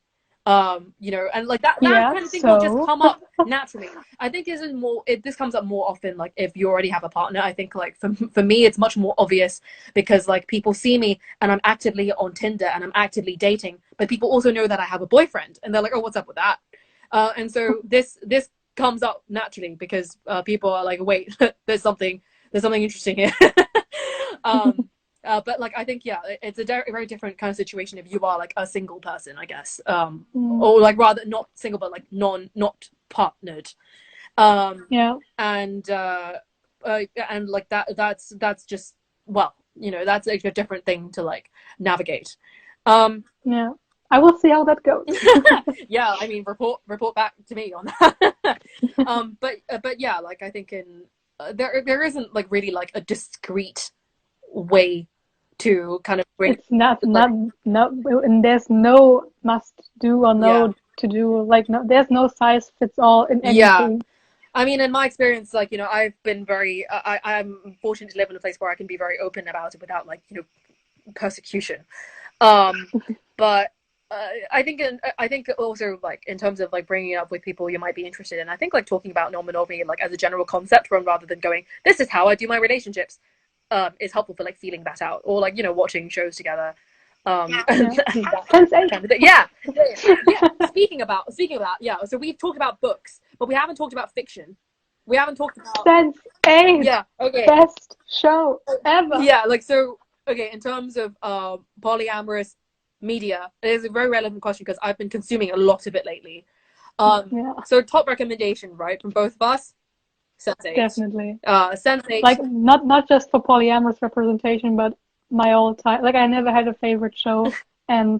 You know, and like that kind of thing will just come up naturally. I think this comes up more often like if you already have a partner. I think like for me it's much more obvious because like people see me and I'm actively on Tinder and I'm actively dating, but people also know that I have a boyfriend and they're like, oh, what's up with that? And so this comes up naturally because people are like, wait, there's something interesting here. But like I think it's a very different kind of situation if you are like a single person, I guess, or like rather not single but like not partnered, and like that's just, well, you know, that's like a different thing to like navigate. I will see how that goes. Yeah, I mean, report back to me on that. But yeah, like I think in there isn't like really like a discrete way to kind of bring. It's not, and there's no must do or no to do. Like there's no size fits all in anything. Yeah. I mean, in my experience, like, you know, I've been very, I'm fortunate to live in a place where I can be very open about it without like, you know, persecution. But I think also like in terms of like bringing it up with people you might be interested in, I think like talking about non-monogamy like as a general concept rather than going, this is how I do my relationships, is helpful for like feeling that out, or like, you know, watching shows together. Yeah. Speaking about, so we've talked about books, but we haven't talked about fiction. We haven't talked about Sense8. Yeah, okay. Best show ever. Yeah, like, so okay, in terms of polyamorous media, it is a very relevant question because I've been consuming a lot of it lately. So top recommendation, right, from both of us, Sense8. Definitely. Sense8. Like not just for polyamorous representation, but my all time. Like I never had a favorite show, and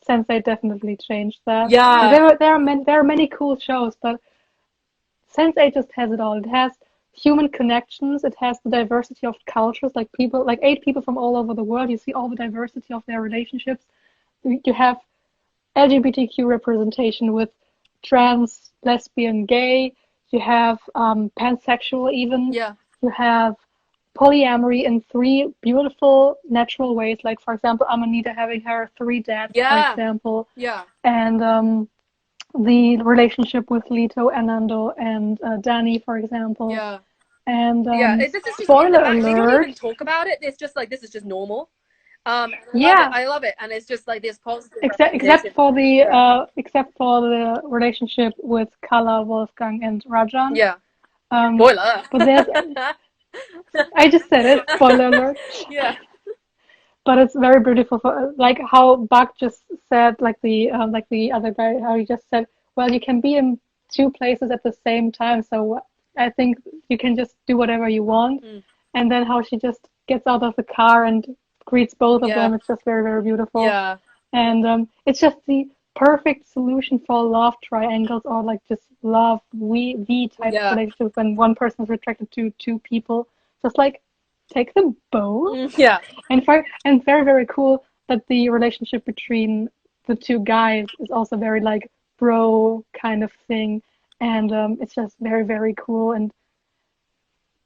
Sense8 definitely changed that. Yeah. There are many cool shows, but Sense8 just has it all. It has human connections. It has the diversity of cultures. Like people, like 8 people from all over the world. You see all the diversity of their relationships. You have LGBTQ representation with trans, lesbian, gay. You have pansexual even. Yeah. You have polyamory in 3 beautiful natural ways. Like, for example, Amanita having her 3 dads, for example. Yeah. And the relationship with Lito, Anando, and Danny, for example. Yeah. And this is just spoiler alert. They don't alert. even talk about it. It's just like, this is just normal. I love it, and it's just like this positive. Except for the relationship with Kala, Wolfgang, and Rajan. Yeah. Spoiler. But there's. I just said it. Spoiler alert. Yeah. But it's very beautiful, for like how Buck just said, like the other guy, how he just said, well, you can be in 2 places at the same time, so I think you can just do whatever you want. And then how she just gets out of the car and greets both of them. It's just very, very beautiful. Yeah. And it's just the perfect solution for love triangles, or like just love V type relationships when one person is attracted to 2 people. Just like take them both. Yeah. And very, very cool that the relationship between the 2 guys is also very like bro kind of thing. And it's just very, very cool. And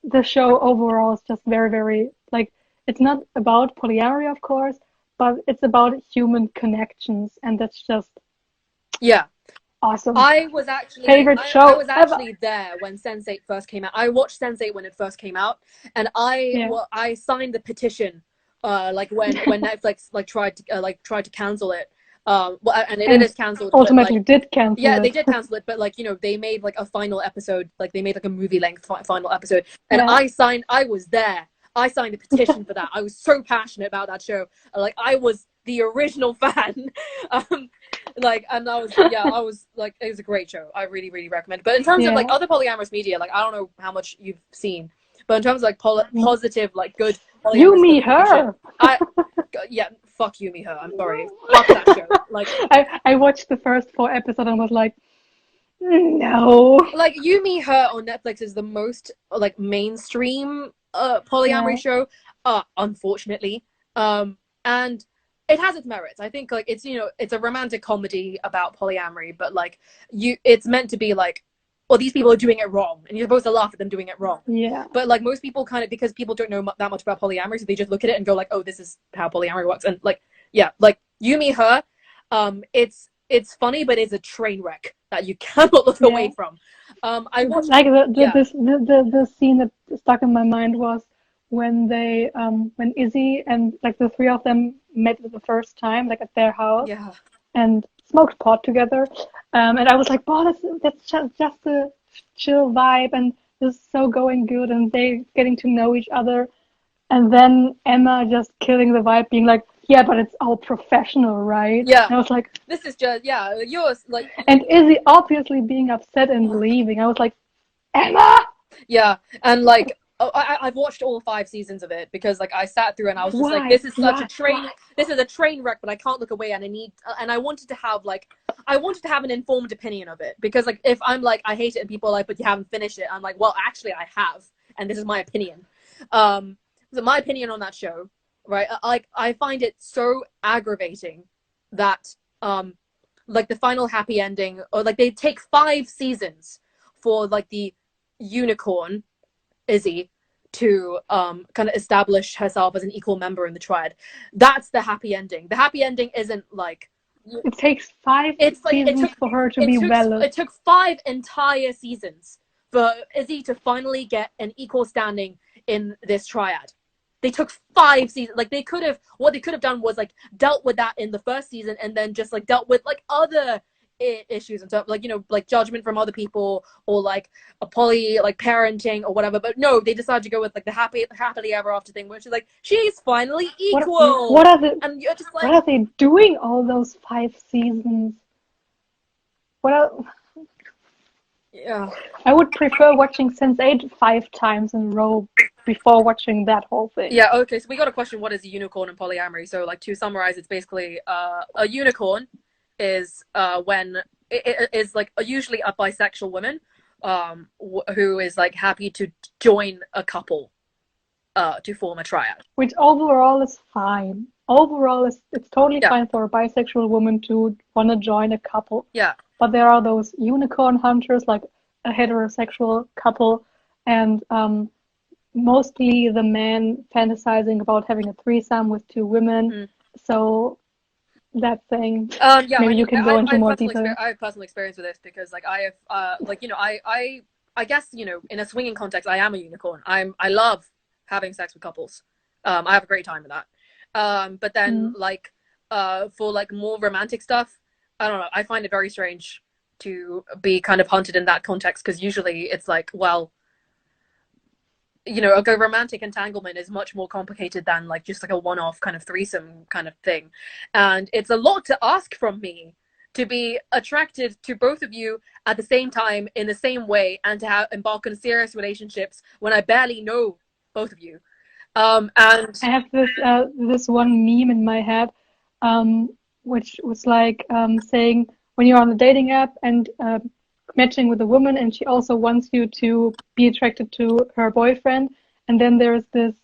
the show overall is just very, very, like, it's not about polyamory, of course, but it's about human connections. And that's just awesome. I was actually there when Sense8 first came out. I watched Sense8 when it first came out, and I signed the petition like when Netflix like tried to cancel it. And it is cancelled. Ultimately, did cancel. Yeah, it. They did cancel it, but like, you know, they made like a final episode, like they made like a movie length final episode, and I was there. I signed a petition for that. I was so passionate about that show. Like, I was the original fan. Like, and I was like, it was a great show. I really, really recommend it. But in terms of like other polyamorous media, like, I don't know how much you've seen, but in terms of like positive, like good polyamorous You, me, her. Fuck You, Me, Her. I'm sorry. Fuck that show. Like, I watched the first 4 episodes and was like, no. Like, You, Me, Her on Netflix is the most like mainstream polyamory show, unfortunately. And it has its merits. I think like it's, you know, it's a romantic comedy about polyamory, but like it's meant to be like, well, these people are doing it wrong, and you're supposed to laugh at them doing it wrong. Yeah. But like most people kind of, because people don't know that much about polyamory, so they just look at it and go like, oh, this is how polyamory works. And like, like You, Me, Her, it's funny, but it's a train wreck that you cannot look away from. I watched like the scene that stuck in my mind was when they when Izzy and like the 3 of them met for the first time, like at their house. Yeah. And smoked pot together, and I was like, "Wow, that's just the chill vibe, and this is so going good, and they getting to know each other. And then Emma just killing the vibe, being like, yeah, but it's all professional, right? Yeah. And I was like, this is just, yeah, yours, like. and Izzy obviously being upset and leaving. I was like, Emma! Yeah, and like, I've watched all 5 seasons of it because like I sat through and I was just like, this is such a train. This is a train wreck, but I can't look away, and I wanted to have like, I wanted to have an informed opinion of it, because like if I'm like I hate it and people are like, but you haven't finished it, I'm like, well, actually I have, and this is my opinion. So my opinion on that show, right? Like I find it so aggravating that like the final happy ending, or like they take 5 seasons for like the unicorn Izzy to kind of establish herself as an equal member in the triad. That's the happy ending. The happy ending isn't like, it takes 5 seasons for her to be valid. It took 5 entire seasons for Izzy to finally get an equal standing in this triad. They took 5 seasons. Like what they could have done was like dealt with that in the first season, and then just like dealt with like other issues and stuff, like, you know, like judgment from other people, or like a poly like parenting or whatever. But no, they decided to go with like the happily ever after thing, which is like, she's finally equal. What are the, and you're just like, what are they doing all those 5 seasons? yeah, I would prefer watching Sense8 5 times in a row before watching that whole thing. Yeah, okay, so we got a question, what is a unicorn in polyamory? So like, to summarize, it's basically a unicorn is when it is like usually a bisexual woman who is like happy to join a couple to form a triad, which overall is fine. Overall, it's totally fine for a bisexual woman to want to join a couple. Yeah. But there are those unicorn hunters, like a heterosexual couple, and mostly the man fantasizing about having a threesome with 2 women. So that thing, yeah, maybe you can go into more detail. I have personal experience with this because like I have like, you know, I guess, you know, in a swinging context, I am a unicorn. I love having sex with couples. I have a great time with that. But then like for like more romantic stuff, I don't know, I find it very strange to be kind of hunted in that context, because usually it's like, well, you know, a romantic entanglement is much more complicated than like just like a one-off kind of threesome kind of thing. And it's a lot to ask from me to be attracted to both of you at the same time in the same way, and to embark on serious relationships when I barely know both of you. And I have this one meme in my head, which was like saying, when you're on the dating app and matching with a woman, and she also wants you to be attracted to her boyfriend, and then there's this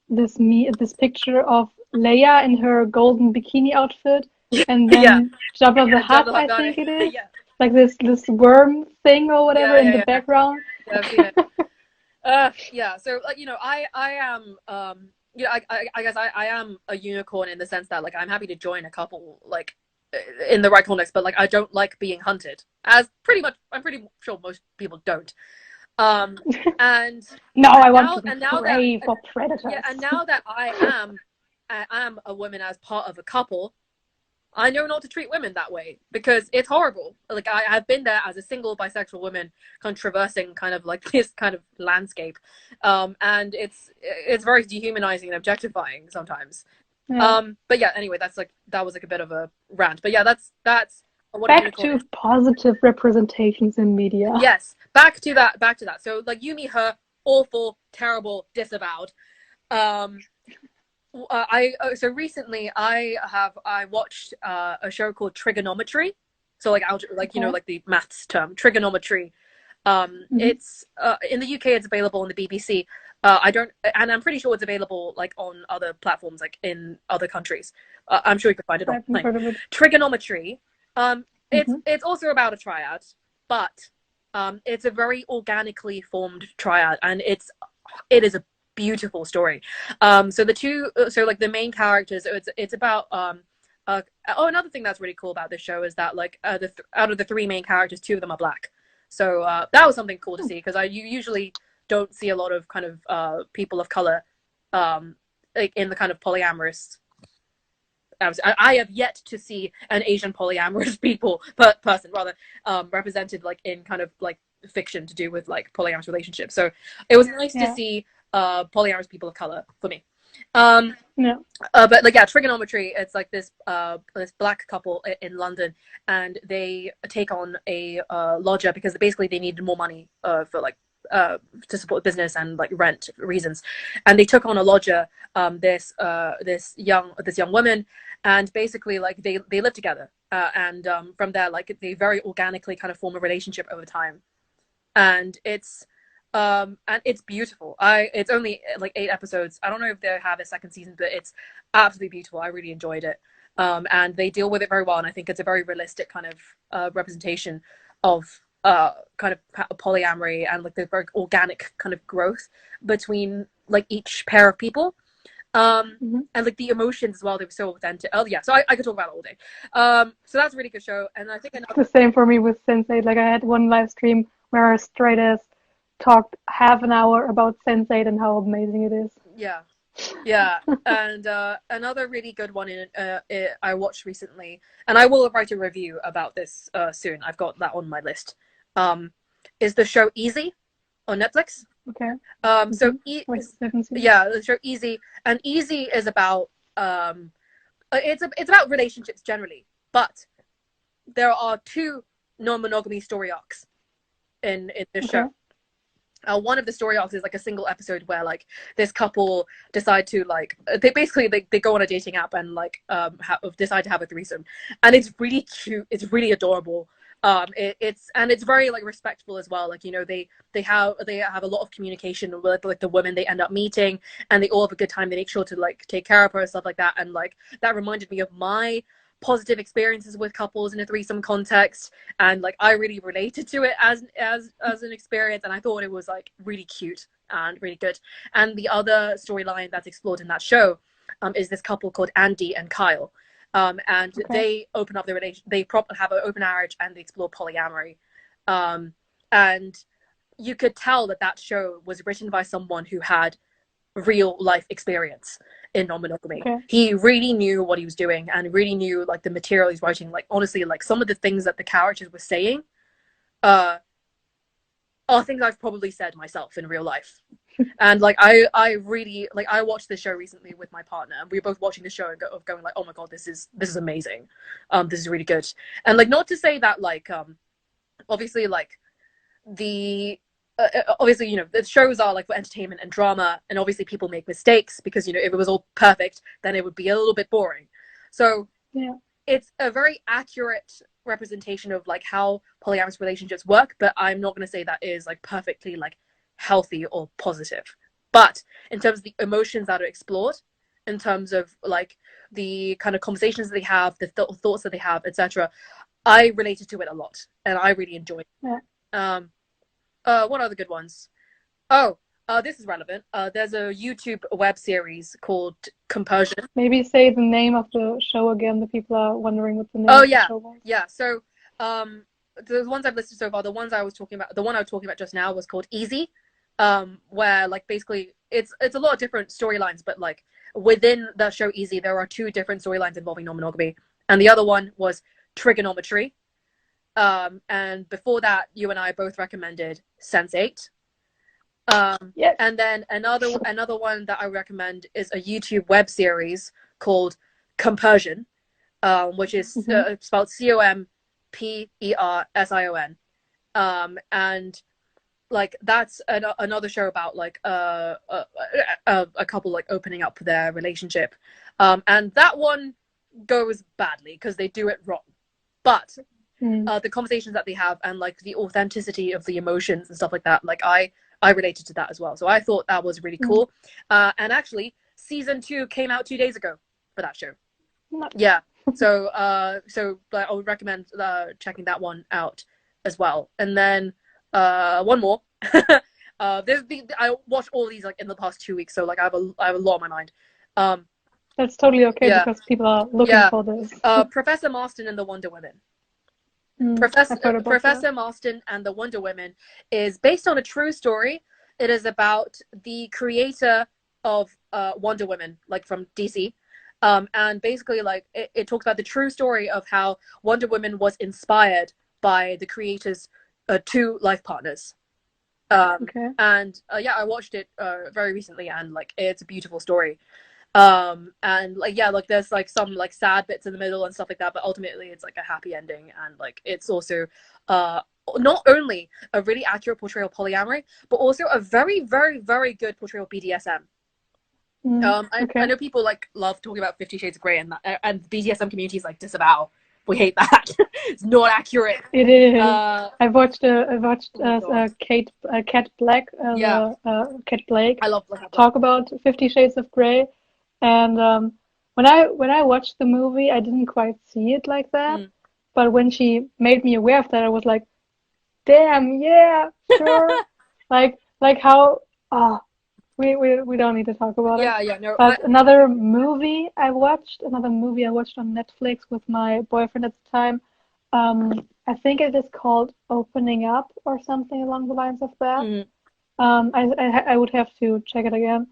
this picture of Leia in her golden bikini outfit, and then Jabba the Hutt, I think it is, like this worm thing or whatever in the background. Yeah, I've seen it. Yeah, so like, you know, I am you know, I guess I am a unicorn in the sense that like I'm happy to join a couple like in the right context, but like I don't like being hunted, as I'm pretty sure most people don't. And no, I want to prey for predators. Yeah, and now that I am a woman as part of a couple, I know not to treat women that way, because it's horrible. Like I have been there as a single bisexual woman, kind of traversing kind of like this kind of landscape, and it's very dehumanizing and objectifying sometimes. Yeah. But yeah, anyway, that was like a bit of a rant. But yeah, that's what back to positive representations in media. Yes, back to that. So like, you meet her, awful, terrible, disavowed. So recently I watched a show called Trigonometry. So like you know, like the maths term trigonometry. It's in the UK it's available on the BBC. And I'm pretty sure it's available like on other platforms, like in other countries. I'm sure you can find it online. Trigonometry. It's also about a triad, but it's a very organically formed triad, and it is a beautiful story. So the main characters, it's about another thing that's really cool about this show is that like out of the 3 main characters, 2 of them are black. So that was something cool to see, because you usually don't see a lot of kind of people of color like in the kind of polyamorous I have yet to see an Asian polyamorous person rather, represented like in kind of like fiction to do with like polyamorous relationships. So it was nice to see polyamorous people of color for me. But like, yeah, trigonometry, it's like this this black couple in London, and they take on a lodger because basically they needed more money for like to support the business and like rent reasons, and they took on a lodger, this young woman, and basically like they live together, and from there like they very organically kind of form a relationship over time, and it's beautiful. It's only like 8 episodes. I don't know if they have a second season, but it's absolutely beautiful. I really enjoyed it, and they deal with it very well, and I think it's a very realistic kind of representation of kind of polyamory and like the very organic kind of growth between like each pair of people, and like the emotions as well. They were so authentic. Oh yeah, so I could talk about it all day. So that's a really good show, and I think the same for me with Sense8. Like I had one live stream where I straight as talked half an hour about Sense8 and how amazing it is. Yeah, and another really good one I watched recently, and I will write a review about this soon. I've got that on my list. Is the show Easy on Netflix? Okay. So the show Easy, and Easy is about it's about relationships generally, but there are 2 non-monogamy story arcs in this show. One of the story arcs is like a single episode where like this couple decide to like they go on a dating app and like decide to have a threesome, and it's really cute. It's really adorable. It's very like respectful as well. Like, you know, they have a lot of communication with like the women they end up meeting, and they all have a good time. They make sure to like take care of her and stuff like that. And like that reminded me of my positive experiences with couples in a threesome context, and like I really related to it as an experience, and I thought it was like really cute and really good. And the other storyline that's explored in that show is this couple called Andy and Kyle, and they open up their relation. They have an open marriage, and they explore polyamory, and you could tell that show was written by someone who had real life experience in non-monogamy. He really knew what he was doing, and really knew like the material he's writing. Like honestly, like some of the things that the characters were saying are things I've probably said myself in real life. And like I really like, I watched this show recently with my partner, and we were both watching the show and going like, oh my god, this is amazing. This is really good. And like, not to say that like obviously like the obviously, you know, the shows are like for entertainment and drama, and obviously people make mistakes, because, you know, if it was all perfect, then it would be a little bit boring. So it's a very accurate representation of like how polyamorous relationships work, but I'm not going to say that is like perfectly like healthy or positive. But in terms of the emotions that are explored, in terms of like the kind of conversations that they have, the thoughts that they have, etc., I related to it a lot, and I really enjoyed it. What are the good ones? This is relevant. There's a YouTube web series called Compersion. Maybe say the name of the show again. The people are wondering what the name of the show was. Yeah. So, the ones I've listed so far, the one I was talking about just now was called Easy, where like basically it's a lot of different storylines, but like within the show Easy, there are 2 different storylines involving non-monogamy, and the other one was Trigonometry. And before that, you and I both recommended Sense8. And then another one that I recommend is a YouTube web series called Compersion, which is spelled COMPERSION. And like that's another show about like a couple like opening up their relationship, and that one goes badly because they do it wrong, but the conversations that they have and like the authenticity of the emotions and stuff like that, like I related to that as well. So I thought that was really cool. And actually season 2 came out 2 days ago for that show. Yeah. So I would recommend checking that one out as well. And then one more. I watched all these like in the past 2 weeks, so like I have a lot on my mind. That's totally okay, because people are looking for this. Professor Marston and the Wonder Women. Professor Marston and the Wonder Women is based on a true story. It is about the creator of Wonder Woman, like from DC, And basically, like, it talks about the true story of how Wonder Woman was inspired by the creator's two life partners. Okay. And yeah, I watched it very recently, and like, it's a beautiful story. And like, yeah, like, there's like some like sad bits in the middle and stuff like that, but ultimately it's like a happy ending, and like, it's also not only a really accurate portrayal of polyamory, but also a very, very, very good portrayal of BDSM. Okay. I know people like love talking about 50 Shades of Grey, and the BDSM community is like, disavow. We hate that. It's not accurate. It is. Oh my Cat Black, Yeah. Cat Blake, I love Black. talk about 50 Shades of Grey, and when I watched the movie, I didn't quite see it like that. But when she made me aware of that, I was like, damn, yeah, sure. like how we don't need to talk about it. Yeah, no. But another movie I watched on Netflix with my boyfriend at the time. I think it is called Opening Up or something along the lines of that. I would have to check it again,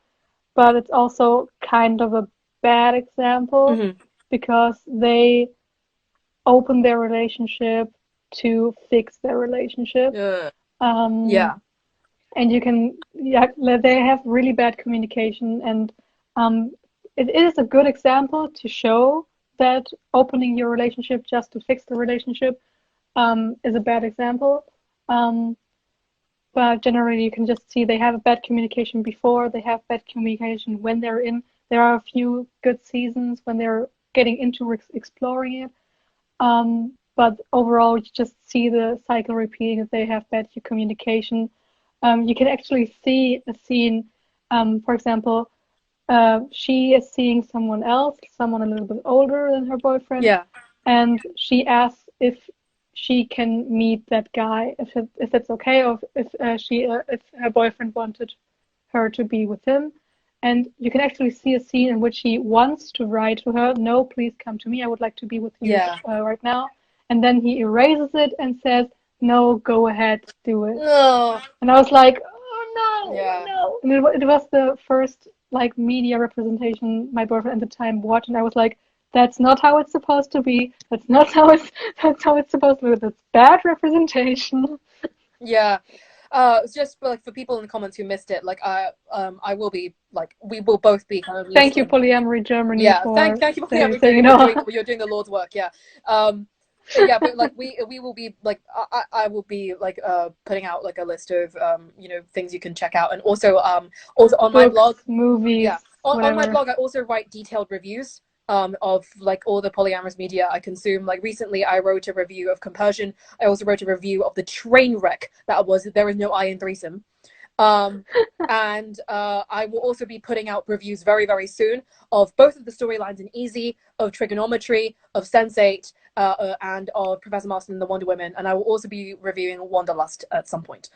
but it's also kind of a bad example because they open their relationship to fix their relationship. Yeah. And you can, yeah, they have really bad communication, and it is a good example to show that opening your relationship just to fix the relationship is a bad example. But generally, you can just see they have a bad communication before, they have bad communication when they're in. There are a few good seasons when they're getting into exploring it. But overall, you just see the cycle repeating, that they have bad communication. You can actually see a scene, for example, she is seeing someone else, someone a little bit older than her boyfriend. Yeah. And she asks if she can meet that guy, if it's okay, or if her boyfriend wanted her to be with him. And you can actually see a scene in which he wants to write to her, no, please come to me, I would like to be with you right now. And then he erases it and says, no, go ahead, do it. No. And I was like, oh no, Yeah. no. And it was the first like media representation my boyfriend at the time watched, and I was like, that's not how it's supposed to be. That's how it's supposed to be. That's bad representation. Yeah. It's just for, like, for people in the comments who missed it, like, I will be, like, we will both be kind of listening. Thank you, Polyamory Germany. Yeah, for thank you, Polyamory Germany. You're doing the Lord's work. Yeah. Yeah, but like, we will be like, I will be like putting out like a list of things you can check out, and also on books, my blog, movies, yeah, on my blog I also write detailed reviews of like all the polyamorous media I consume. Like, recently I wrote a review of Compersion. I also wrote a review of the train wreck that was There Is No I in Threesome. And I will also be putting out reviews very, very soon of both of the storylines in Easy, of Trigonometry, of Sense8, and of Professor Marston and the Wonder Women, and I will also be reviewing Wanderlust at some point.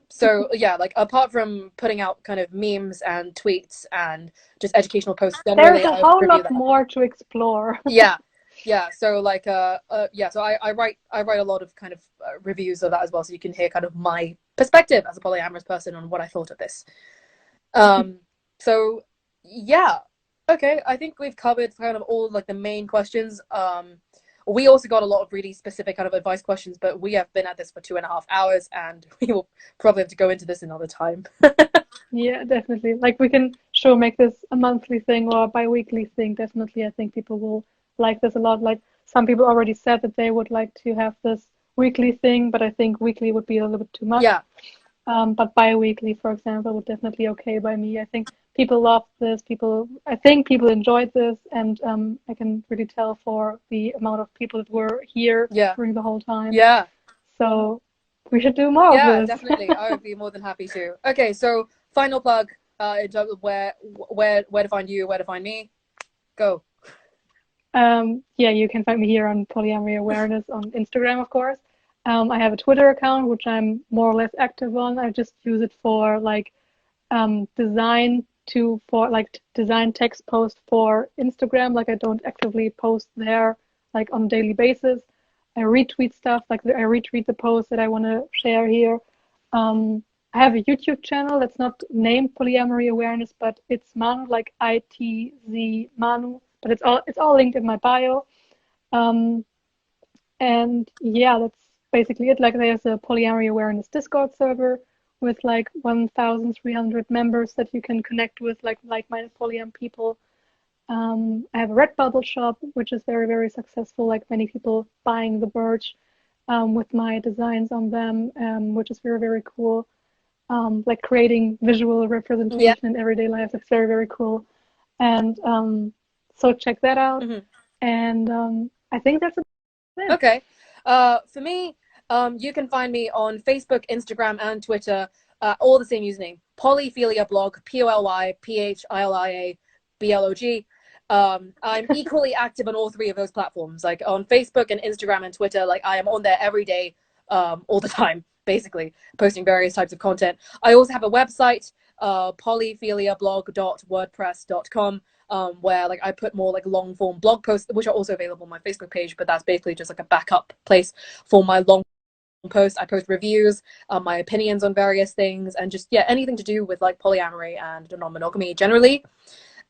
So yeah, like, apart from putting out kind of memes and tweets and just educational posts generally, there's a whole lot more to explore. Yeah, so like so I write a lot of kind of reviews of that as well, so you can hear kind of my perspective as a polyamorous person on what I thought of this. So yeah, okay, I think we've covered kind of all like the main questions. We also got a lot of really specific kind of advice questions, but we have been at this for 2.5 hours, and we will probably have to go into this another time. Yeah, definitely. Like, we can make this a monthly thing or a bi-weekly thing. Definitely, I think people will like this a lot. Like, some people already said that they would like to have this weekly thing, but I think weekly would be a little bit too much. Yeah. But bi-weekly, for example, would definitely okay by me. I think people loved this. I think people enjoyed this, and I can really tell for the amount of people that were here during the whole time. Yeah. So we should do more of this. Yeah, definitely. I would be more than happy to. Okay, so final plug in terms of where to find you, where to find me. Go. Yeah, you can find me here on Polyamory Awareness on Instagram, of course. I have a Twitter account, which I'm more or less active on. I just use it for like design text post for Instagram. Like, I don't actively post there like on a daily basis. I retweet stuff, like I retweet the posts that I want to share here. I have a YouTube channel that's not named Polyamory Awareness, but it's Manu, like ITZ Manu. but it's all linked in my bio. And yeah, that's basically it. Like there's a Polyamory Awareness Discord server with like 1,300 members that you can connect with, like-minded polyam people. I have a Redbubble shop, which is very, very successful, like many people buying the merch with my designs on them, which is very, very cool. Like creating visual representation in everyday life. That's very, very cool. And so check that out. And I think that's it. Okay. For me, you can find me on Facebook, Instagram, and Twitter, all the same username, PolyphiliaBlog, PolyphiliaBlog. I'm equally active on all three of those platforms. Like on Facebook and Instagram and Twitter, like I am on there every day, all the time, basically, posting various types of content. I also have a website, polyphiliablog.wordpress.com, where like I put more like long form blog posts, which are also available on my Facebook page, but that's basically just like a backup place for my long posts. I post reviews, my opinions on various things, and just anything to do with like polyamory and non-monogamy generally.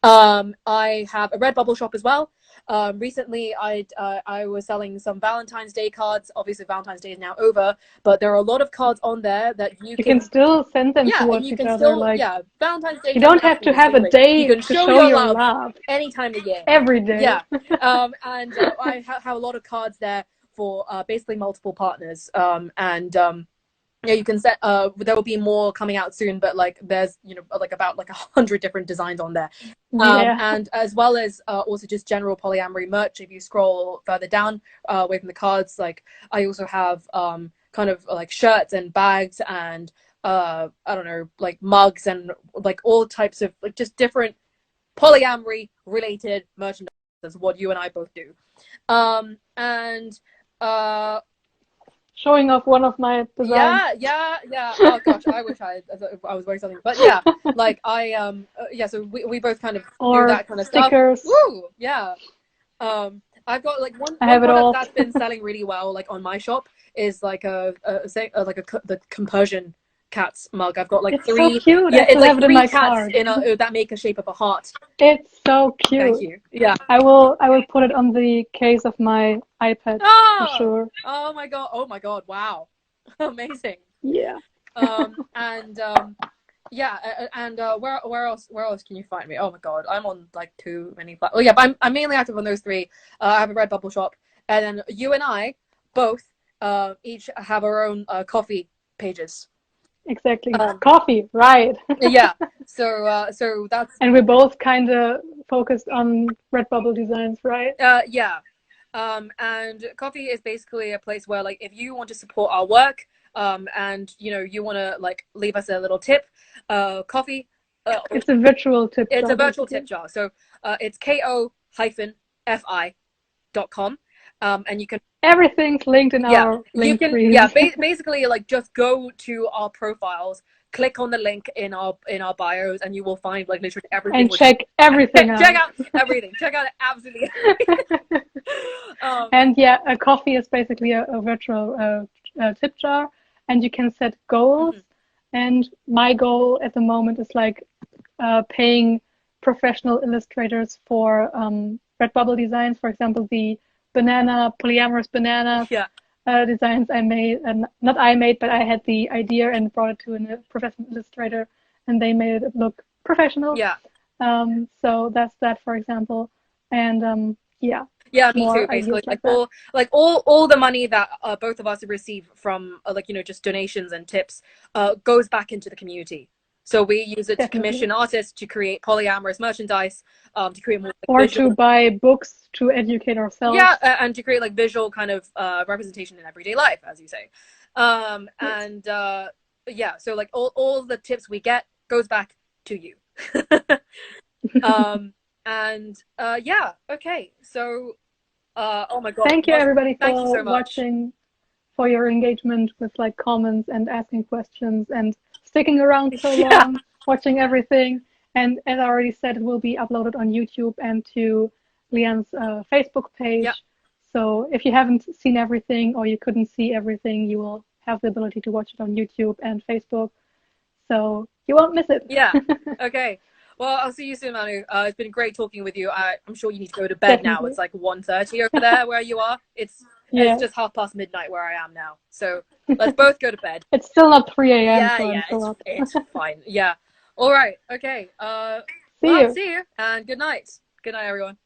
I have a Redbubble shop as well. Recently I was selling some Valentine's Day cards. Obviously Valentine's Day is now over, but there are a lot of cards on there that you can still send them towards each other. Still, like Valentine's Day. You don't have to have a day you can to show your love any time of year. Every day. Yeah. And I have a lot of cards there for basically multiple partners. Yeah, you can set there will be more coming out soon, but like there's like about like 100 different designs on there. And as well as also just general polyamory merch. If you scroll further down away from the cards, like I also have kind of like shirts and bags and I don't know, like mugs and like all types of like just different polyamory related merchandise. That's what you and I both do. Showing off one of my designs. Yeah. Oh gosh, I wish I was wearing something, but yeah, like so we both kind of do that kind of stickers. Stuff. Woo, yeah. I've got like one product that's been selling really well, like on my shop, is like the compersion cats mug. I've got like it's three. So cute. Yeah, it's like 3 cats card. that make a shape of a heart. It's so cute. Thank you. Yeah. I will put it on the case of my iPad for sure. Oh my god! Wow, amazing. Yeah. Where else can you find me? Oh my god, I'm on like too many platforms. Oh yeah, but I'm mainly active on those three. I have a Redbubble shop, and then you and I both each have our own coffee pages. Exactly. Coffee, right? Yeah. So that's. And we're both kind of focused on Redbubble designs, right? Yeah. And coffee is basically a place where, like, if you want to support our work, and you want to like leave us a little tip, coffee. It's a virtual tip. It's a virtual tip jar. So it's ko-fi.com. And you can. Everything's linked in our link tree. Yeah, basically, like, just go to our profiles, click on the link in our bios, and you will find like literally everything. And check everything out. Check out everything. Check out absolutely everything. And yeah, a coffee is basically a virtual tip jar, and you can set goals. And my goal at the moment is like paying professional illustrators for Redbubble designs. For example, the polyamorous banana designs I made, and not I made, but I had the idea and brought it to a professional illustrator, and they made it look professional. Yeah. So that's that, for example, and yeah. Yeah, me too. Basically, like all the money that both of us receive from just donations and tips goes back into the community. So we use it to commission artists to create polyamorous merchandise, to create more to buy books to educate ourselves. Yeah, and to create like visual kind of representation in everyday life, as you say. So like all the tips we get goes back to you. Okay. So oh my god. Thank you everybody Thank you for so much. Watching, for your engagement with like comments and asking questions and sticking around so long, watching everything. And as I already said, it will be uploaded on YouTube and to Leanne's Facebook page. So if you haven't seen everything or you couldn't see everything, you will have the ability to watch it on YouTube and Facebook. So you won't miss it. Yeah. Okay. Well, I'll see you soon, Manu. It's been great talking with you. I'm sure you need to go to bed now. Definitely. It's like 1:30 over there where you are. It's just midnight where I am now. So let's both go to bed. It's still not 3 a.m. Yeah, so yeah, I'm still up. it's fine. Yeah. All right. Okay. See Well, you. see you and good night. Good night, everyone.